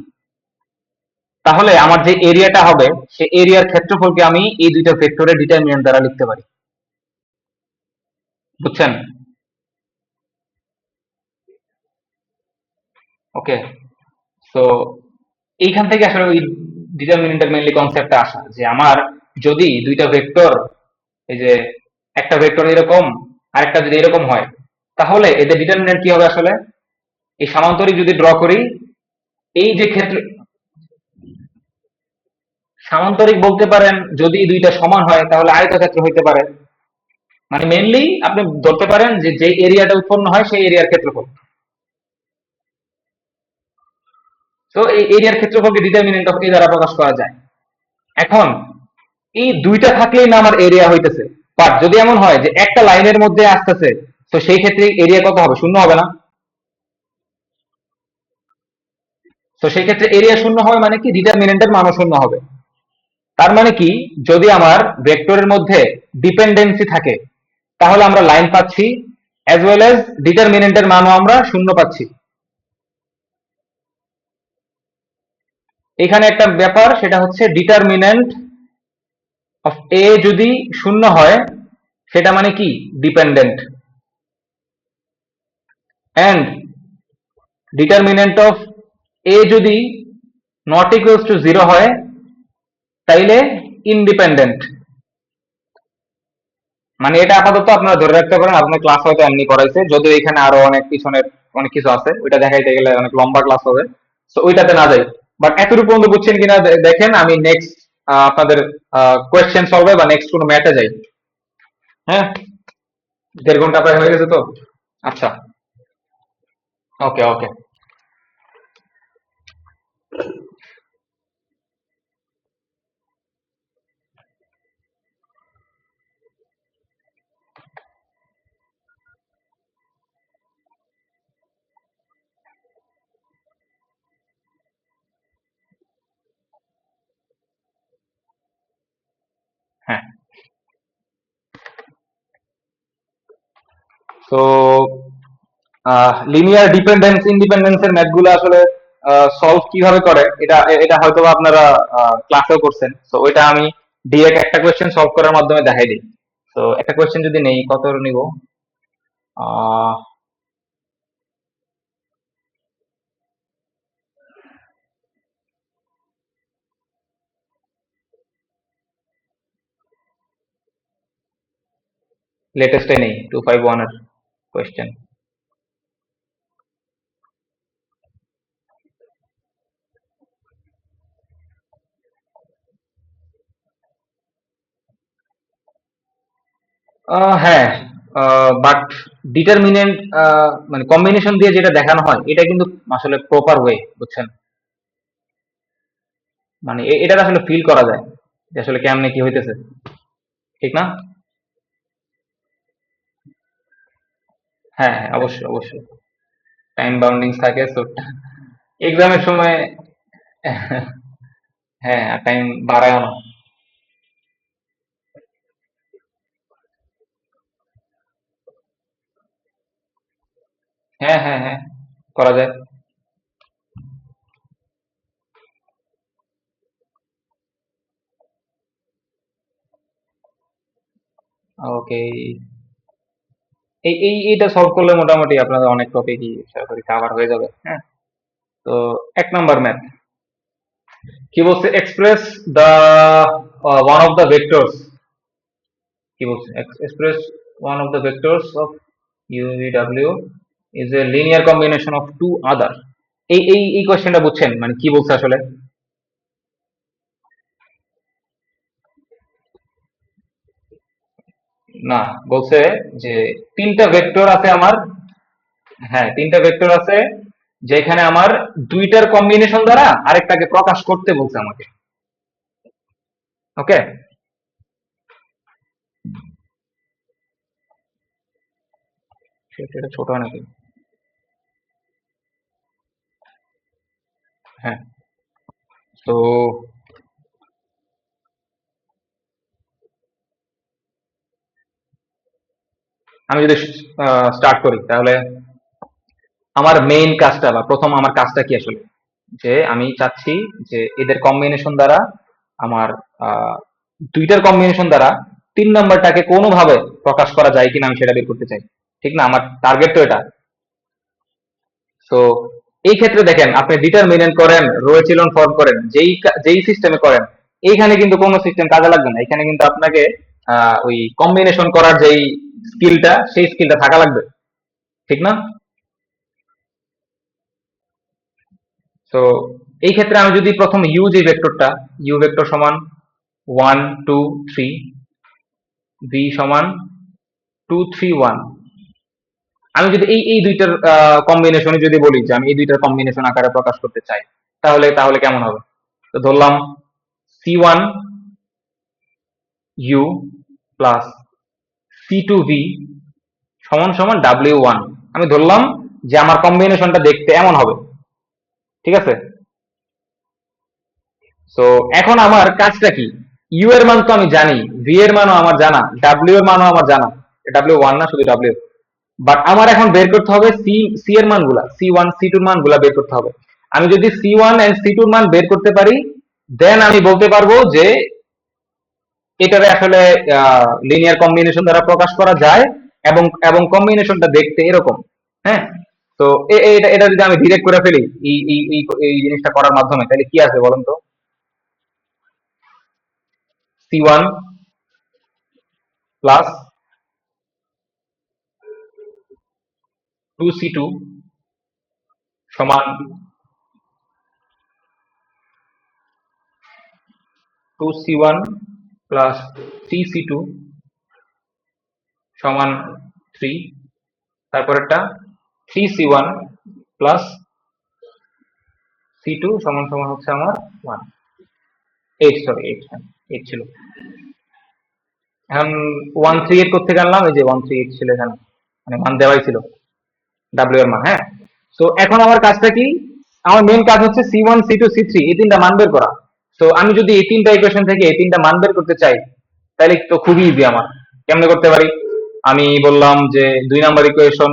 তাহলে আমার যে এরিয়াটা হবে, সে এরিয়ার ক্ষেত্রফলকে আমি এই দুইটা ভেক্টরের ডিটারমিনেন্ট দ্বারা লিখতে পারি। বুঝছেন? ওকে। সো এইখান থেকে আসলে ওই ডিটারমিনেন্টের মেইনলি কনসেপ্টটা আসা, যে আমার যদি দুইটা ভেক্টর, এই যে একটা ভেক্টর এরকম আরেকটা যদি এরকম হয়, তাহলে এদের ডিটারমিনেন্ট কি হবে আসলে, এই সামান্তরিক যদি ড্র করি, এই যে ক্ষেত্র, সামান্তরিক বলতে পারেন যদি দুইটা সমান হয় তাহলে আয়তক্ষেত্র হইতে পারে। মানে মেনলি আপনি ধরতে পারেন যে যে এরিয়াটা উৎপন্ন হয় সেই এরিয়ার ক্ষেত্রফল। তো এই এরিয়ার ক্ষেত্রফলকে ডিটারমিনেন্ট অফ এ দ্বারা প্রকাশ করা যায়। এখন এই দুইটা থাকলেই না আমার এরিয়া হইতেছে, বাট যদি এমন হয় যে একটা লাইনের মধ্যে আসতেছে, তো সেই ক্ষেত্রে এরিয়া কত হবে? শূন্য হবে না? তো সেই ক্ষেত্রে এরিয়া শূন্য হবে মানে কি ডিটারমিনেন্টের মানও শূন্য হবে। তার মানে কি, যদি আমার ভেক্টরের মধ্যে ডিপেন্ডেন্সি থাকে তাহলে আমরা লাইন পাচ্ছি, অ্যাজ ওয়েল অ্যাজ ডিটারমিনেন্টের মানও আমরা শূন্য পাচ্ছি। এখানে একটা ব্যাপার, সেটা হচ্ছে ডিটারমিনেন্ট অফ এ যদি শূন্য হয় সেটা মানে কি ডিপেন্ডেন্ট, অ্যান্ড ডিটারমিনেন্ট অফ এ যদি নট ইকুয়ালস টু জিরো হয় তাইলে ইনডিপেন্ডেন্ট। মানে এটা আপাতত আপনারা ধরে রাখতে পারেন, আপনার ক্লাস হয়তো এমনি করাইছে, যদিও এখানে আরো অনেক পিছনের অনেক কিছু আছে, ওইটা দেখাইতে গেলে অনেক লম্বা ক্লাস হবে, তো ওইটাতে না যাই। বাট এতটুকু পর্যন্ত বুঝছেন কিনা দেখেন, আমি নেক্সট আপনাদের কোয়েশ্চেন সলভে বা নেক্সট কোনো ম্যাথে যাই। হ্যাঁ, 1.5 ঘন্টা প্রায় হয়ে গেছে তো। আচ্ছা, ওকে ওকে। হ্যাঁ, তো লিনিয়ার ডিপেন্ডেন্স ইন্ডিপেন্ডেন্সের ম্যাথগুলো আসলে সলভ কিভাবে করে এটা এটা হয়তো আপনারা ক্লাসেও করছেন, তো ওইটা আমি ডিরেক্ট একটা কোয়েশ্চেন সলভ করার মাধ্যমে দেখাই দিই। তো একটা কোয়েশ্চেন যদি নেই, কত নিব? লেটেস্টে নেই, 251 এর কোয়েশ্চেন। হ্যাঁ, বাট ডিটারমিনেন্ট মানে কম্বিনেশন দিয়ে যেটা দেখানো হয় এটা কিন্তু আসলে প্রপার ওয়ে, বুঝছেন? মানে এটা আসলে ফিল করা যায় যে আসলে কেমনে কি হইতেছে, ঠিক না? হ্যাঁ হ্যাঁ, অবশ্যই অবশ্যই। টাইম বাউন্ডিংস থাকে, তো এক্সামের সময় হ্যাঁ, টাইম বাড়ায় না। হ্যাঁ হ্যাঁ হ্যাঁ, করা যায়। ওকে, এইটা সলভ করলে মোটামুটি আপনাদের অনেক টপিকই সরাসরি কাভার হয়ে যাবে। হ্যাঁ, তো 1 নম্বর ম্যাথ কি বলছে? Express the one of the vectors, কি বলছে? Express one of the vectors of ইউভিডব্লিউ is a linear combination of two other. এই কোয়েশ্চেনটা বুঝছেন মানে কি বলছে আসলে? না, বলছে যে তিনটা ভেক্টর আছে আমার। হ্যাঁ, তিনটা ভেক্টর আছে যেখানে আমার দুইটার কম্বিনেশন দ্বারা আরেকটাকে প্রকাশ করতে বলছে আমাকে। ওকে, সেটা ছোট হয় নাকি? হ্যাঁ, তো আমি যদি স্টার্ট করি তাহলে আমার মেইন কাজটা বা প্রথম আমার কাজটা কি আসলে, যে আমি চাচ্ছি যে এদের কম্বিনেশন দ্বারা আমার আহ, দুইটার কম্বিনেশন দ্বারা 3 নম্বরটাকে কোনোভাবে প্রকাশ করা যায় কিনা আমি সেটা বের করতে চাই, ঠিক না? আমার টার্গেট তো এটা। তো এই ক্ষেত্রে দেখেন, আপনি ডিটারমিনেন্ট করেন, রো এচেলন ফর্ম করেন, যেই সিস্টেমে করেন, এইখানে কিন্তু কোনো সিস্টেম কাজে লাগবে না। এখানে কিন্তু আপনাকে ওই কম্বিনেশন করার যেই স্কিলটা, সেই স্কিলটা থাকা লাগবে, ঠিক না? তো এই ক্ষেত্রে আমি যদি প্রথম ইউ যে ভেক্টরটা, ইউ ভেক্টর সমান 1 2 3, ভি সমান 2 3 1, আমি যদি এই দুইটার কম্বিনেশনে যদি বলি যে আমি এই দুইটার কম্বিনেশন আকারে প্রকাশ করতে চাই, তাহলে তাহলে কেমন হবে? তো ধরলাম C1 U plus C2 V সমান সমান W1। আমি ধরলাম যে আমার কম্বিনেশনটা দেখতে এমন হবে, ঠিক আছে? তো এখন আমার কাজটা কি? ইউ এর মান তো আমি জানি, ভি এর মানও আমার জানা, ডাব্লিউ এর মানও আমার জানা। W1 না, শুধু ডাব্লিউ। বাট আমার এখন বের করতে হবে সি এর মানগুলা, C1 C2 এর মানগুলা বের করতে হবে। আমি যদি C1 এন্ড C2 এর মান বের করতে পারি, দেন আমি বলতে পারবো যে এটারে আসলে লিনিয়ার কম্বিনেশন দ্বারা প্রকাশ করা যায়, এবং এবং কম্বিনেশনটা দেখতে এরকম। হ্যাঁ, তো এটা এটা যদি আমি ডিরেক্ট করে ফেলি এই জিনিসটা করার মাধ্যমে, তাহলে কি আসবে বলুন তো? C1 প্লাস 2C2 সমান 2C1 প্লাস 3C2 সমান 3, তারপরেরটা 3C1 প্লাস C2 সমান সমান হচ্ছে আমার 1, 8, সরি 8, হ্যাঁ 8 ছিল। এখন 1 3 8 কোত্থেকে আনলাম? এই যে 1 3 8 ছিল এখানে, মানে মান দেওয়াই ছিল ডাব্লিউ এর মান। হ্যাঁ, তো এখন আমার কাজটা কি? আমার মেইন কাজ হচ্ছে C1 C2 C3 এই তিনটা মান বের করা। তো আমি যদি এই তিনটা ইকুয়েশন থেকে এই তিনটা মান বের করতে চাই, তাহলে তো খুবই ইজি আমার। কেমনে করতে পারি? আমি বললাম যে 2 number equation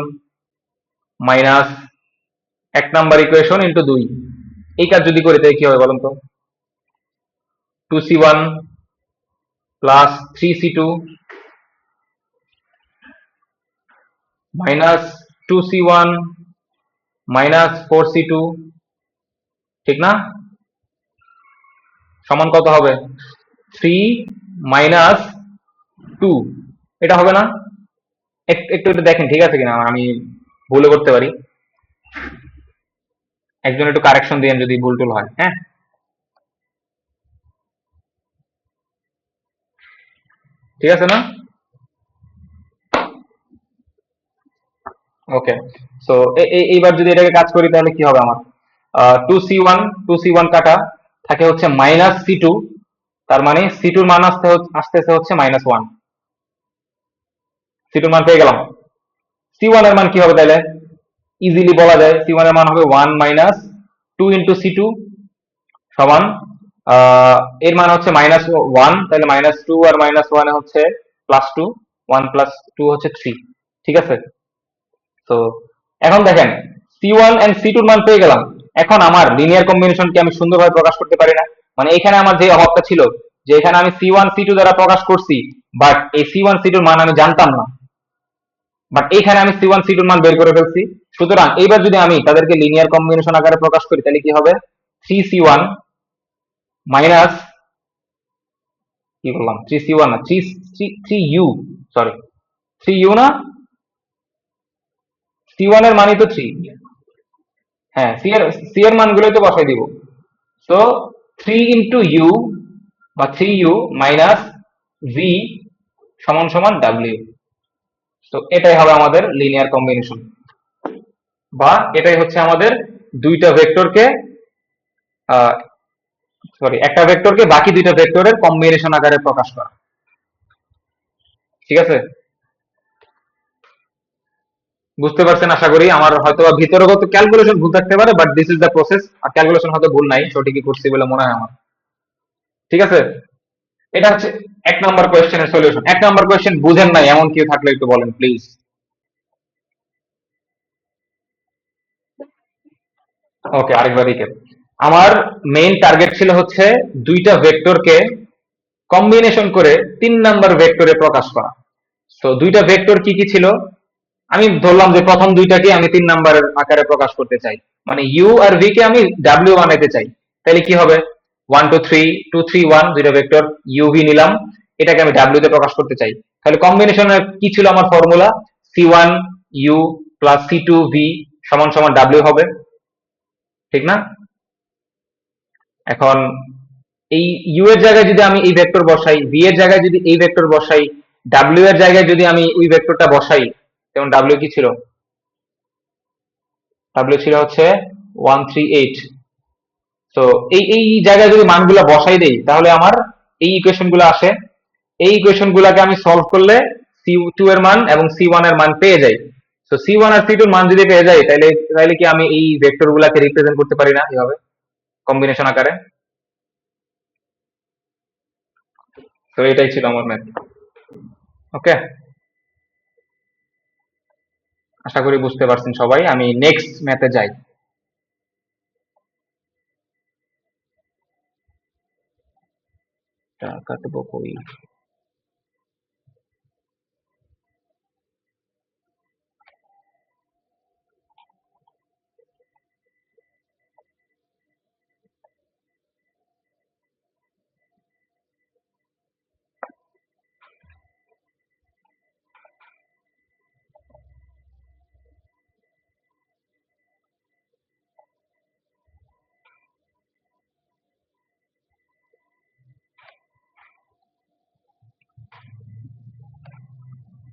minus 1 number equation into 2, এই কাজ যদি করি তাহলে কি হবে বলুন তো? 2C1 plus 3C2 minus 2C1 minus 4C2, ঠিক না? সমান কত হবে? 3 মাইনাস 2, এটা হবে না? একটু একটু দেখেন ঠিক আছে কিনা, আমি ভুলও করতে পারি, একজন একটু কারেকশন দিয়েন যদি ভুল টুল হয়। হ্যাঁ, ঠিক আছে না? ওকে, সো এইবার যদি এটাকে কাজ করি তাহলে কি হবে আমার? 2C1 কাটা থাকে হচ্ছে মাইনাস C2, তার মানে C2 এর মান আসতেছে হচ্ছে -1। C2 এর মান পেয়ে গেলাম। C1 এর মান কি হবে তাহলে? ইজিলি বলা যায় C1 এর মান হবে 1 মাইনাস 2 ইন্টু C2 সমান, এর মান হচ্ছে -1, তাহলে -2 আর -1 হচ্ছে +2, 1 প্লাস 2 হচ্ছে 3, ঠিক আছে? তো এখন দেখেন C1 এন্ড C2 এর মান পেয়ে গেলাম। এখন আমার লিনিয়ার কম্বিনেশনকে আমি সুন্দরভাবে প্রকাশ করতে পারি না? মানে এখানে আমার যে অভাবটা ছিল, যে এখানে আমি C1 C2 দ্বারা প্রকাশ করছি, বাট এই C1 C2 এর মান আমি জানতাম না, বাট এইখানে আমি C1 C2 এর মান বের করে ফেলছি। সুতরাং এইবার যদি আমি তাদেরকে লিনিয়ার কম্বিনেশন আকারে প্রকাশ করি তাহলে কি হবে? 3C1 মাইনাস, কি বললাম, 3C1 না, 3U, সরি 3U না, C1 এর মানই তো 3। হ্যাঁ, সি এর মানগুলোই তো বসাই দিব। তো 3 ইন্টু ইউ বা 3U মাইনাস ভি সমান সমান ডাব্লিউ। তো এটাই হবে আমাদের লিনিয়ার কম্বিনেশন, বা এটাই হচ্ছে আমাদের দুইটা ভেক্টরকে, সরি একটা ভেক্টরকে বাকি দুইটা ভেক্টরের কম্বিনেশন আকারে প্রকাশ করা। ঠিক আছে, বুঝতে পারছেন আশা করি। আমার হয়তো ভিতরগত ক্যালকুলেশন ভুল থাকতে পারে, but this is the process. আর ক্যালকুলেশন হয়তো ভুল নাই, সঠিকই করছি বলে মনে হয় আমার। ঠিক আছে, এটা হচ্ছে 1 নাম্বার কোয়েশ্চেনের সলিউশন। 1 নাম্বার কোয়েশ্চেন বুঝেন নাই এমন কেউ থাকলে একটু বলেন প্লিজ। ওকে, আরেকবার রিক্যাপ। আমার মেইন টার্গেট ছিল হচ্ছে দুইটা ভেক্টরকে কম্বিনেশন করে 3 নাম্বার ভেক্টরে প্রকাশ করা। তো দুইটা ভেক্টর কি কি ছিল? আমি ধরলাম যে প্রথম দুইটাকে আমি 3 নাম্বারের আকারে প্রকাশ করতে চাই, মানে ইউ আর ভি কে আমি ডাব্লিউ বানাইতে চাই। তাহলে কি হবে? 1 2 3 2 3 1 দুইটা ভেক্টর ইউভি নিলাম, এটাকে আমি ডাব্লিউ তে প্রকাশ করতে চাই। তাহলে কম্বিনেশনের কি ছিল আমার formula? C1 you plus C2 V সমান সমান ডাব্লিউ হবে, ঠিক না? এখন এই ইউ এর জায়গায় যদি আমি এই ভেক্টর বসাই, ভি এর জায়গায় যদি এই ভেক্টর বসাই, ডাব্লিউ এর জায়গায় যদি আমি ওই ভেক্টরটা বসাই, যেমন ডাব্লিউ কি ছিল? ডাব্লিউ ছিল হচ্ছে 138। তো এই এই জায়গায় যদি মানগুলো বসাই দেই তাহলে আমার এই ইকুয়েশন গুলো আসে। এই ইকুয়েশন গুলাকে আমি সলভ করলে সি টু এর মান এবং সি ওয়ান এর মান পেয়ে যাই। তো সি ওয়ান আর সি টু এর মান যদি পেয়ে যাই তাহলে তাহলে কি আমি এই ভেক্টর গুলাকে রিপ্রেজেন্ট করতে পারি না এভাবে কম্বিনেশন আকারে? তো এটাই ছিল আমার ম্যাথ। ওকে, আশা করি বুঝতে পারছেন সবাই। আমি নেক্সট ম্যাথে যাই। কাটবো কই?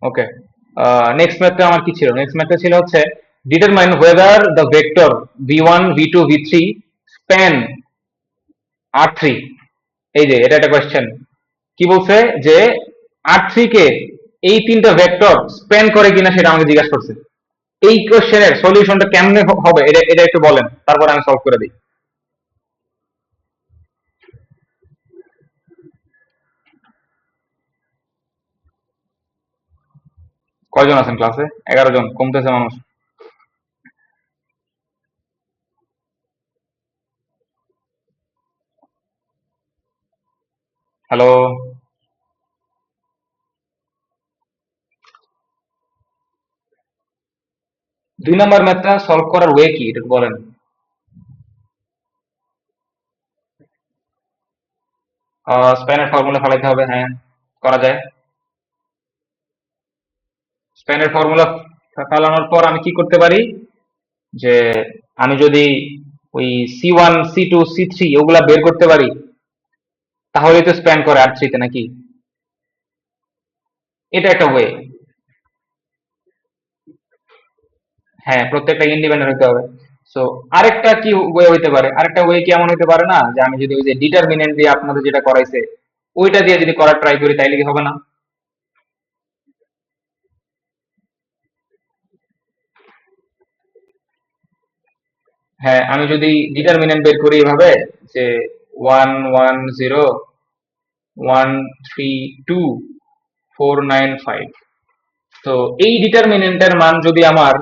ওকে, নেক্সট ম্যাথটা আমার কি ছিল? নেক্সট ম্যাথটা ছিল হচ্ছে determine whether the vector v1 v2 v3 span r3। এই যে এটা একটা কোয়েশ্চেন। কি বলছে যে r3 কে এই তিনটা ভেক্টর স্প্যান করে কিনা সেটা আমাকে জিজ্ঞাসা করছে। এই কোয়েশ্চেনের সলিউশনটা কেমনে হবে এটা এটা একটু বলেন, তারপর আমি সলভ করে দিই। কয়জন আছেন ক্লাসে? 11 জন, কমতেছে মানুষ। হ্যালো? 2 নাম্বার ম্যাথটা সলভ করার ওয়ে কি এটা একটু বলেন। স্প্যানের ফর্মুলা ফেলাইতে হবে, হ্যাঁ করা যায়। স্প্যানের ফর্মুলা ফেলানোর পর আমি কি করতে পারি যে আমি যদি ওই সি1 সি2 সি3 ওগুলা বের করতে পারি তাহলেই তো স্প্যান করে আর3 তে নাকি? এটা একটা ওয়ে। হ্যাঁ, প্রত্যেকটা ইন্ডিপেন্ডেন্ট হতে হবে। সো আরেকটা কি ওয়ে হইতে পারে? আরেকটা ওয়ে কি এমন হইতে পারে না যে আমি যদি ওই যে ডিটারমিনেন্ট দিয়ে আপনাদের যেটা করাইছে ওইটা দিয়ে যদি করার ট্রাই করি তাইলে কি হবে না? হ্যাঁ, আমি যদি ডিটারমিনেন্ট বের করি এভাবে যে 110 132 495, তো এই ডিটারমিনেন্টের মান যদি আমার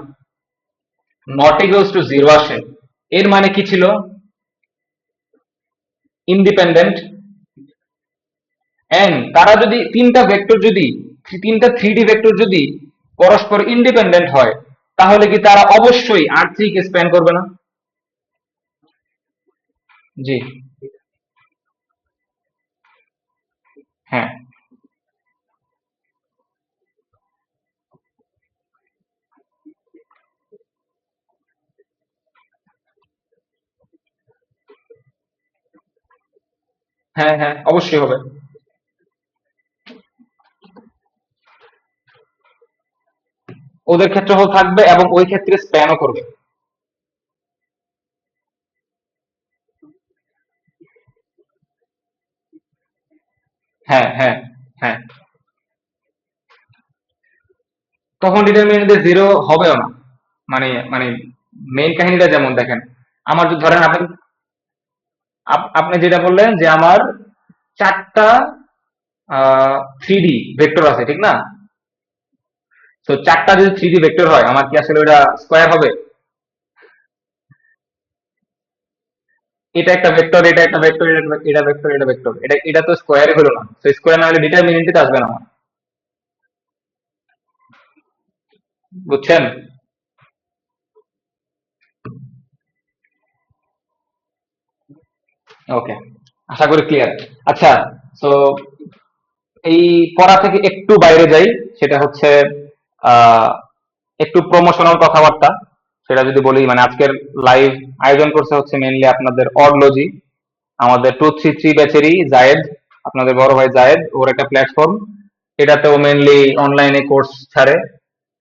নট ইকুয়ালস টু 0 আসে এর মানে কি ছিল? ইন্ডিপেন্ডেন্ট। এন্ড তারা যদি তিনটা ভেক্টর যদি তিনটা 3D ভেক্টর যদি পরস্পর ইন্ডিপেন্ডেন্ট হয় তাহলে কি তারা অবশ্যই আর3 কে স্প্যান করবে না? জি, হ্যাঁ হ্যাঁ হ্যাঁ অবশ্যই হবে। ওদের ক্ষেত্রফল থাকবে এবং ওই ক্ষেত্রে স্প্যানও করবে। হ্যাঁ হ্যাঁ হ্যাঁ, তখন ডিটারমিনেন্টে 0 হবেও না। মানে মানে মেইন কাহিনীটা যেমন দেখেন, আমার যদি ধরেন আপনি আপনি যেটা বললেন যে আমার চারটা 3D ভেক্টর আছে ঠিক না? তো চারটা যদি 3D ভেক্টর হয় আমার কি আসলে ওটা স্কোয়ার হবে? এটা একটা ভেক্টর, এটা একটা ভেক্টর, এটা ভেক্টর, এটা ভেক্টর, এটা এটা তো স্কোয়ারই হলো না। তো স্কোয়ার না হলে ডিটারমিনেন্টে আসবে না আমার। বুঝছেন? ওকে, আশা করি ক্লিয়ার। আচ্ছা, তো এই পড়া থেকে একটু বাইরে যাই, সেটা হচ্ছে আহ একটু প্রমোশনাল কথাবার্তা। সেটা যদি বলি, মানে আজকের লাইভ আয়োজন করছে হচ্ছে মেইনলি আপনাদের অডলজি। আমাদের 233 ব্যাচেরই জায়েদ, আপনাদের বড় ভাই জায়েদ, ওর একটা প্ল্যাটফর্ম। এটাতেও মেনলি অনলাইনে কোর্স ছাড়ে।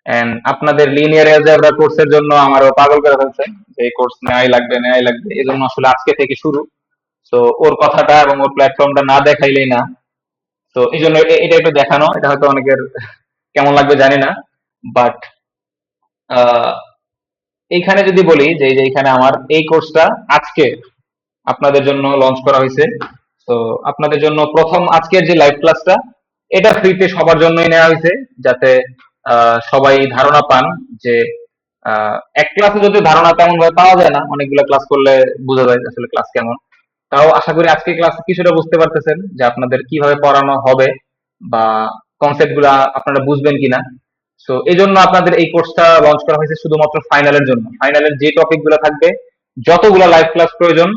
এন্ড আপনাদের লিনিয়ার অ্যালজেব্রা কোর্সের জন্য আমারও পাগল করে ফেলছে, যে এই কোর্স নেওয়াই লাগবে। এই জন্য আসলে আজকে থেকে শুরু। তো ওর কথাটা এবং ওর প্ল্যাটফর্মটা না দেখাইলেই না। তো এই জন্য এটা একটু দেখানো, এটা হয়তো অনেকের কেমন লাগবে জানি না, বাট এইখানে যদি বলি যে এই যে এইখানে আমার এই কোর্সটা আজকে আপনাদের জন্য লঞ্চ করা হয়েছে। তো আপনাদের জন্য প্রথম আজকের যে লাইভ ক্লাসটা, এটা ফ্রিতে সবার জন্যই নেওয়া হয়েছে, যাতে সবাই ধারণা পান যে এক ক্লাসে যদি ধারণা তেমন ভাবে পাওয়া যায় না, অনেকগুলো ক্লাস করলে বোঝা যায় আসলে ক্লাস কেমন। তাও আশা করি আজকে ক্লাস কিছুটা বুঝতে পারতেছেন যে আপনাদের কিভাবে পড়ানো হবে বা কনসেপ্ট গুলা আপনারা বুঝবেন কিনা। তো এই জন্য আপনাদের এই কোর্সটা লঞ্চ করা হয়েছে শুধুমাত্র ফাইনালের জন্য। ফাইনালের যে টপিক গুলো থাকবে, যতগুলা লাইভ ক্লাস প্রয়োজন,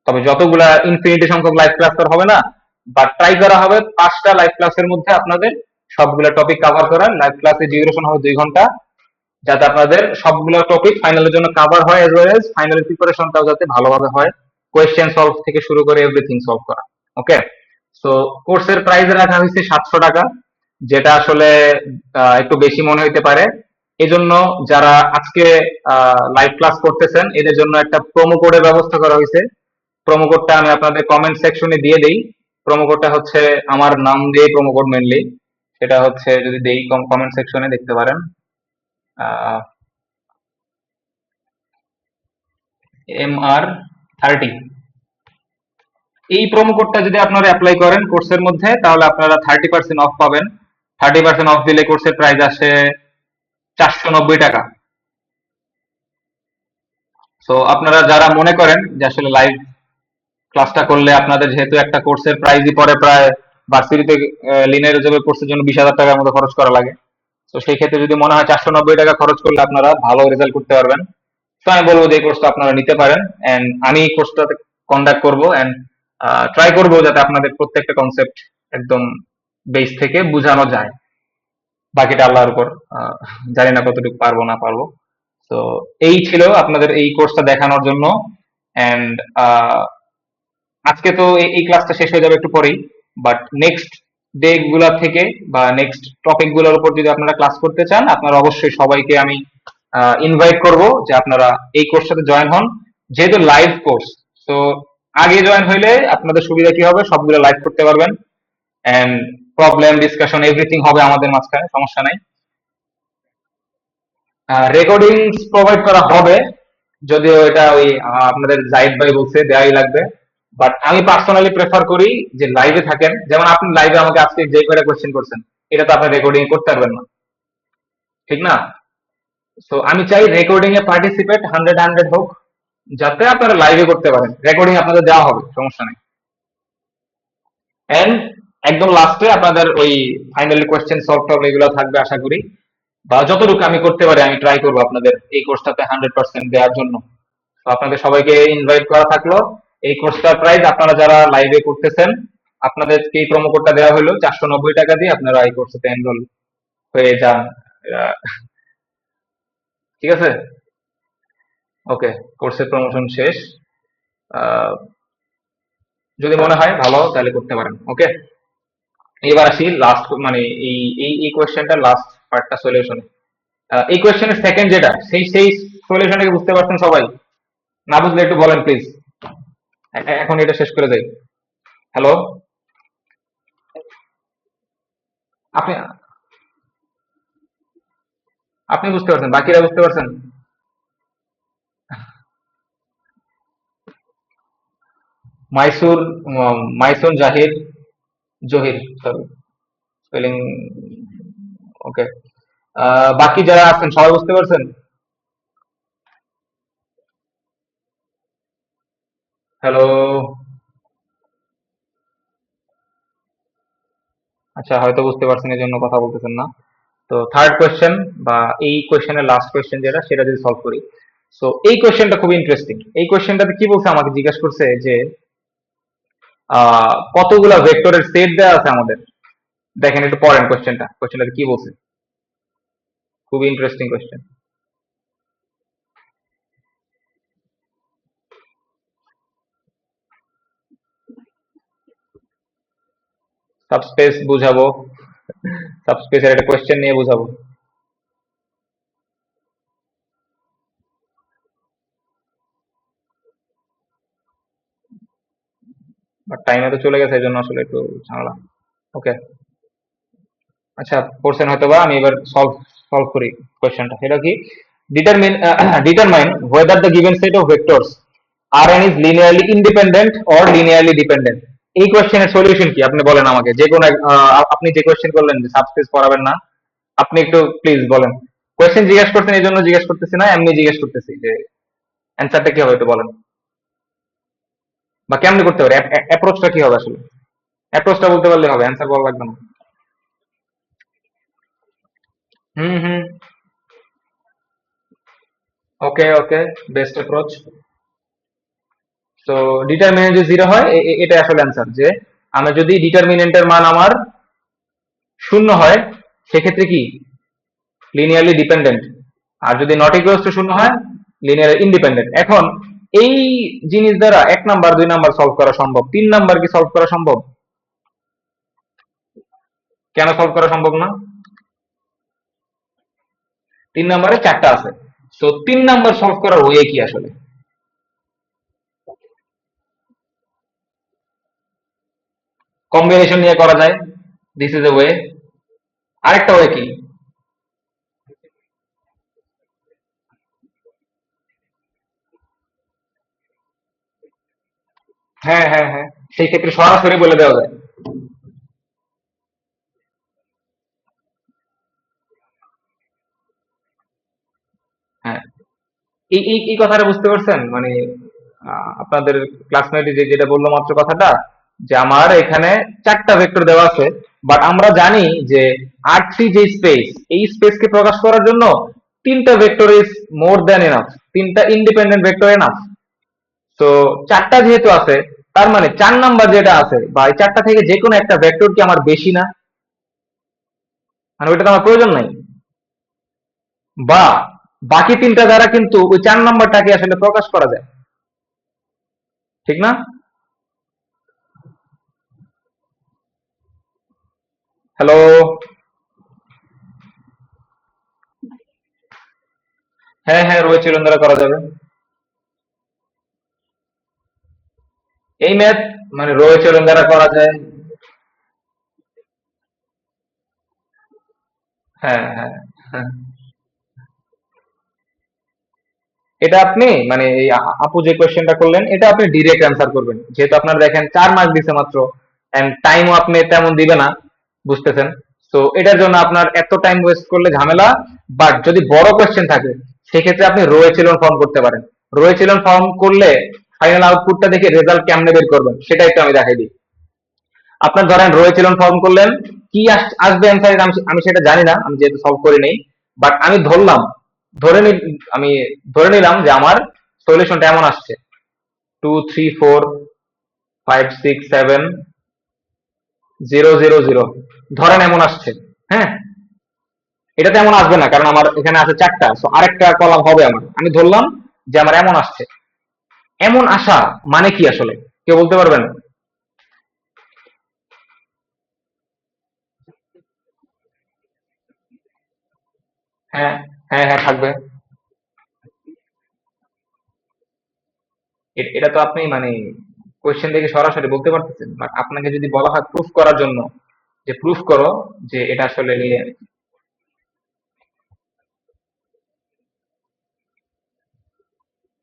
তবে যতগুলা ইনফিনিটি সংখ্যক লাইভ ক্লাস তো হবে না, বাট ট্রাই করা হবে 5টা লাইভ ক্লাসের মধ্যে আপনাদের সবগুলা টপিক কভার করার। লাইভ ক্লাসের ডিউরেশন হবে 2 ঘন্টা, যাতে আপনাদের সবগুলো টপিক ফাইনালের জন্য কভার হয়, এজ ওয়েল এজ ফাইনাল প্রিপারেশনটাও যাতে ভালোভাবে হয়, কোয়েশ্চেন সলভ থেকে শুরু করে এভরিথিং সলভ করা। ওকে, সো কোর্সের প্রাইস রাখা হয়েছে 700 টাকা, যেটা আসলে একটু বেশি মনে হইতে পারে। এজন্য যারা আজকে লাইভ ক্লাস করতেছেন, এদের জন্য একটা প্রোমো কোডের ব্যবস্থা করা হয়েছে। প্রোমো কোডটা আমি আপনাদের কমেন্ট সেকশনে দিয়ে দেই। প্রোমো কোডটা হচ্ছে আমার নাম দিয়ে প্রোমো কোড মেনলি, সেটা হচ্ছে যদি দেই কমেন্ট সেকশনে দেখতে পারেন, MR30। এই প্রোমো কোডটা যদি আপনারা অ্যাপ্লাই করেন কোর্সের মধ্যে, তাহলে আপনারা 30% অফ পাবেন। 30% অফ দিলে কোর্সের প্রাইস আসে 490 টাকা। তো আপনারা যারা মনে করেন যে আসলে লাইভ ক্লাসটা করলে আপনাদের যেহেতু একটা কোর্সের প্রাইসই পড়ে প্রায় ভার্সিটিতে লিনিয়ার এলজেব্রা কোর্সের জন্য 20,000 টাকার মতো খরচ করা লাগে। তো সেই ক্ষেত্রে যদি মনে হয় 490 টাকা খরচ করলে আপনারা ভালো রেজাল্ট করতে পারবেন, তো আমি বলবো যে এই কোর্সটা আপনারা নিতে পারেন। এন্ড আমি এই কোর্সটা কন্ডাক্ট করবো এন্ড ট্রাই করবো যাতে আপনাদের প্রত্যেকটা কনসেপ্ট একদম বেস থেকে বোঝানো যায়। বাকিটা আল্লাহর উপর, আহ, জানি না কতটুকু পারবো না পারবো। তো এই ছিল আপনাদের এই কোর্সটা দেখানোর জন্য। এন্ড আজকে তো এই ক্লাসটা শেষ হয়ে যাবে একটু পরেই, বাট নেক্সট ডে গুলা থেকে বা নেক্সট টপিক গুলোর উপর যদি আপনারা ক্লাস করতে চান, আপনারা অবশ্যই সবাইকে আমি ইনভাইট করব যে আপনারা এই কোর্সটাতে জয়েন হন, যেহেতু লাইভ কোর্স। তো আগে জয়েন হইলে আপনাদের সুবিধা কি হবে, সবগুলো লাইভ করতে পারবেন এন্ড প্রবলেম ডিসকাশন এভরিথিং হবে আমাদের মাঝখানে, সমস্যা নাই। রেকর্ডিংস প্রোভাইড করা হবে, যদিও এটা ওই আপনাদের জাহিদ ভাই বলছে দেওয়াই লাগবে, বাট আমি পার্সোনালি প্রেফার করি যে লাইভে থাকেন। যেমন আপনি লাইভে আমাকে আজকে যে কয়টা কোয়েশ্চেন করছেন, এটা তো আপনি রেকর্ডিং করতে পারবেন না, ঠিক না? তো আমি চাই রেকর্ডিং এ পার্টিসিপেট 100 হোক, যাতে আপনারা লাইভে করতে পারেন। রেকর্ডিং আপনাদের দেওয়া হবে, সমস্যা নেই। এন্ড একদম লাস্টে আপনাদের ওই ফাইনালি কোয়েশ্চেন সলভ টলভ এগুলো থাকবে আশা করি, বা যতটুকু আমি করতে পারি আমি ট্রাই করবো আপনাদের এই কোর্সটাতে 100% দেওয়ার জন্য। তো আপনাদের সবাইকে ইনভাইট করা থাকলো। এই কোর্সটার প্রাইস আপনারা যারা লাইভে করতেছেন, আপনাদেরকে এই প্রোমো কোডটা দেওয়া হলো 490 টাকা দিয়ে, আপনারা এই কোর্সটাতে এনরোল হয়ে যান। আহ, ঠিক আছে, ওকে, কোর্সের প্রমোশন শেষ। আহ, যদি মনে হয় ভালো তাহলে করতে পারেন। ওকে, এবার আসি লাস্ট, মানে এই এই এই কোয়েশ্চেনটা লাস্ট পার্টটা সলিউশনে। এই কোয়েশ্চেনের সেকেন্ড যেটা, সেই সলিউশনটাকে বুঝতে পারছেন সবাই? না বুঝলে একটু বলেন প্লিজ, এখন এটা শেষ করে যাই। হ্যালো, আপনি আপনি বুঝতে পারছেন, বাকিরা বুঝতে পারছেন? মাইসুর, মাইসুন জাহির, জহির, সরি স্পেলিং। ওকে, বাকি যারা আছেন সবাই বুঝতে পারছেন? হ্যালো, আচ্ছা হয়তো বুঝতে পারছেন এই জন্য কথা বলতেছেন না। তো থার্ড কোয়েশ্চেন বা এই কোয়েশ্চেনের লাস্ট কোয়েশ্চেন যেটা, সেটা যদি সলভ করি। সো এই কোয়েশ্চেনটা খুব ইন্টারেস্টিং। এই কোয়েশ্চেনটাতে কি বলছে, আমাকে জিজ্ঞাসা করছে যে কতগুলা ভেক্টরের সেট দেওয়া আছে আমাদের। দেখেন একটু পড়েন কোয়েশ্চেনটাতে কি বলছে, খুবই ইন্টারেস্টিং কোয়েশ্চেন। সাবস্পেস বুঝাবো, সাবস্পেসের একটা কোয়েশ্চেন নিয়ে বুঝাবো। বাট টাইমে তো চলে গেছে, এই জন্য আসলে একটু ঝামেলা। ওকে, আচ্ছা পড়ছেন হয়তো বা, আমি এবার সলভ সলভ করি কোয়েশ্চেনটা। সেটা কি, determine determine whether the given set of vectors Rn is linearly independent or linearly dependent। এই কোয়েশ্চেনের সলিউশন কি আপনি বলেন আমাকে, যে কোনো আপনি যে কোয়েশ্চেন করলেন যে সাবস্পেস পড়াবেন না, আপনি একটু প্লিজ বলেন। কোয়েশ্চেন জিজ্ঞেস করতেন এই জন্য জিজ্ঞেস করতেছি না, এমনি জিজ্ঞেস করতেছি যে অ্যান্সারটা কি হবে একটু বলেন, বা কেমনে করতে পারে, অ্যাপ্রোচটা কি হবে আসলে। অ্যাপ্রোচটা বলতে পারলে হবে, অ্যান্সার বলা লাগবে না। হুম হুম। ওকে ওকে, বেস্ট অ্যাপ্রোচ। তো ডিটারমিনেন্ট যে জিরো হয়, এটা আসলে অ্যান্সার, যে আমি যদি ডিটারমিনেন্টের মান আমার শূন্য হয়, সেক্ষেত্রে কি লিনিয়ারলি ডিপেন্ডেন্ট, আর যদি নট ইকুয়ালস টু শূন্য হয় লিনিয়ারলি ইন্ডিপেন্ডেন্ট। এখন এই জিনিস দ্বারা 1 নাম্বার 2 নাম্বার সলভ করা সম্ভব, 3 নাম্বার কি সলভ করা সম্ভব? কেন সলভ করা সম্ভব না? 3 নাম্বারে 4টা আছে, তো 3 নাম্বার সলভ করার ওয়ে কি আসলে? কম্বিনেশন নিয়ে করা যায়, দিস ইজ এ ওয়ে। আরেকটা ওয়ে কি? হ্যাঁ হ্যাঁ হ্যাঁ, সেই ক্ষেত্রে সরাসরি বলে দেওয়া যায়। হ্যাঁ, এই কথাটা বুঝতে পারছেন মানে, আপনাদের ক্লাসমেট যে যেটা বললো মাত্র কথাটা, যে আমার এখানে 4টা ভেক্টর দেওয়া আছে, বাট আমরা জানি যে R3 যে স্পেস, এই স্পেসকে প্রকাশ করার জন্য 3টা vector is more than enough, 3টা ইন্ডিপেন্ডেন্ট ভেক্টর এনাফ। তো 4টা যেহেতু আছে, তার মানে 4 নাম্বার যেটা আছে বা এই 4টা থেকে যে কোনো একটা ভেক্টর কি আমার বেশি না, মানে ওইটা তো আমার প্রয়োজন নাই, বা বাকি 3টা দ্বারা কিন্তু ওই 4 নাম্বারটাকে আসলে প্রকাশ করা যায়, ঠিক না? হ্যালো? হ্যাঁ হ্যাঁ, রয়েছে, দ্বারা করা যাবে। এই ম্যাথ মানে রয়েছে দ্বারা করা যায়। হ্যাঁ হ্যাঁ হ্যাঁ। এটা আপনি মানে এই আপু যে কোয়েশ্চেনটা করলেন, এটা আপনি ডিরেক্ট অ্যান্সার করবেন, যেহেতু আপনার দেখেন 4 মার্ক দিছে মাত্র, এন্ড টাইমও আপনি তেমন দিবে না, বুঝতেছেন। তো এটার জন্য আপনার এত টাইম ওয়েস্ট করলে ঝামেলা। বাট যদি বড় কোয়েশ্চেন থাকে, সেক্ষেত্রে আপনি রো এচেলন ফর্ম করতে পারেন। রো এচেলন ফর্ম করলে ফাইনাল আউটপুটটা দেখে রেজাল্ট কেমনে বের করবেন সেটা একটু আমি দেখাই দিই। আপনার ধরেন রো এচেলন ফর্ম করলেন, কি আসবে অ্যান্সার আমি আমি সেটা জানি না, আমি যেহেতু সলভ করি নাই। বাট আমি ধরলাম, ধরে নি, আমি ধরে নিলাম যে আমার সলিউশনটা এমন আসছে, 2 3 4 5 6 7 0 0 0, ধরেন এমন আসছে। হ্যাঁ, এটা তো এমন আসবে না, কারণ আমার এখানে আছে 4টা, সো আরেকটা কলাম হবে আমার, আমি ধরলাম যে আমার এমন আসছে। এমন আসা মানে কি আসলে, কেউ বলতে পারবেন? হ্যাঁ হ্যাঁ হ্যাঁ, থাকবে। এটা তো আপনি মানে কোয়েশ্চেন থেকে সরাসরি বলতে পারতেছেন, বাট আপনাকে যদি বলা হয় প্রুফ করার জন্য, যে প্রুফ করো যে এটা আসলে লিনিয়ার,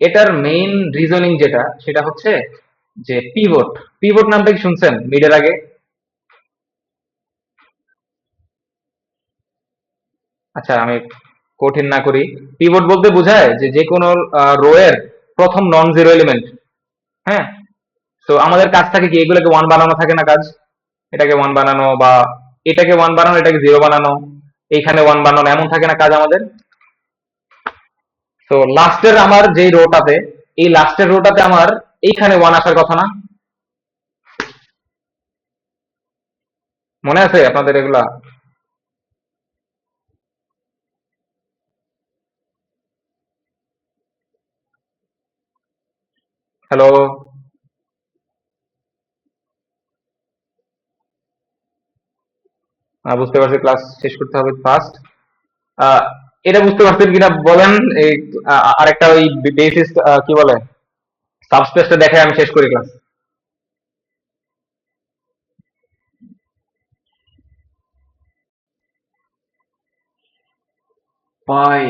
এটার মেইন রিজনিং যেটা, সেটা হচ্ছে যে পিভট। পিভট নামটা কি শুনছেন মিডের আগে? আচ্ছা, আমি কঠিন না করি। পিভট বলতে বোঝায় যে যে কোনো রো এর প্রথম নন জিরো এলিমেন্ট। হ্যাঁ, তো আমাদের কাজ থাকে কি, এগুলোকে ওয়ান বানানো থাকে না কাজ, এটাকে ওয়ান বানানো বা এটাকে ওয়ান বানানো, এটাকে জিরো বানানো, এইখানে ওয়ান বানানো, এমন থাকে না কাজ আমাদের। তো লাস্টের আমার যেই রোটাতে, এই লাস্টের রোটাতে আমার এইখানে ওয়ান আসার কথা না? মনে আছে আপনাদের এগুলা? হ্যালো? বুঝতে পারছি ক্লাস শেষ করতে হবে ফার্স্ট। আহ, এটা বুঝতে পারছেন কিনা বলেন। এই আরেকটা ওই বেসিস কি বলে সাবস্পেসটা দেখে আমি শেষ করি ক্লাস। ভাই